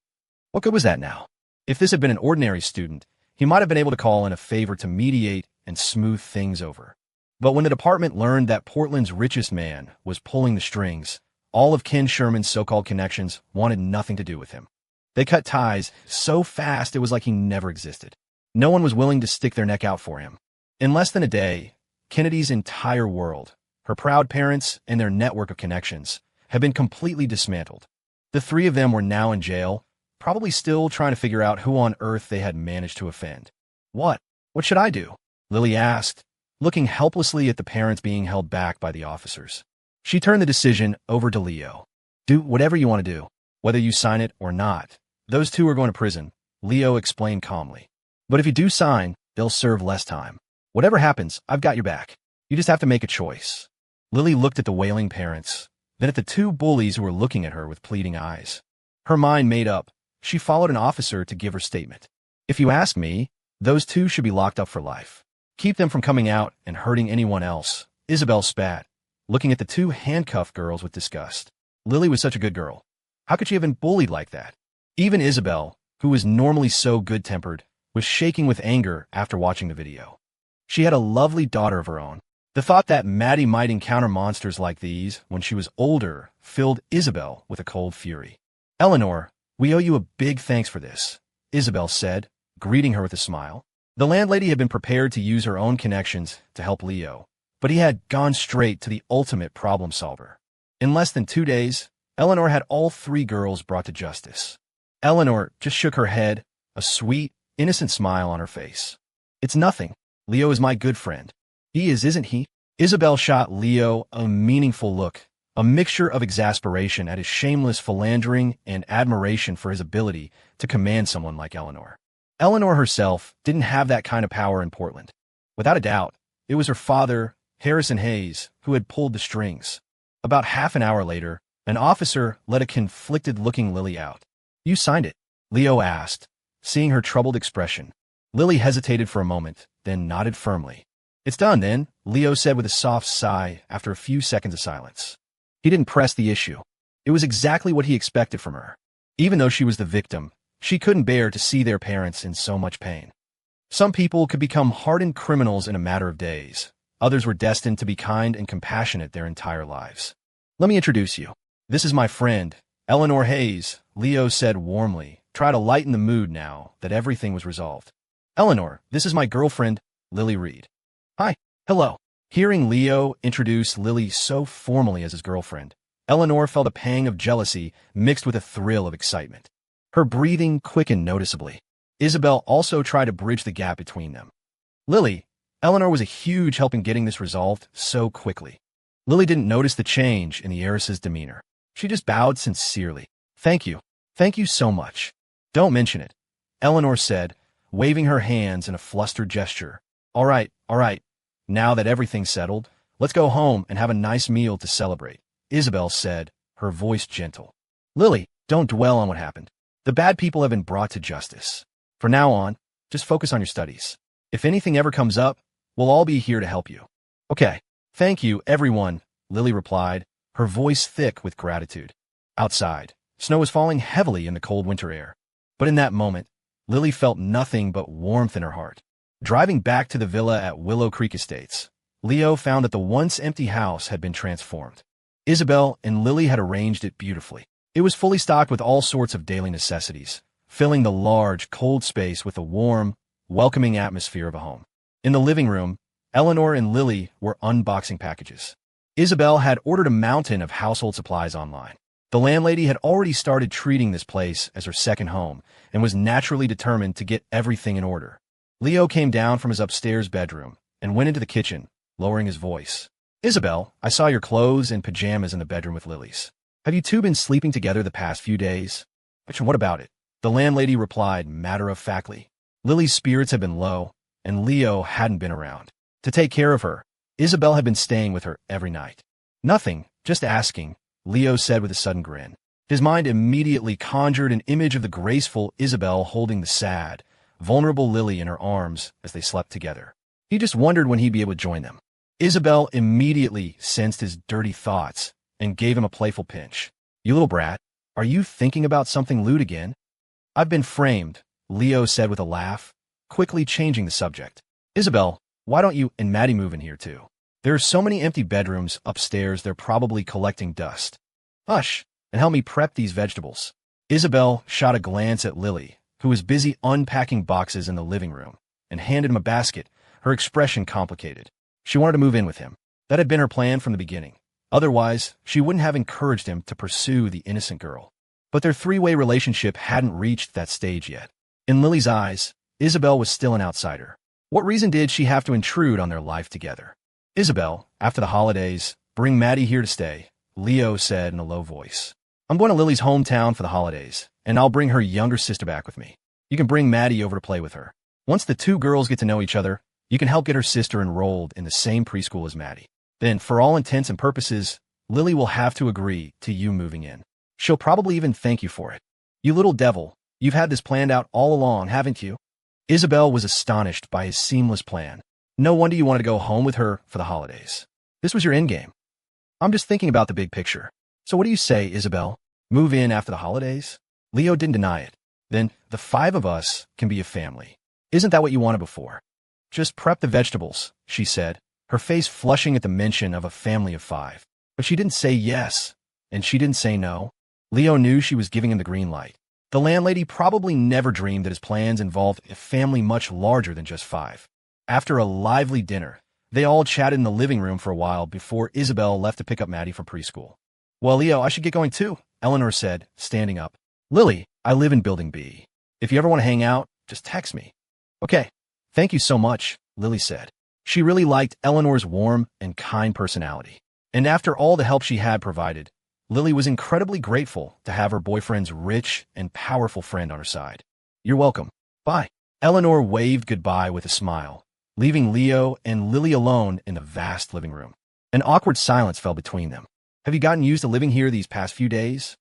What good was that now? If this had been an ordinary student, he might have been able to call in a favor to mediate and smooth things over. But when the department learned that Portland's richest man was pulling the strings, all of Ken Sherman's so-called connections wanted nothing to do with him. They cut ties so fast it was like he never existed. No one was willing to stick their neck out for him. In less than a day, Kennedy's entire world, her proud parents and their network of connections, had been completely dismantled. The three of them were now in jail, probably still trying to figure out who on earth they had managed to offend. What should I do? Lily asked, looking helplessly at the parents being held back by the officers. She turned the decision over to Leo. Do whatever you want to do, whether you sign it or not. Those two are going to prison, Leo explained calmly. But if you do sign, they'll serve less time. Whatever happens, I've got your back. You just have to make a choice. Lily looked at the wailing parents, then at the two bullies who were looking at her with pleading eyes. Her mind made up. She followed an officer to give her statement. If you ask me, those two should be locked up for life. Keep them from coming out and hurting anyone else, Isabel spat, looking at the two handcuffed girls with disgust. Lily was such a good girl. How could she have been bullied like that? Even Isabel, who was normally so good-tempered, was shaking with anger after watching the video. She had a lovely daughter of her own. The thought that Maddie might encounter monsters like these when she was older filled Isabel with a cold fury. Eleanor, we owe you a big thanks for this, Isabel said, greeting her with a smile. The landlady had been prepared to use her own connections to help Leo, but he had gone straight to the ultimate problem solver. In less than 2 days, Eleanor had all three girls brought to justice. Eleanor just shook her head, a sweet, innocent smile on her face. It's nothing. Leo is my good friend. He is, isn't he? Isabel shot Leo a meaningful look, a mixture of exasperation at his shameless philandering and admiration for his ability to command someone like Eleanor. Eleanor herself didn't have that kind of power in Portland. Without a doubt, it was her father, Harrison Hayes, who had pulled the strings. About half an hour later, an officer let a conflicted-looking Lily out. You signed it, Leo asked, seeing her troubled expression. Lily hesitated for a moment, then nodded firmly. It's done, then, Leo said with a soft sigh after a few seconds of silence. He didn't press the issue. It was exactly what he expected from her. Even though she was the victim, she couldn't bear to see their parents in so much pain. Some people could become hardened criminals in a matter of days. Others were destined to be kind and compassionate their entire lives. Let me introduce you. This is my friend, Eleanor Hayes, Leo said warmly, try to lighten the mood now that everything was resolved. Eleanor, this is my girlfriend, Lily Reed. Hi. Hello. Hearing Leo introduce Lily so formally as his girlfriend, Eleanor felt a pang of jealousy mixed with a thrill of excitement. Her breathing quickened noticeably. Isabel also tried to bridge the gap between them. Lily, Eleanor was a huge help in getting this resolved so quickly. Lily didn't notice the change in the heiress's demeanor. She just bowed sincerely. Thank you. Thank you so much. Don't mention it, Eleanor said, waving her hands in a flustered gesture. All right. Now that everything's settled, let's go home and have a nice meal to celebrate, Isabel said, her voice gentle. Lily, don't dwell on what happened. The bad people have been brought to justice. From now on, just focus on your studies. If anything ever comes up, we'll all be here to help you. Okay. Thank you, everyone, Lily replied, her voice thick with gratitude. Outside, snow was falling heavily in the cold winter air. But in that moment, Lily felt nothing but warmth in her heart. Driving back to the villa at Willow Creek Estates, Leo found that the once empty house had been transformed. Isabel and Lily had arranged it beautifully. It was fully stocked with all sorts of daily necessities, filling the large, cold space with a warm, welcoming atmosphere of a home. In the living room, Eleanor and Lily were unboxing packages. Isabel had ordered a mountain of household supplies online. The landlady had already started treating this place as her second home and was naturally determined to get everything in order. Leo came down from his upstairs bedroom and went into the kitchen, lowering his voice. Isabel, I saw your clothes and pajamas in the bedroom with Lily's. Have you two been sleeping together the past few days? What about it? The landlady replied matter-of-factly. Lily's spirits had been low, and Leo hadn't been around to take care of her. Isabel had been staying with her every night. Nothing, just asking, Leo said with a sudden grin. His mind immediately conjured an image of the graceful Isabel holding the sad, vulnerable Lily in her arms as they slept together. He just wondered when he'd be able to join them. Isabel immediately sensed his dirty thoughts and gave him a playful pinch. You little brat, are you thinking about something lewd again? I've been framed, Leo said with a laugh, quickly changing the subject. Isabel, why don't you and Maddie move in here too? There are so many empty bedrooms upstairs they're probably collecting dust. Hush, and help me prep these vegetables. Isabel shot a glance at Lily, who was busy unpacking boxes in the living room, and handed him a basket, her expression complicated. She wanted to move in with him. That had been her plan from the beginning. Otherwise, she wouldn't have encouraged him to pursue the innocent girl. But their three-way relationship hadn't reached that stage yet. In Lily's eyes, Isabel was still an outsider. What reason did she have to intrude on their life together? Isabel, after the holidays, bring Maddie here to stay, Leo said in a low voice. I'm going to Lily's hometown for the holidays, and I'll bring her younger sister back with me. You can bring Maddie over to play with her. Once the two girls get to know each other, you can help get her sister enrolled in the same preschool as Maddie. Then, for all intents and purposes, Lily will have to agree to you moving in. She'll probably even thank you for it. You little devil, you've had this planned out all along, haven't you? Isabel was astonished by his seamless plan. No wonder you wanted to go home with her for the holidays. This was your endgame. I'm just thinking about the big picture. So what do you say, Isabel? Move in after the holidays? Leo didn't deny it. Then the five of us can be a family. Isn't that what you wanted before? Just prep the vegetables, she said, her face flushing at the mention of a family of five. But she didn't say yes, and she didn't say no. Leo knew she was giving him the green light. The landlady probably never dreamed that his plans involved a family much larger than just five. After a lively dinner, they all chatted in the living room for a while before Isabel left to pick up Maddie from preschool. Well, Leo, I should get going too, Eleanor said, standing up. Lily, I live in Building B. If you ever want to hang out, just text me. Okay. Thank you so much, Lily said. She really liked Eleanor's warm and kind personality. And after all the help she had provided, Lily was incredibly grateful to have her boyfriend's rich and powerful friend on her side. You're welcome. Bye. Eleanor waved goodbye with a smile, leaving Leo and Lily alone in the vast living room. An awkward silence fell between them. Have you gotten used to living here these past few days?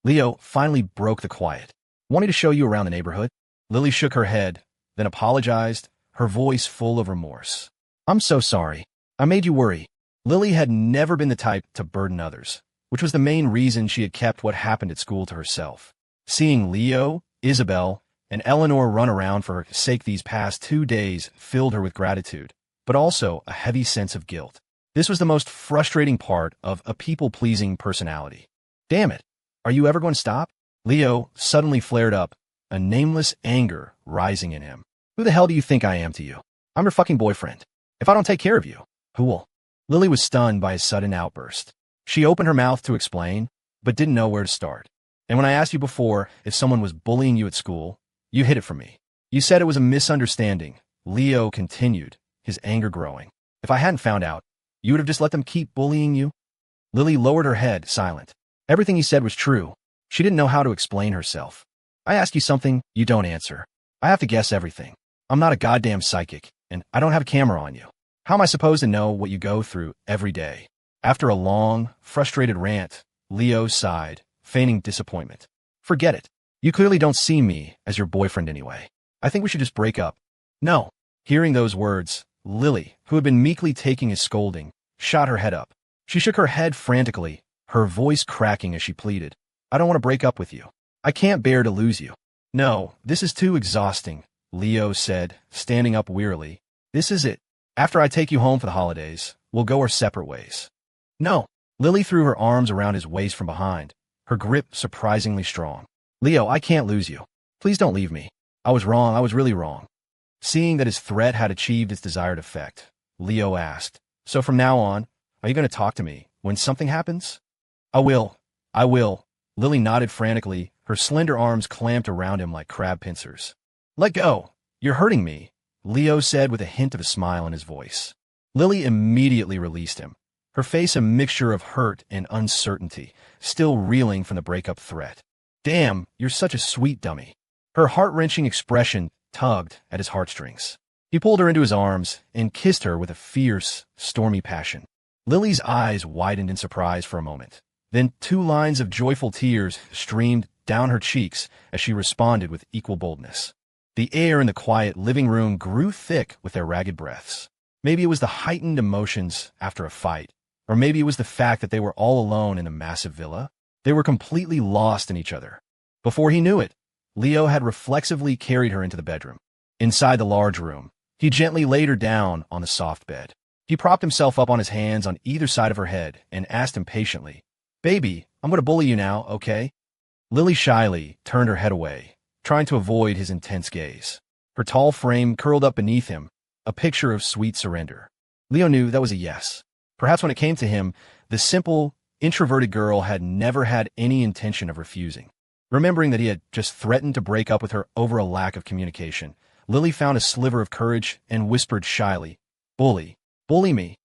Leo finally broke the quiet. Want me to show you around the neighborhood? Lily shook her head, then apologized, her voice full of remorse. I'm so sorry. I made you worry. Lily had never been the type to burden others, which was the main reason she had kept what happened at school to herself. Seeing Leo, Isabel, and Eleanor run around for her sake these past 2 days filled her with gratitude, but also a heavy sense of guilt. This was the most frustrating part of a people-pleasing personality. Damn it. Are you ever going to stop? Leo suddenly flared up, a nameless anger rising in him. Who the hell do you think I am to you? I'm your fucking boyfriend. If I don't take care of you, who will? Lily was stunned by his sudden outburst. She opened her mouth to explain, but didn't know where to start. And when I asked you before if someone was bullying you at school, you hid it from me. You said it was a misunderstanding. Leo continued, his anger growing. If I hadn't found out, you would have just let them keep bullying you? Lily lowered her head, silent. Everything he said was true. She didn't know how to explain herself. I ask you something, you don't answer. I have to guess everything. I'm not a goddamn psychic, and I don't have a camera on you. How am I supposed to know what you go through every day? After a long, frustrated rant, Leo sighed, feigning disappointment. Forget it. You clearly don't see me as your boyfriend anyway. I think we should just break up. No. Hearing those words, Lily, who had been meekly taking his scolding, shot her head up. She shook her head frantically, her voice cracking as she pleaded. I don't want to break up with you. I can't bear to lose you. No, this is too exhausting, Leo said, standing up wearily. This is it. After I take you home for the holidays, we'll go our separate ways. No. Lily threw her arms around his waist from behind, her grip surprisingly strong. Leo, I can't lose you. Please don't leave me. I was wrong. I was really wrong. Seeing that his threat had achieved its desired effect, Leo asked, so from now on, are you going to talk to me when something happens? I will, Lily nodded frantically, her slender arms clamped around him like crab pincers. "Let go! You're hurting me," Leo said with a hint of a smile in his voice. Lily immediately released him, her face a mixture of hurt and uncertainty, still reeling from the breakup threat. "Damn, you're such a sweet dummy." Her heart-wrenching expression tugged at his heartstrings. He pulled her into his arms and kissed her with a fierce, stormy passion. Lily's eyes widened in surprise for a moment. Then 2 lines of joyful tears streamed down her cheeks as she responded with equal boldness. The air in the quiet living room grew thick with their ragged breaths. Maybe it was the heightened emotions after a fight, or maybe it was the fact that they were all alone in a massive villa. They were completely lost in each other. Before he knew it, Leo had reflexively carried her into the bedroom. Inside the large room, he gently laid her down on the soft bed. He propped himself up on his hands on either side of her head and asked impatiently, "Baby, I'm going to bully you now, okay?" Lily shyly turned her head away, trying to avoid his intense gaze. Her tall frame curled up beneath him, a picture of sweet surrender. Leo knew that was a yes. Perhaps when it came to him, the simple, introverted girl had never had any intention of refusing. Remembering that he had just threatened to break up with her over a lack of communication, Lily found a sliver of courage and whispered shyly, "Bully me."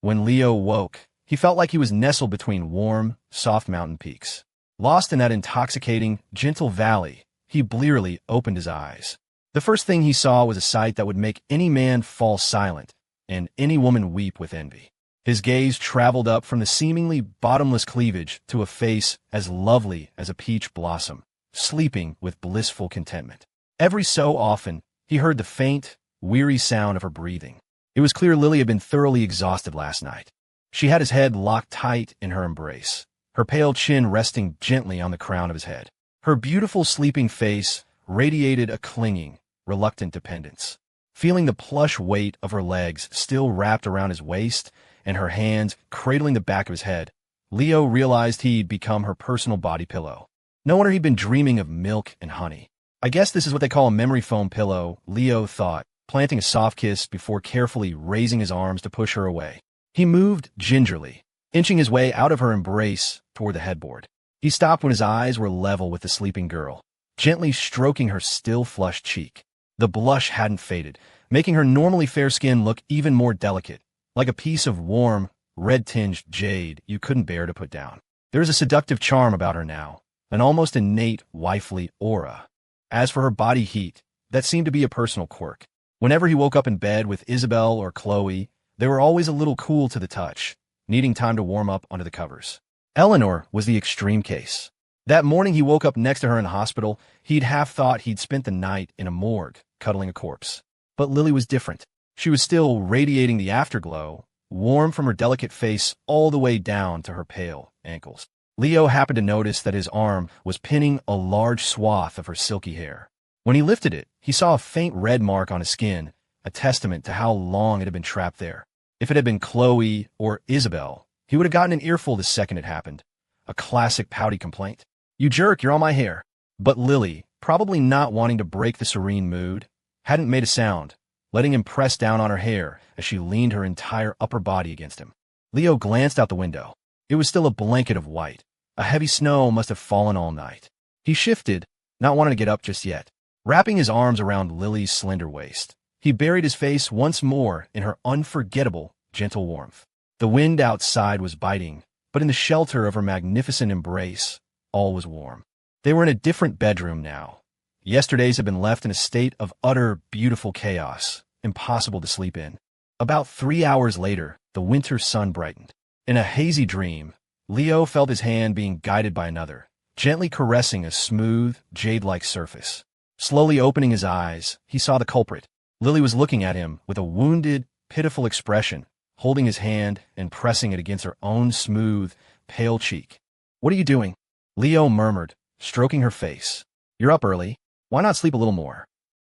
When Leo woke, he felt like he was nestled between warm, soft mountain peaks. Lost in that intoxicating, gentle valley, he blearily opened his eyes. The first thing he saw was a sight that would make any man fall silent and any woman weep with envy. His gaze traveled up from the seemingly bottomless cleavage to a face as lovely as a peach blossom, sleeping with blissful contentment. Every so often, he heard the faint, weary sound of her breathing. It was clear Lily had been thoroughly exhausted last night. She had his head locked tight in her embrace, her pale chin resting gently on the crown of his head. Her beautiful sleeping face radiated a clinging, reluctant dependence. Feeling the plush weight of her legs still wrapped around his waist and her hands cradling the back of his head, Leo realized he'd become her personal body pillow. No wonder he'd been dreaming of milk and honey. I guess this is what they call a memory foam pillow, Leo thought, planting a soft kiss before carefully raising his arms to push her away. He moved gingerly, inching his way out of her embrace toward the headboard. He stopped when his eyes were level with the sleeping girl, gently stroking her still flushed cheek. The blush hadn't faded, making her normally fair skin look even more delicate, like a piece of warm, red-tinged jade you couldn't bear to put down. There was a seductive charm about her now, an almost innate wifely aura. As for her body heat, that seemed to be a personal quirk. Whenever he woke up in bed with Isabel or Chloe, they were always a little cool to the touch, needing time to warm up under the covers. Eleanor was the extreme case. That morning he woke up next to her in the hospital, he'd half thought he'd spent the night in a morgue, cuddling a corpse. But Lily was different. She was still radiating the afterglow, warm from her delicate face all the way down to her pale ankles. Leo happened to notice that his arm was pinning a large swath of her silky hair. When he lifted it, he saw a faint red mark on his skin, a testament to how long it had been trapped there. If it had been Chloe or Isabel, he would have gotten an earful the second it happened. A classic pouty complaint. "You jerk, you're on my hair." But Lily, probably not wanting to break the serene mood, hadn't made a sound, letting him press down on her hair as she leaned her entire upper body against him. Leo glanced out the window. It was still a blanket of white. A heavy snow must have fallen all night. He shifted, not wanting to get up just yet. Wrapping his arms around Lily's slender waist, he buried his face once more in her unforgettable, gentle warmth. The wind outside was biting, but in the shelter of her magnificent embrace, all was warm. They were in a different bedroom now. Yesterday's had been left in a state of utter, beautiful chaos, impossible to sleep in. About 3 hours later, the winter sun brightened. In a hazy dream, Leo felt his hand being guided by another, gently caressing a smooth, jade-like surface. Slowly opening his eyes, he saw the culprit. Lily was looking at him with a wounded, pitiful expression, holding his hand and pressing it against her own smooth, pale cheek. "What are you doing?" Leo murmured, stroking her face. "You're up early. Why not sleep a little more?"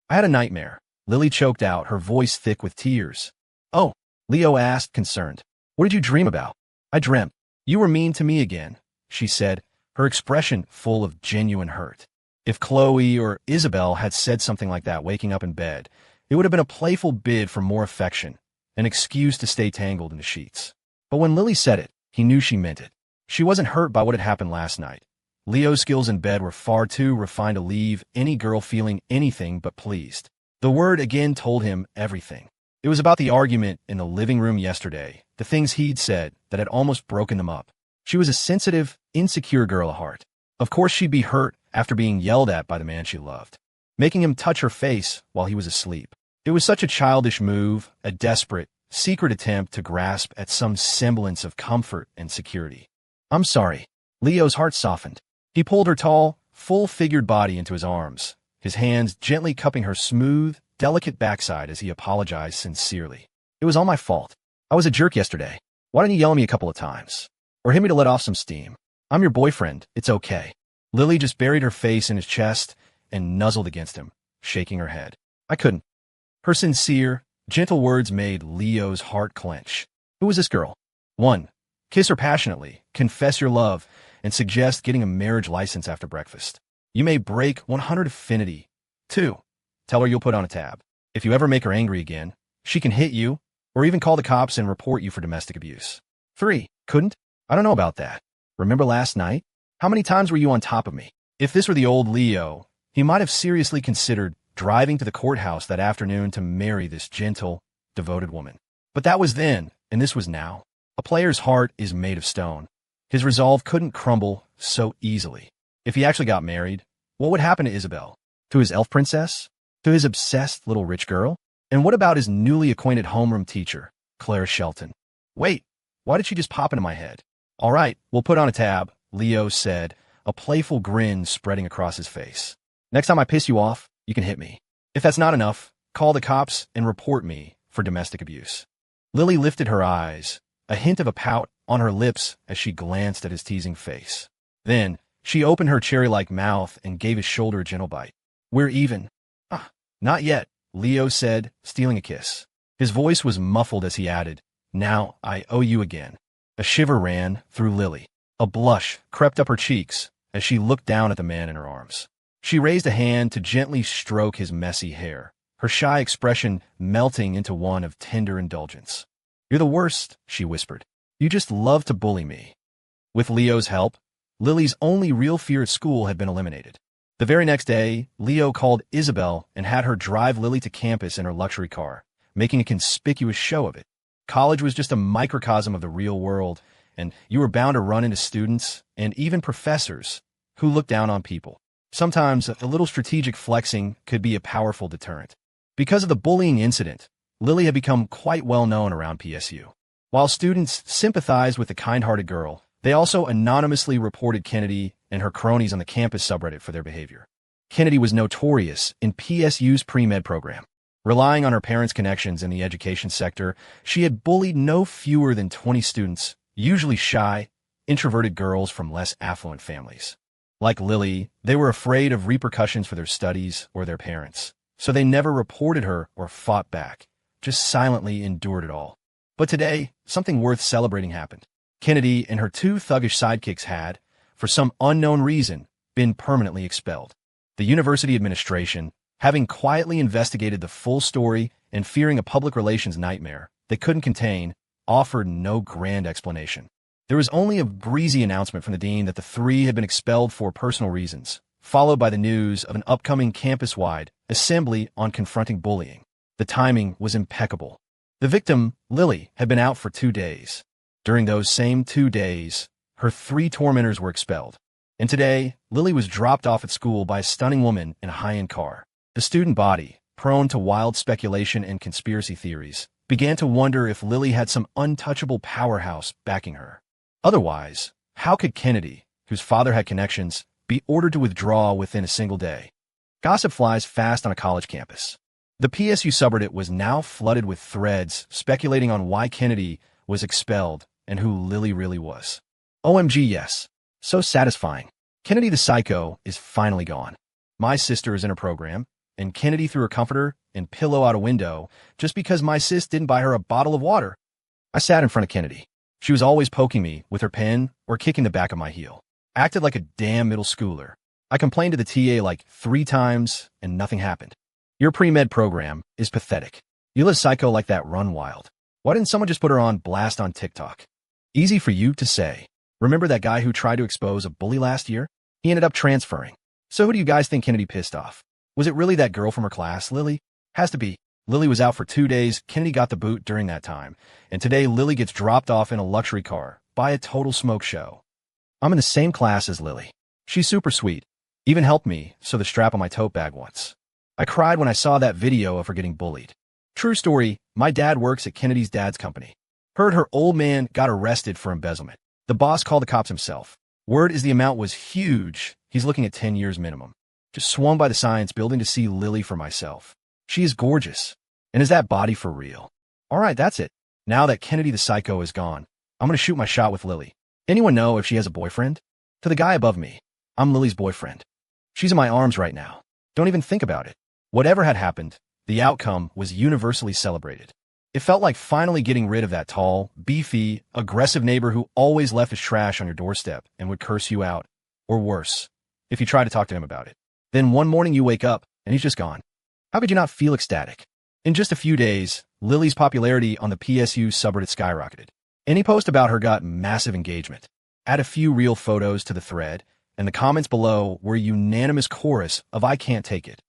"I had a nightmare," Lily choked out, her voice thick with tears. "Oh," Leo asked, concerned. "What did you dream about?" "I dreamt you were mean to me again," she said, her expression full of genuine hurt. If Chloe or Isabel had said something like that waking up in bed, it would have been a playful bid for more affection, an excuse to stay tangled in the sheets. But when Lily said it, he knew she meant it. She wasn't hurt by what had happened last night. Leo's skills in bed were far too refined to leave any girl feeling anything but pleased. The word again told him everything. It was about the argument in the living room yesterday, the things he'd said that had almost broken them up. She was a sensitive, insecure girl at heart. Of course she'd be hurt after being yelled at by the man she loved, making him touch her face while he was asleep. It was such a childish move, a desperate, secret attempt to grasp at some semblance of comfort and security. "I'm sorry." Leo's heart softened. He pulled her tall, full-figured body into his arms, his hands gently cupping her smooth, delicate backside as he apologized sincerely. "It was all my fault. I was a jerk yesterday. Why didn't you yell at me a couple of times? Or hit me to let off some steam? I'm your boyfriend. It's okay." Lily just buried her face in his chest and nuzzled against him, shaking her head. "I couldn't." Her sincere, gentle words made Leo's heart clench. Who was this girl? 1. Kiss her passionately, confess your love, and suggest getting a marriage license after breakfast. You may break 100 affinity. 2. Tell her you'll put on a tab. If you ever make her angry again, she can hit you, or even call the cops and report you for domestic abuse. 3. Couldn't? I don't know about that. Remember last night? How many times were you on top of me? If this were the old Leo, he might have seriously considered driving to the courthouse that afternoon to marry this gentle, devoted woman. But that was then, and this was now. A player's heart is made of stone. His resolve couldn't crumble so easily. If he actually got married, what would happen to Isabel? To his elf princess? To his obsessed little rich girl? And what about his newly acquainted homeroom teacher, Claire Shelton? Wait, why did she just pop into my head? All right, we'll put on a tab, Leo said, a playful grin spreading across his face. Next time I piss you off, you can hit me. If that's not enough, call the cops and report me for domestic abuse. Lily lifted her eyes, a hint of a pout on her lips as she glanced at his teasing face. Then, she opened her cherry-like mouth and gave his shoulder a gentle bite. "We're even." "Ah, not yet," Leo said, stealing a kiss. His voice was muffled as he added, "Now I owe you again." A shiver ran through Lily. A blush crept up her cheeks as she looked down at the man in her arms. She raised a hand to gently stroke his messy hair, her shy expression melting into one of tender indulgence. "You're the worst," she whispered. "You just love to bully me." With Leo's help, Lily's only real fear at school had been eliminated. The very next day, Leo called Isabel and had her drive Lily to campus in her luxury car, making a conspicuous show of it. College was just a microcosm of the real world, and you were bound to run into students and even professors who looked down on people. Sometimes a little strategic flexing could be a powerful deterrent. Because of the bullying incident, Lily had become quite well known around PSU. While students sympathized with the kind-hearted girl, they also anonymously reported Kennedy and her cronies on the campus subreddit for their behavior. Kennedy was notorious in PSU's pre-med program. Relying on her parents' connections in the education sector, she had bullied no fewer than 20 students, usually shy, introverted girls from less affluent families. Like Lily, they were afraid of repercussions for their studies or their parents, so they never reported her or fought back, just silently endured it all. But today, something worth celebrating happened. Kennedy and her 2 thuggish sidekicks had, for some unknown reason, been permanently expelled. The university administration, having quietly investigated the full story and fearing a public relations nightmare they couldn't contain, offered no grand explanation. There was only a breezy announcement from the dean that the 3 had been expelled for personal reasons, followed by the news of an upcoming campus-wide assembly on confronting bullying. The timing was impeccable. The victim, Lily, had been out for 2 days. During those same 2 days, her 3 tormentors were expelled. And today, Lily was dropped off at school by a stunning woman in a high-end car. The student body, prone to wild speculation and conspiracy theories, began to wonder if Lily had some untouchable powerhouse backing her. Otherwise, how could Kennedy, whose father had connections, be ordered to withdraw within a single day? Gossip flies fast on a college campus. The PSU subreddit was now flooded with threads speculating on why Kennedy was expelled and who Lily really was. OMG, yes. So satisfying. Kennedy the psycho is finally gone. My sister is in her program, and Kennedy threw her comforter and pillow out a window just because my sis didn't buy her a bottle of water. I sat in front of Kennedy. She was always poking me with her pen or kicking the back of my heel. Acted like a damn middle schooler. I complained to the TA like 3 times, and nothing happened. Your pre-med program is pathetic. You let a psycho like that run wild. Why didn't someone just put her on blast on TikTok? Easy for you to say. Remember that guy who tried to expose a bully last year? He ended up transferring. So who do you guys think Kennedy pissed off? Was it really that girl from her class, Lily? Has to be. Lily was out for 2 days, Kennedy got the boot during that time, and today Lily gets dropped off in a luxury car by a total smoke show. I'm in the same class as Lily. She's super sweet. Even helped me sew the strap on my tote bag once. I cried when I saw that video of her getting bullied. True story, my dad works at Kennedy's dad's company. Heard her old man got arrested for embezzlement. The boss called the cops himself. Word is the amount was huge. He's looking at 10 years minimum. Just swung by the science building to see Lily for myself. She is gorgeous. And is that body for real? All right, that's it. Now that Kennedy the psycho is gone, I'm going to shoot my shot with Lily. Anyone know if she has a boyfriend? To the guy above me, I'm Lily's boyfriend. She's in my arms right now. Don't even think about it. Whatever had happened, the outcome was universally celebrated. It felt like finally getting rid of that tall, beefy, aggressive neighbor who always left his trash on your doorstep and would curse you out, or worse, if you tried to talk to him about it. Then one morning you wake up, and he's just gone. How could you not feel ecstatic? In just a few days, Lily's popularity on the PSU subreddit skyrocketed. Any post about her got massive engagement. Add a few real photos to the thread, and the comments below were a unanimous chorus of "I can't take it."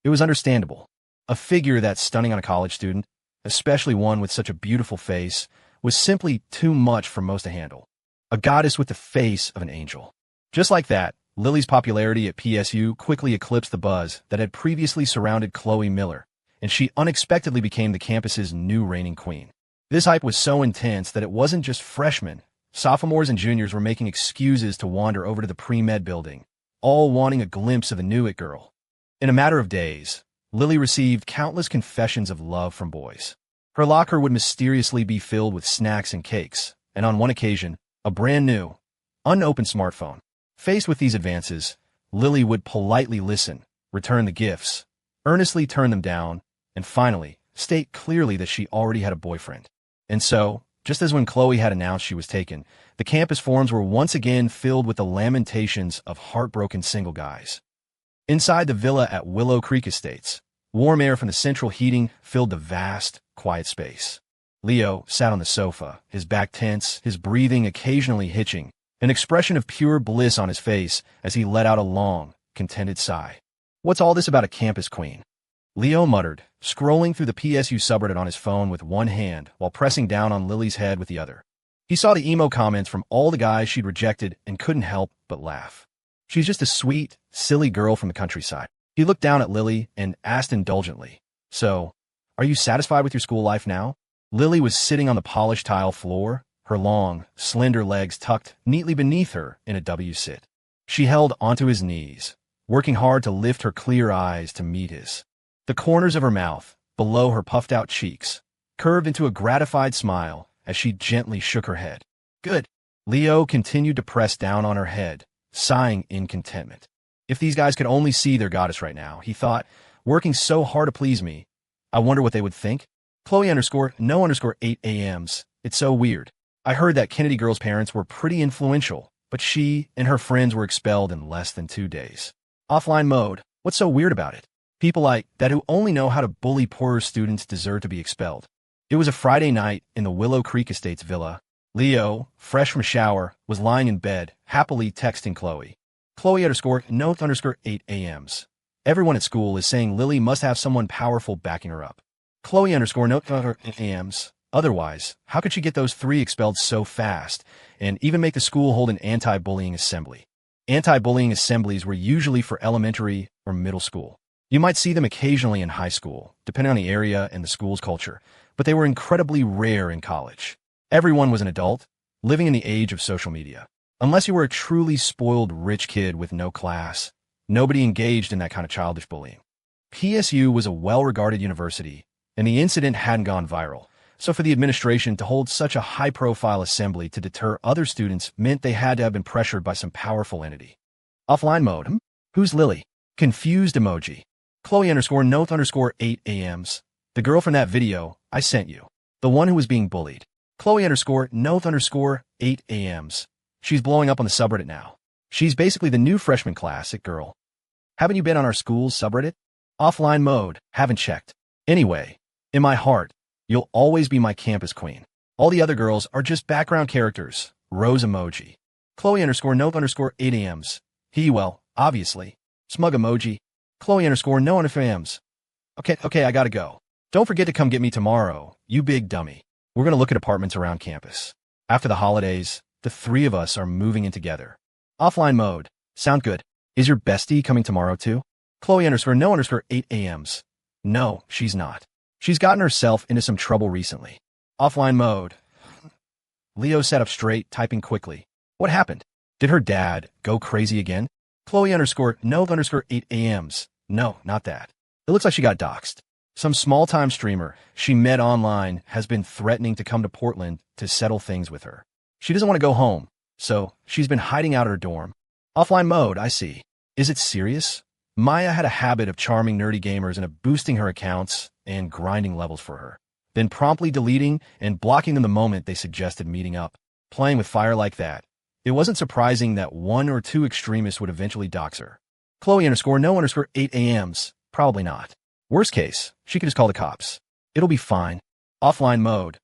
It was understandable. A figure that's stunning on a college student, especially one with such a beautiful face, was simply too much for most to handle. A goddess with the face of an angel. Just like that, Lily's popularity at PSU quickly eclipsed the buzz that had previously surrounded Chloe Miller, and she unexpectedly became the campus's new reigning queen. This hype was so intense that it wasn't just freshmen. Sophomores and juniors were making excuses to wander over to the pre-med building, all wanting a glimpse of the new it girl. In a matter of days, Lily received countless confessions of love from boys. Her locker would mysteriously be filled with snacks and cakes, and on one occasion, a brand new, unopened smartphone. Faced with these advances, Lily would politely listen, return the gifts, earnestly turn them down, and finally, state clearly that she already had a boyfriend. And so, just as when Chloe had announced she was taken, the campus forums were once again filled with the lamentations of heartbroken single guys. Inside the villa at Willow Creek Estates, warm air from the central heating filled the vast, quiet space. Leo sat on the sofa, his back tense, his breathing occasionally hitching, an expression of pure bliss on his face as he let out a long, contented sigh. What's all this about a campus queen? Leo muttered, scrolling through the PSU subreddit on his phone with one hand while pressing down on Lily's head with the other. He saw the emo comments from all the guys she'd rejected and couldn't help but laugh. She's just a sweet, silly girl from the countryside. He looked down at Lily and asked indulgently, "So, are you satisfied with your school life now?" Lily was sitting on the polished tile floor, her long, slender legs tucked neatly beneath her in a W-sit. She held onto his knees, working hard to lift her clear eyes to meet his. The corners of her mouth, below her puffed-out cheeks, curved into a gratified smile as she gently shook her head. Good. Leo continued to press down on her head, sighing in contentment. If these guys could only see their goddess right now, he thought, working so hard to please me, I wonder what they would think. Chloe_no_8 AMs. It's so weird. I heard that Kennedy girl's parents were pretty influential, but she and her friends were expelled in less than 2 days. Offline mode. What's so weird about it? People like that who only know how to bully poorer students deserve to be expelled. It was a Friday night in the Willow Creek Estates villa. Leo, fresh from a shower, was lying in bed, happily texting Chloe. Chloe_no_8 AMs. Everyone at school is saying Lily must have someone powerful backing her up. Chloe_no_8 AMs. Otherwise, how could she get those 3 expelled so fast and even make the school hold an anti-bullying assembly? Anti-bullying assemblies were usually for elementary or middle school. You might see them occasionally in high school, depending on the area and the school's culture, but they were incredibly rare in college. Everyone was an adult, living in the age of social media. Unless you were a truly spoiled rich kid with no class, nobody engaged in that kind of childish bullying. PSU was a well-regarded university, and the incident hadn't gone viral, so for the administration to hold such a high-profile assembly to deter other students meant they had to have been pressured by some powerful entity. Offline mode. Who's Lily? Confused emoji. Chloe_no_8 AMs. The girl from that video I sent you. The one who was being bullied. Chloe_no_8 AMs. She's blowing up on the subreddit now. She's basically the new freshman classic girl. Haven't you been on our school's subreddit? Offline mode. Haven't checked. Anyway, in my heart, you'll always be my campus queen. All the other girls are just background characters. Rose emoji. Chloe_no_8 AMs. Well, obviously. Smug emoji. Chloe_no underfams. Okay, I gotta go. Don't forget to come get me tomorrow, you big dummy. We're gonna look at apartments around campus. After the holidays, the three of us are moving in together. Offline mode. Sound good. Is your bestie coming tomorrow too? Chloe_no_8 AMs. No, she's not. She's gotten herself into some trouble recently. Offline mode. Leo sat up straight, typing quickly. What happened? Did her dad go crazy again? Chloe_no_8 AMs. No, not that. It looks like she got doxxed. Some small-time streamer she met online has been threatening to come to Portland to settle things with her. She doesn't want to go home, so she's been hiding out at her dorm. Offline mode, I see. Is it serious? Maya had a habit of charming nerdy gamers into boosting her accounts and grinding levels for her, then promptly deleting and blocking them the moment they suggested meeting up. Playing with fire like that, it wasn't surprising that one or two extremists would eventually dox her. Chloe_no_8 AMs. Probably not. Worst case, she could just call the cops. It'll be fine. Offline mode.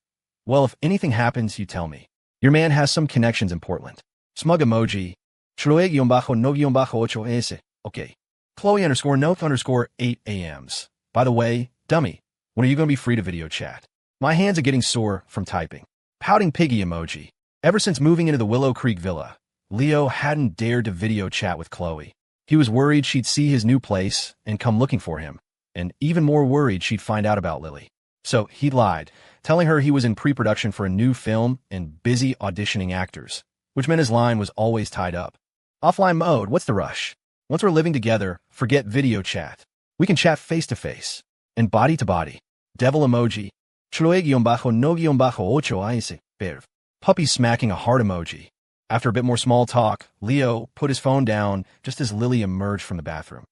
Well, if anything happens, you tell me. Your man has some connections in Portland. Smug emoji. Chloe_no_8 Okay. Chloe_no_8 AMs. By the way, dummy, when are you going to be free to video chat? My hands are getting sore from typing. Pouting piggy emoji. Ever since moving into the Willow Creek villa, Leo hadn't dared to video chat with Chloe. He was worried she'd see his new place and come looking for him, and even more worried she'd find out about Lily. So he lied, telling her he was in pre-production for a new film and busy auditioning actors, which meant his line was always tied up. Offline mode, what's the rush? Once we're living together, forget video chat. We can chat face-to-face and body-to-body. Devil emoji. Chloe_no_8 Puppy smacking a heart emoji. After a bit more small talk, Leo put his phone down just as Lily emerged from the bathroom.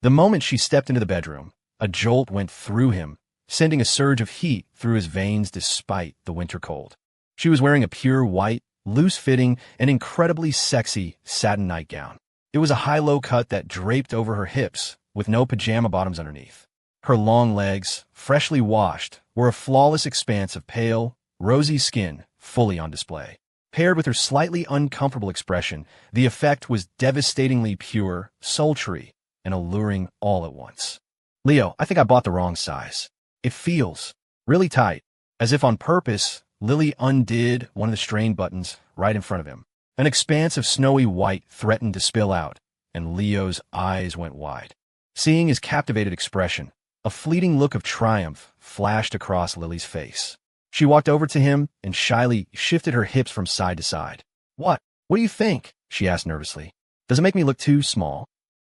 The moment she stepped into the bedroom, a jolt went through him, sending a surge of heat through his veins despite the winter cold. She was wearing a pure white, loose-fitting, and incredibly sexy satin nightgown. It was a high-low cut that draped over her hips, with no pajama bottoms underneath. Her long legs, freshly washed, were a flawless expanse of pale, rosy skin fully on display. Paired with her slightly uncomfortable expression, the effect was devastatingly pure, sultry, and alluring all at once. Leo, I think I bought the wrong size. It feels really tight. As if on purpose, Lily undid one of the strain buttons right in front of him. An expanse of snowy white threatened to spill out, and Leo's eyes went wide. Seeing his captivated expression, a fleeting look of triumph flashed across Lily's face. She walked over to him and shyly shifted her hips from side to side. What do you think? She asked nervously. Does it make me look too small?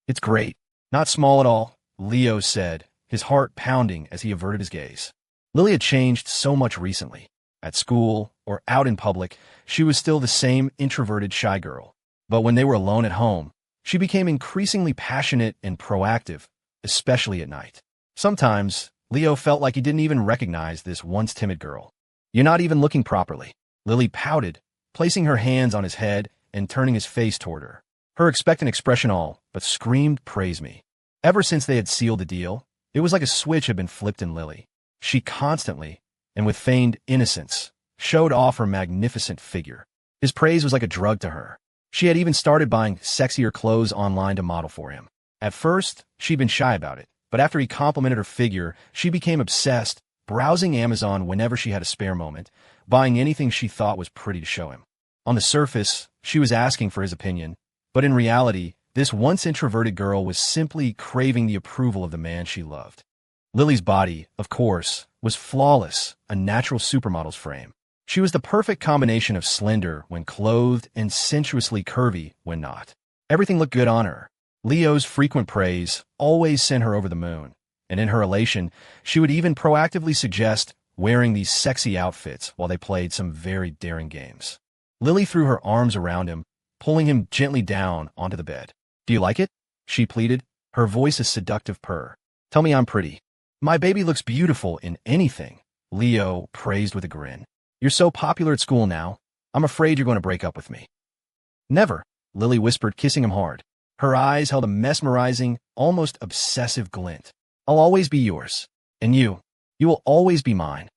It's great. Not small at all, Leo said, his heart pounding as he averted his gaze. Lily had changed so much recently. At school or out in public, she was still the same introverted shy girl. But when they were alone at home, she became increasingly passionate and proactive, especially at night. Sometimes, Leo felt like he didn't even recognize this once timid girl. You're not even looking properly. Lily pouted, placing her hands on his head and turning his face toward her. Her expectant expression all but screamed, praise me. Ever since they had sealed the deal, it was like a switch had been flipped in Lily. She constantly, and with feigned innocence, showed off her magnificent figure. His praise was like a drug to her. She had even started buying sexier clothes online to model for him. At first, she'd been shy about it, but after he complimented her figure, she became obsessed, browsing Amazon whenever she had a spare moment, buying anything she thought was pretty to show him. On the surface, she was asking for his opinion, but in reality, this once introverted girl was simply craving the approval of the man she loved. Lily's body, of course, was flawless, a natural supermodel's frame. She was the perfect combination of slender when clothed and sensuously curvy when not. Everything looked good on her. Leo's frequent praise always sent her over the moon, and in her elation, she would even proactively suggest wearing these sexy outfits while they played some very daring games. Lily threw her arms around him, pulling him gently down onto the bed. Do you like it? She pleaded, her voice a seductive purr. Tell me I'm pretty. My baby looks beautiful in anything, Leo praised with a grin. You're so popular at school now, I'm afraid you're going to break up with me. Never, Lily whispered, kissing him hard. Her eyes held a mesmerizing, almost obsessive glint. I'll always be yours. And you will always be mine.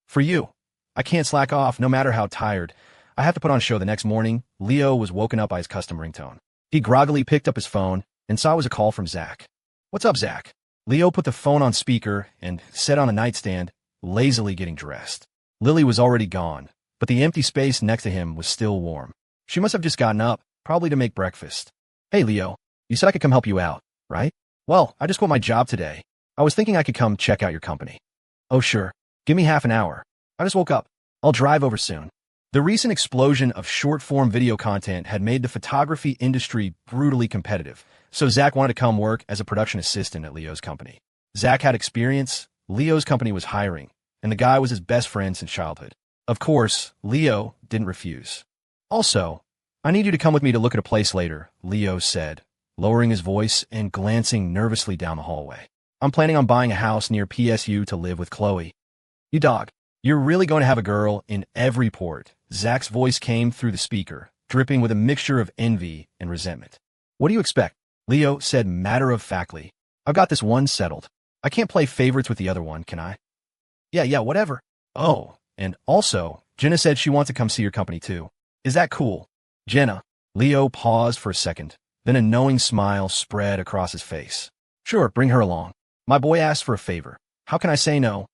For you, I can't slack off no matter how tired. I have to put on a show the next morning. Leo was woken up by his custom ringtone. He groggily picked up his phone and saw it was a call from Zach. "What's up, Zach?" Leo put the phone on speaker and sat on a nightstand, lazily getting dressed. Lily was already gone, but the empty space next to him was still warm. She must have just gotten up, probably to make breakfast. "Hey, Leo, you said I could come help you out, right?" "Well, I just quit my job today. I was thinking I could come check out your company." "Oh, sure. Give me half an hour. I just woke up. I'll drive over soon." The recent explosion of short-form video content had made the photography industry brutally competitive, so Zach wanted to come work as a production assistant at Leo's company. Zach had experience, Leo's company was hiring, and the guy was his best friend since childhood. Of course, Leo didn't refuse. "Also, I need you to come with me to look at a place later," Leo said, lowering his voice and glancing nervously down the hallway. "I'm planning on buying a house near PSU to live with Chloe." "You dog. You're really going to have a girl in every port." Zach's voice came through the speaker, dripping with a mixture of envy and resentment. "What do you expect?" Leo said matter-of-factly. "I've got this one settled. I can't play favorites with the other one, can I?" Yeah, whatever." "Oh, and also, Jenna said she wants to come see your company too. Is that cool?" "Jenna?" Leo paused for a second, then a knowing smile spread across his face. "Sure, bring her along. My boy asked for a favor. How can I say no?"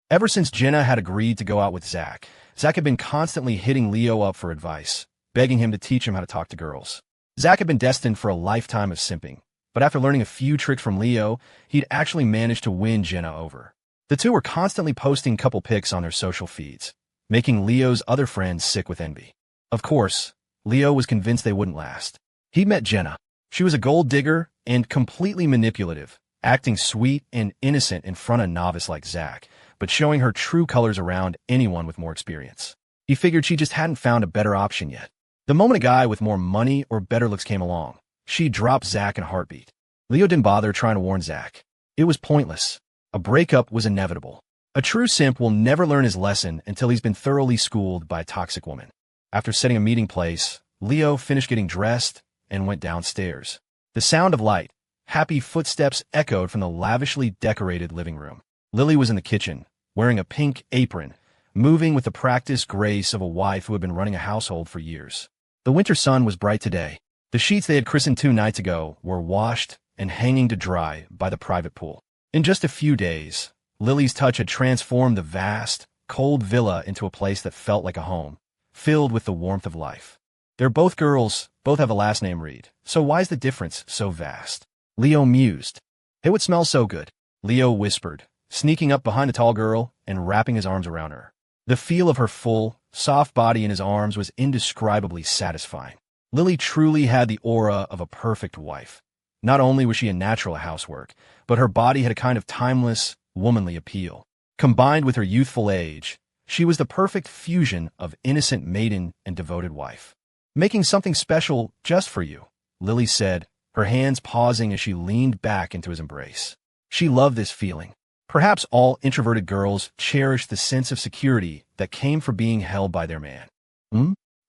Ever since Jenna had agreed to go out with Zach had been constantly hitting Leo up for advice, begging him to teach him how to talk to girls. Zach had been destined for a lifetime of simping, but after learning a few tricks from Leo, he'd actually managed to win Jenna over. The two were constantly posting couple pics on their social feeds, making Leo's other friends sick with envy. Of course, Leo was convinced they wouldn't last. He met Jenna. She was a gold digger and completely manipulative, acting sweet and innocent in front of a novice like Zach, but showing her true colors around anyone with more experience. He figured she just hadn't found a better option yet. The moment a guy with more money or better looks came along, she dropped Zach in a heartbeat. Leo didn't bother trying to warn Zach. It was pointless. A breakup was inevitable. A true simp will never learn his lesson until he's been thoroughly schooled by a toxic woman. After setting a meeting place, Leo finished getting dressed and went downstairs. The sound of light, happy footsteps echoed from the lavishly decorated living room. Lily was in the kitchen, wearing a pink apron, moving with the practiced grace of a wife who had been running a household for years. The winter sun was bright today. The sheets they had christened 2 nights ago were washed and hanging to dry by the private pool. In just a few days, Lily's touch had transformed the vast, cold villa into a place that felt like a home, filled with the warmth of life. They're both girls, both have a last name Reed, so why is the difference so vast? Leo mused. "It would smell so good," Leo whispered, sneaking up behind the tall girl and wrapping his arms around her. The feel of her full, soft body in his arms was indescribably satisfying. Lily truly had the aura of a perfect wife. Not only was she a natural at housework, but her body had a kind of timeless, womanly appeal. Combined with her youthful age, she was the perfect fusion of innocent maiden and devoted wife. "Making something special just for you," Lily said, her hands pausing as she leaned back into his embrace. She loved this feeling. Perhaps all introverted girls cherish the sense of security that came from being held by their man.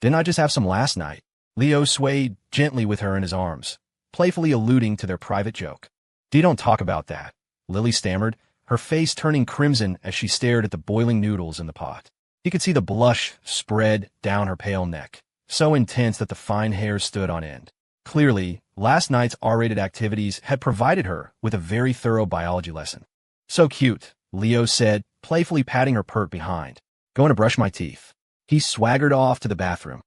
Didn't I just have some last night?" Leo swayed gently with her in his arms, playfully alluding to their private joke. Don't talk about that," Lily stammered, her face turning crimson as she stared at the boiling noodles in the pot. He could see the blush spread down her pale neck, so intense that the fine hair stood on end. Clearly, last night's R-rated activities had provided her with a very thorough biology lesson. "So cute," Leo said, playfully patting her pert behind. "Going to brush my teeth." He swaggered off to the bathroom.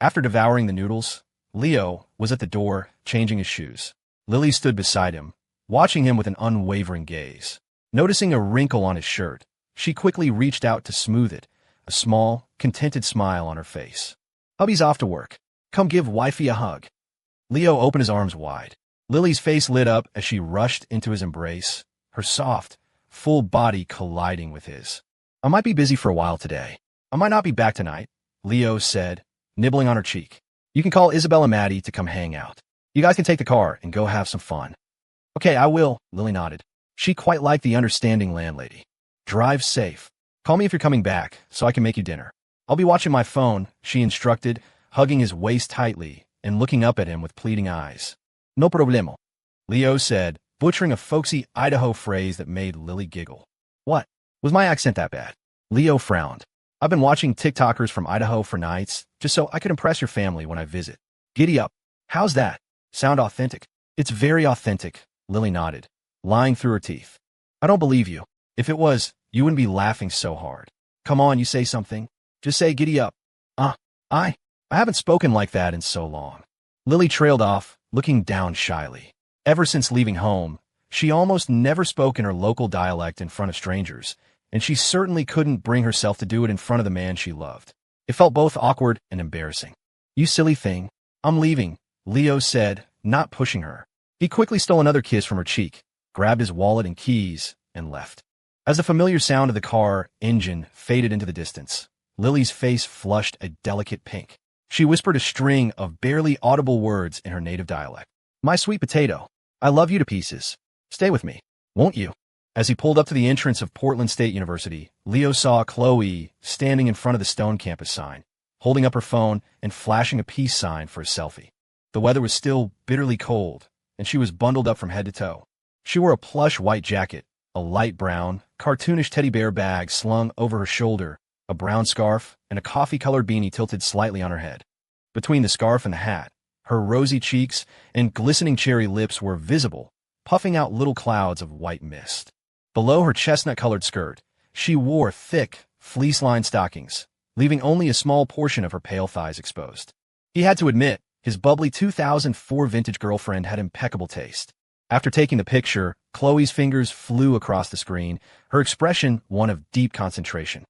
After devouring the noodles, Leo was at the door, changing his shoes. Lily stood beside him, watching him with an unwavering gaze. Noticing a wrinkle on his shirt, she quickly reached out to smooth it, a small, contented smile on her face. "Hubby's off to work. Come give wifey a hug." Leo opened his arms wide. Lily's face lit up as she rushed into his embrace, her soft, full body colliding with his. "I might be busy for a while today. I might not be back tonight," Leo said, nibbling on her cheek. "You can call Isabel and Maddie to come hang out. You guys can take the car and go have some fun." "Okay, I will," Lily nodded. She quite liked the understanding landlady. "Drive safe. Call me if you're coming back so I can make you dinner." "I'll be watching my phone," she instructed, hugging his waist tightly and looking up at him with pleading eyes. "No problemo," Leo said, butchering a folksy Idaho phrase that made Lily giggle. "What? Was my accent that bad?" Leo frowned. "I've been watching TikTokers from Idaho for nights, just so I could impress your family when I visit." "Giddy up. How's that?" Sound authentic? It's very authentic, Lily nodded, lying through her teeth. I don't believe you. If it was, you wouldn't be laughing so hard. Come on, you say something. Just say giddy up. I haven't spoken like that in so long. Lily trailed off, looking down shyly. Ever since leaving home, she almost never spoke in her local dialect in front of strangers, and she certainly couldn't bring herself to do it in front of the man she loved. It felt both awkward and embarrassing. You silly thing. I'm leaving, Leo said, not pushing her. He quickly stole another kiss from her cheek, grabbed his wallet and keys, and left. As the familiar sound of the car engine faded into the distance, Lily's face flushed a delicate pink. She whispered a string of barely audible words in her native dialect. My sweet potato, I love you to pieces. Stay with me, won't you? As he pulled up to the entrance of Portland State University, Leo saw Chloe standing in front of the Stone campus sign, holding up her phone and flashing a peace sign for a selfie. The weather was still bitterly cold, and she was bundled up from head to toe. She wore a plush white jacket, a light brown, cartoonish teddy bear bag slung over her shoulder, a brown scarf, and a coffee-colored beanie tilted slightly on her head. Between the scarf and the hat, her rosy cheeks and glistening cherry lips were visible, puffing out little clouds of white mist. Below her chestnut-colored skirt, she wore thick, fleece-lined stockings, leaving only a small portion of her pale thighs exposed. He had to admit, his bubbly 2004 vintage girlfriend had impeccable taste. After taking the picture, Chloe's fingers flew across the screen, her expression one of deep concentration.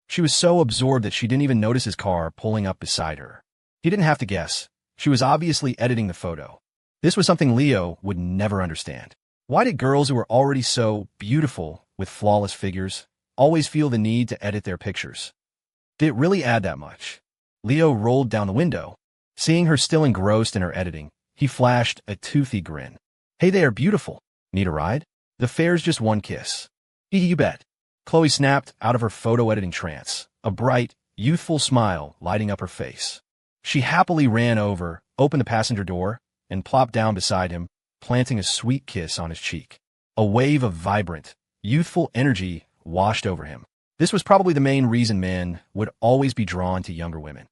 She was so absorbed that she didn't even notice his car pulling up beside her. He didn't have to guess. She was obviously editing the photo. This was something Leo would never understand. Why did girls who were already so beautiful, with flawless figures, always feel the need to edit their pictures? Did it really add that much? Leo rolled down the window. Seeing her still engrossed in her editing, he flashed a toothy grin. Hey there, beautiful. Need a ride? The fare's just one kiss. You bet. Chloe snapped out of her photo-editing trance, a bright, youthful smile lighting up her face. She happily ran over, opened the passenger door, and plopped down beside him, planting a sweet kiss on his cheek. A wave of vibrant, youthful energy washed over him. This was probably the main reason men would always be drawn to younger women.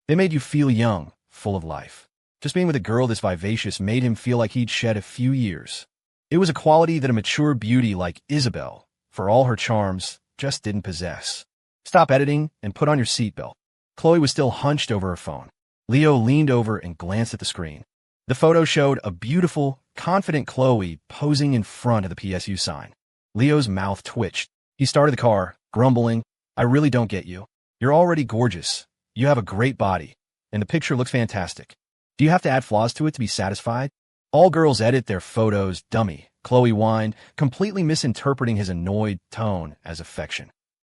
They made you feel young, full of life. Just being with a girl this vivacious made him feel like he'd shed a few years. It was a quality that a mature beauty like Isabel, for all her charms, just didn't possess. Stop editing and put on your seatbelt. Chloe was still hunched over her phone. Leo leaned over and glanced at the screen. The photo showed a beautiful, confident Chloe posing in front of the PSU sign. Leo's mouth twitched. He started the car, grumbling, I really don't get you. You're already gorgeous. You have a great body. And the picture looks fantastic. Do you have to add flaws to it to be satisfied? All girls edit their photos, dummy, Chloe whined, completely misinterpreting his annoyed tone as affection.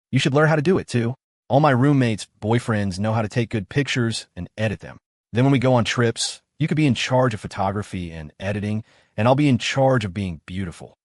You should learn how to do it, too. All my roommates' boyfriends know how to take good pictures and edit them. Then when we go on trips, you could be in charge of photography and editing, and I'll be in charge of being beautiful.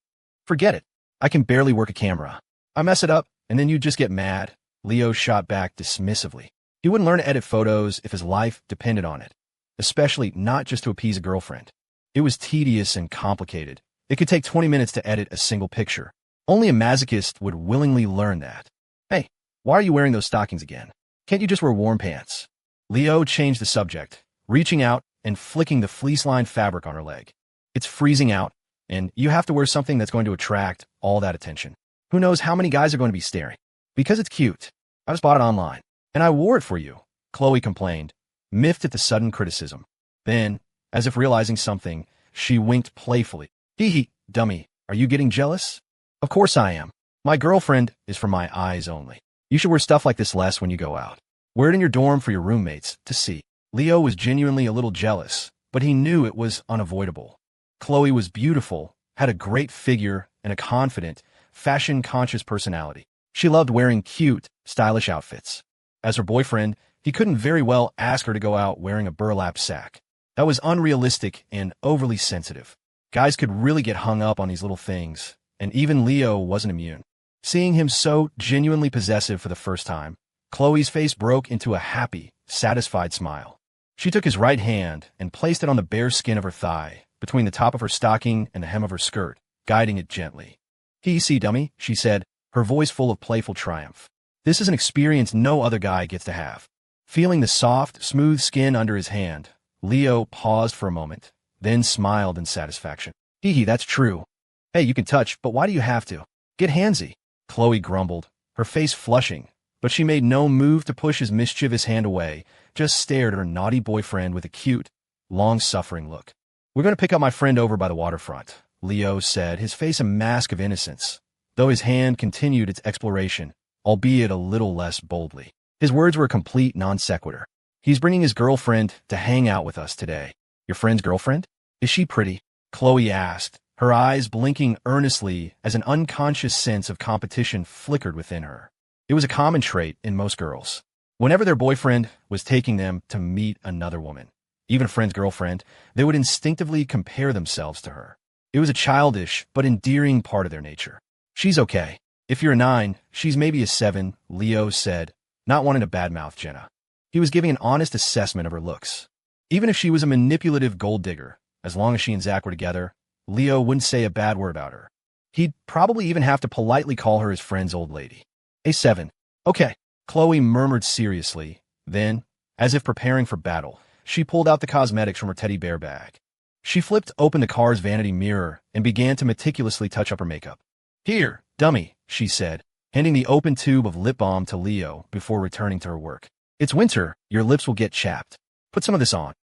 Forget it. I can barely work a camera. I mess it up, and then you just get mad. Leo shot back dismissively. He wouldn't learn to edit photos if his life depended on it, especially not just to appease a girlfriend. It was tedious and complicated. It could take 20 minutes to edit a single picture. Only a masochist would willingly learn that. Hey, why are you wearing those stockings again? Can't you just wear warm pants? Leo changed the subject, reaching out and flicking the fleece-lined fabric on her leg. It's freezing out, and you have to wear something that's going to attract all that attention. Who knows how many guys are going to be staring? Because it's cute. I just bought it online, and I wore it for you, Chloe complained, miffed at the sudden criticism. Then, as if realizing something, she winked playfully. Hee, dummy, are you getting jealous? Of course I am. My girlfriend is for my eyes only. You should wear stuff like this less when you go out. Wear it in your dorm for your roommates to see. Leo was genuinely a little jealous, but he knew it was unavoidable. Chloe was beautiful, had a great figure, and a confident, fashion-conscious personality. She loved wearing cute, stylish outfits. As her boyfriend, he couldn't very well ask her to go out wearing a burlap sack. That was unrealistic and overly sensitive. Guys could really get hung up on these little things, and even Leo wasn't immune. Seeing him so genuinely possessive for the first time, Chloe's face broke into a happy, satisfied smile. She took his right hand and placed it on the bare skin of her thigh, between the top of her stocking and the hem of her skirt, guiding it gently. See, dummy, she said, her voice full of playful triumph. This is an experience no other guy gets to have. Feeling the soft, smooth skin under his hand, Leo paused for a moment, then smiled in satisfaction. Hee hee, that's true. Hey, you can touch, but why do you have to? Get handsy, Chloe grumbled, her face flushing, but she made no move to push his mischievous hand away, just stared at her naughty boyfriend with a cute, long-suffering look. We're going to pick up my friend over by the waterfront, Leo said, his face a mask of innocence, though his hand continued its exploration, albeit a little less boldly. His words were a complete non sequitur. He's bringing his girlfriend to hang out with us today. Your friend's girlfriend? Is she pretty? Chloe asked, her eyes blinking earnestly as an unconscious sense of competition flickered within her. It was a common trait in most girls. Whenever their boyfriend was taking them to meet another woman, even a friend's girlfriend, they would instinctively compare themselves to her. It was a childish but endearing part of their nature. She's okay. If you're a 9, she's maybe a 7, Leo said, not wanting to badmouth Jenna. He was giving an honest assessment of her looks. Even if she was a manipulative gold digger, as long as she and Zach were together, Leo wouldn't say a bad word about her. He'd probably even have to politely call her his friend's old lady. A 7. Okay, Chloe murmured seriously. Then, as if preparing for battle, she pulled out the cosmetics from her teddy bear bag. She flipped open the car's vanity mirror and began to meticulously touch up her makeup. Here, dummy, she said, handing the open tube of lip balm to Leo before returning to her work. It's winter, your lips will get chapped. Put some of this on.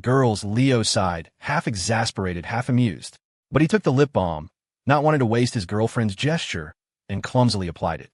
Girls, Leo sighed, half exasperated, half amused. But he took the lip balm, not wanting to waste his girlfriend's gesture, and clumsily applied it.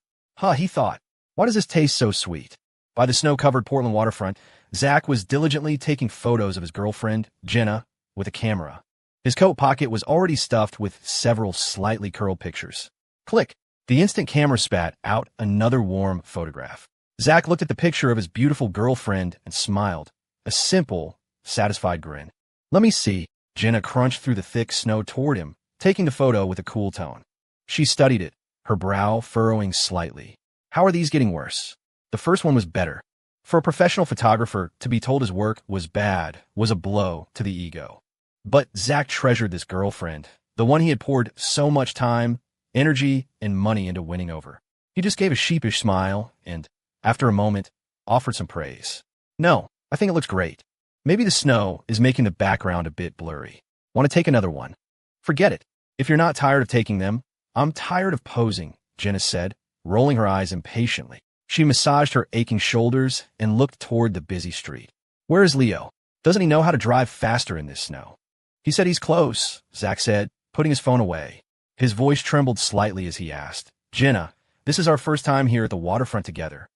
He thought, why does this taste so sweet? By the snow-covered Portland waterfront, Zach was diligently taking photos of his girlfriend, Jenna, with a camera. His coat pocket was already stuffed with several slightly curled pictures. Click! The instant camera spat out another warm photograph. Zach looked at the picture of his beautiful girlfriend and smiled, a simple, satisfied grin. Let me see. Jenna crunched through the thick snow toward him, taking the photo with a cool tone. She studied it, her brow furrowing slightly. How are these getting worse? The first one was better. For a professional photographer, to be told his work was bad was a blow to the ego. But Zach treasured this girlfriend, the one he had poured so much time, energy, and money into winning over. He just gave a sheepish smile and, after a moment, offered some praise. No, I think it looks great. Maybe the snow is making the background a bit blurry. Want to take another one? Forget it. If you're not tired of taking them, I'm tired of posing, Jenna said, rolling her eyes impatiently. She massaged her aching shoulders and looked toward the busy street. Where is Leo? Doesn't he know how to drive faster in this snow? He said he's close, Zach said, putting his phone away. His voice trembled slightly as he asked, Jenna, this is our first time here at the waterfront together.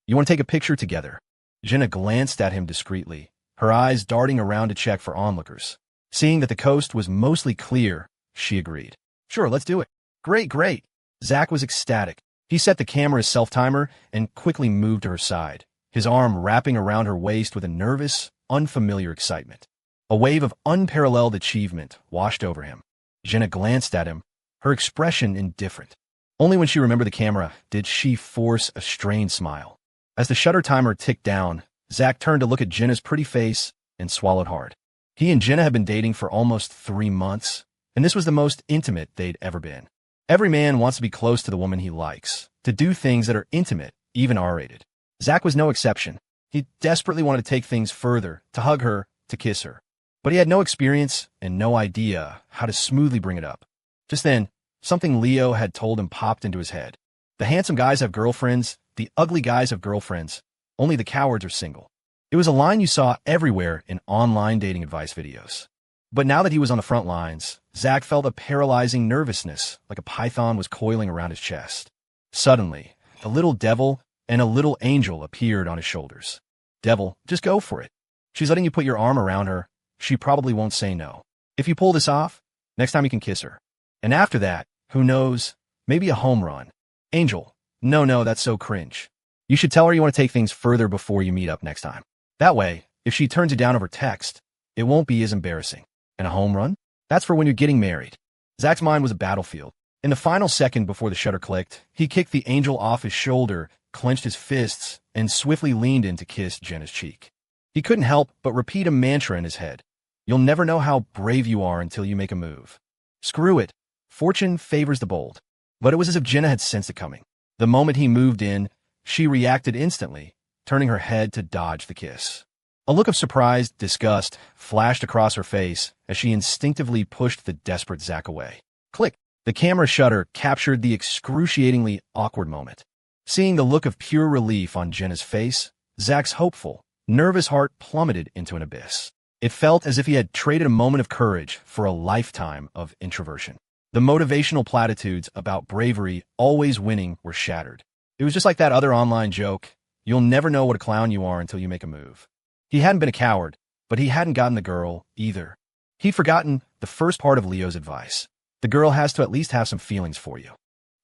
You want to take a picture together? Jenna glanced at him discreetly, her eyes darting around to check for onlookers. Seeing that the coast was mostly clear, she agreed. Sure, let's do it. Great. Zach was ecstatic. He set the camera's self-timer and quickly moved to her side, his arm wrapping around her waist with a nervous, unfamiliar excitement. A wave of unparalleled achievement washed over him. Jenna glanced at him, her expression indifferent. Only when she remembered the camera did she force a strained smile. As the shutter timer ticked down, Zach turned to look at Jenna's pretty face and swallowed hard. He and Jenna had been dating for almost 3 months, and this was the most intimate they'd ever been. Every man wants to be close to the woman he likes, to do things that are intimate, even R-rated. Zach was no exception. He desperately wanted to take things further, to hug her, to kiss her. But he had no experience and no idea how to smoothly bring it up. Just then, something Leo had told him popped into his head. The handsome guys have girlfriends, the ugly guys have girlfriends, only the cowards are single. It was a line you saw everywhere in online dating advice videos. But now that he was on the front lines, Zach felt a paralyzing nervousness, like a python was coiling around his chest. Suddenly, a little devil and a little angel appeared on his shoulders. Devil, just go for it. She's letting you put your arm around her. She probably won't say no. If you pull this off, next time you can kiss her. And after that, who knows, maybe a home run. Angel, no, that's so cringe. You should tell her you want to take things further before you meet up next time. That way, if she turns you down over text, it won't be as embarrassing. And a home run? That's for when you're getting married. Zach's mind was a battlefield. In the final second before the shutter clicked, he kicked the angel off his shoulder, clenched his fists, and swiftly leaned in to kiss Jenna's cheek. He couldn't help but repeat a mantra in his head. You'll never know how brave you are until you make a move. Screw it. Fortune favors the bold. But it was as if Jenna had sensed it coming. The moment he moved in, she reacted instantly, turning her head to dodge the kiss. A look of surprised disgust flashed across her face as she instinctively pushed the desperate Zach away. Click! The camera shutter captured the excruciatingly awkward moment. Seeing the look of pure relief on Jenna's face, Zach's hopeful, nervous heart plummeted into an abyss. It felt as if he had traded a moment of courage for a lifetime of introversion. The motivational platitudes about bravery always winning were shattered. It was just like that other online joke, you'll never know what a clown you are until you make a move. He hadn't been a coward, but he hadn't gotten the girl either. He'd forgotten the first part of Leo's advice. The girl has to at least have some feelings for you.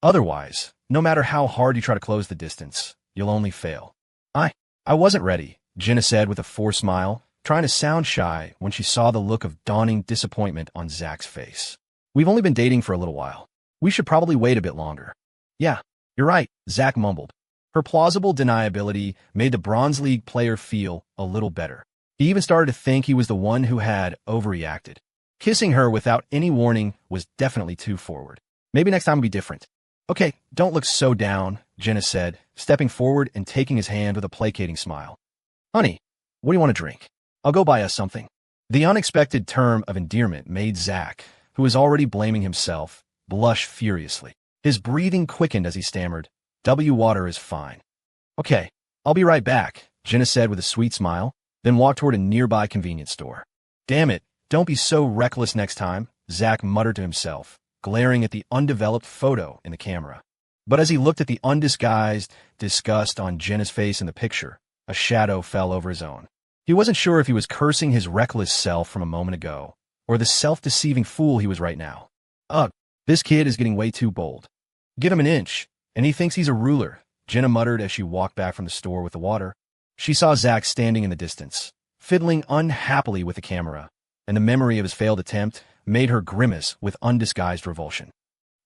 Otherwise, no matter how hard you try to close the distance, you'll only fail. I wasn't ready, Jenna said with a forced smile, trying to sound shy when she saw the look of dawning disappointment on Zach's face. We've only been dating for a little while. We should probably wait a bit longer. Yeah, you're right, Zach mumbled. Her plausible deniability made the Bronze League player feel a little better. He even started to think he was the one who had overreacted. Kissing her without any warning was definitely too forward. Maybe next time will be different. Okay, don't look so down, Jenna said, stepping forward and taking his hand with a placating smile. Honey, what do you want to drink? I'll go buy us something. The unexpected term of endearment made Zach, who was already blaming himself, blush furiously. His breathing quickened as he stammered, Water is fine. Okay, I'll be right back, Jenna said with a sweet smile, then walked toward a nearby convenience store. Damn it, don't be so reckless next time, Zach muttered to himself, glaring at the undeveloped photo in the camera. But as he looked at the undisguised disgust on Jenna's face in the picture, a shadow fell over his own. He wasn't sure if he was cursing his reckless self from a moment ago, or the self-deceiving fool he was right now. Ugh, this kid is getting way too bold. Give him an inch, and he thinks he's a ruler, Jenna muttered as she walked back from the store with the water. She saw Zach standing in the distance, fiddling unhappily with the camera, and the memory of his failed attempt made her grimace with undisguised revulsion.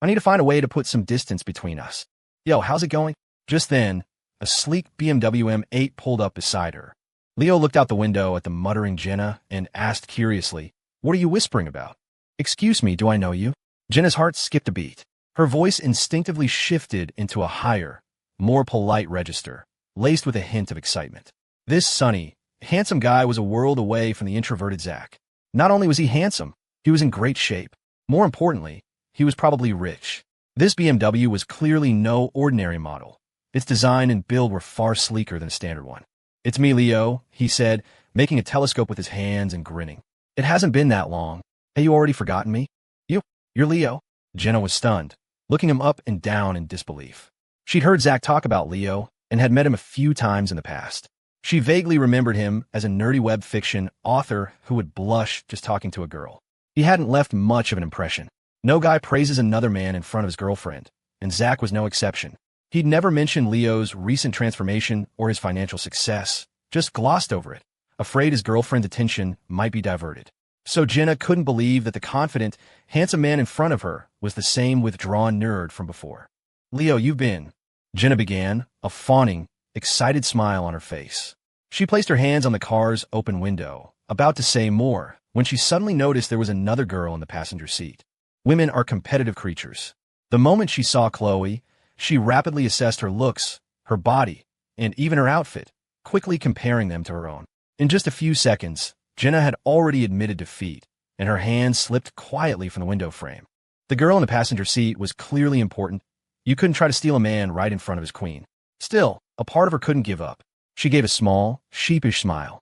I need to find a way to put some distance between us. Yo, how's it going? Just then, a sleek BMW M8 pulled up beside her. Leo looked out the window at the muttering Jenna and asked curiously, What are you whispering about? Excuse me, do I know you? Jenna's heart skipped a beat. Her voice instinctively shifted into a higher, more polite register, laced with a hint of excitement. This sunny, handsome guy was a world away from the introverted Zach. Not only was he handsome, he was in great shape. More importantly, he was probably rich. This BMW was clearly no ordinary model. Its design and build were far sleeker than a standard one. It's me, Leo, he said, making a telescope with his hands and grinning. It hasn't been that long. Have you already forgotten me? You're Leo? Jenna was stunned, looking him up and down in disbelief. She'd heard Zach talk about Leo and had met him a few times in the past. She vaguely remembered him as a nerdy web fiction author who would blush just talking to a girl. He hadn't left much of an impression. No guy praises another man in front of his girlfriend, and Zach was no exception. He'd never mentioned Leo's recent transformation or his financial success, just glossed over it, afraid his girlfriend's attention might be diverted. So Jenna couldn't believe that the confident, handsome man in front of her was the same withdrawn nerd from before. Leo, you've been, Jenna began, a fawning, excited smile on her face. She placed her hands on the car's open window, about to say more, when she suddenly noticed there was another girl in the passenger seat. Women are competitive creatures. The moment she saw Chloe, she rapidly assessed her looks, her body, and even her outfit, quickly comparing them to her own. In just a few seconds, Jenna had already admitted defeat, and her hands slipped quietly from the window frame. The girl in the passenger seat was clearly important. You couldn't try to steal a man right in front of his queen. Still, a part of her couldn't give up. She gave a small, sheepish smile.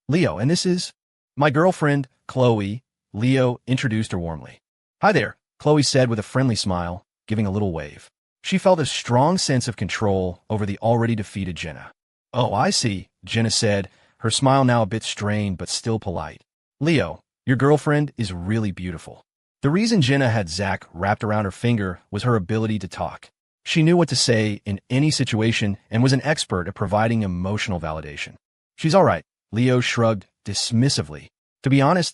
Leo, and this is my girlfriend, Chloe. Leo introduced her warmly. Hi there, Chloe said with a friendly smile, giving a little wave. She felt a strong sense of control over the already defeated Jenna. Oh, I see, Jenna said, her smile now a bit strained but still polite. Leo, your girlfriend is really beautiful. The reason Jenna had Zach wrapped around her finger was her ability to talk. She knew what to say in any situation and was an expert at providing emotional validation. She's all right, Leo shrugged dismissively. To be honest,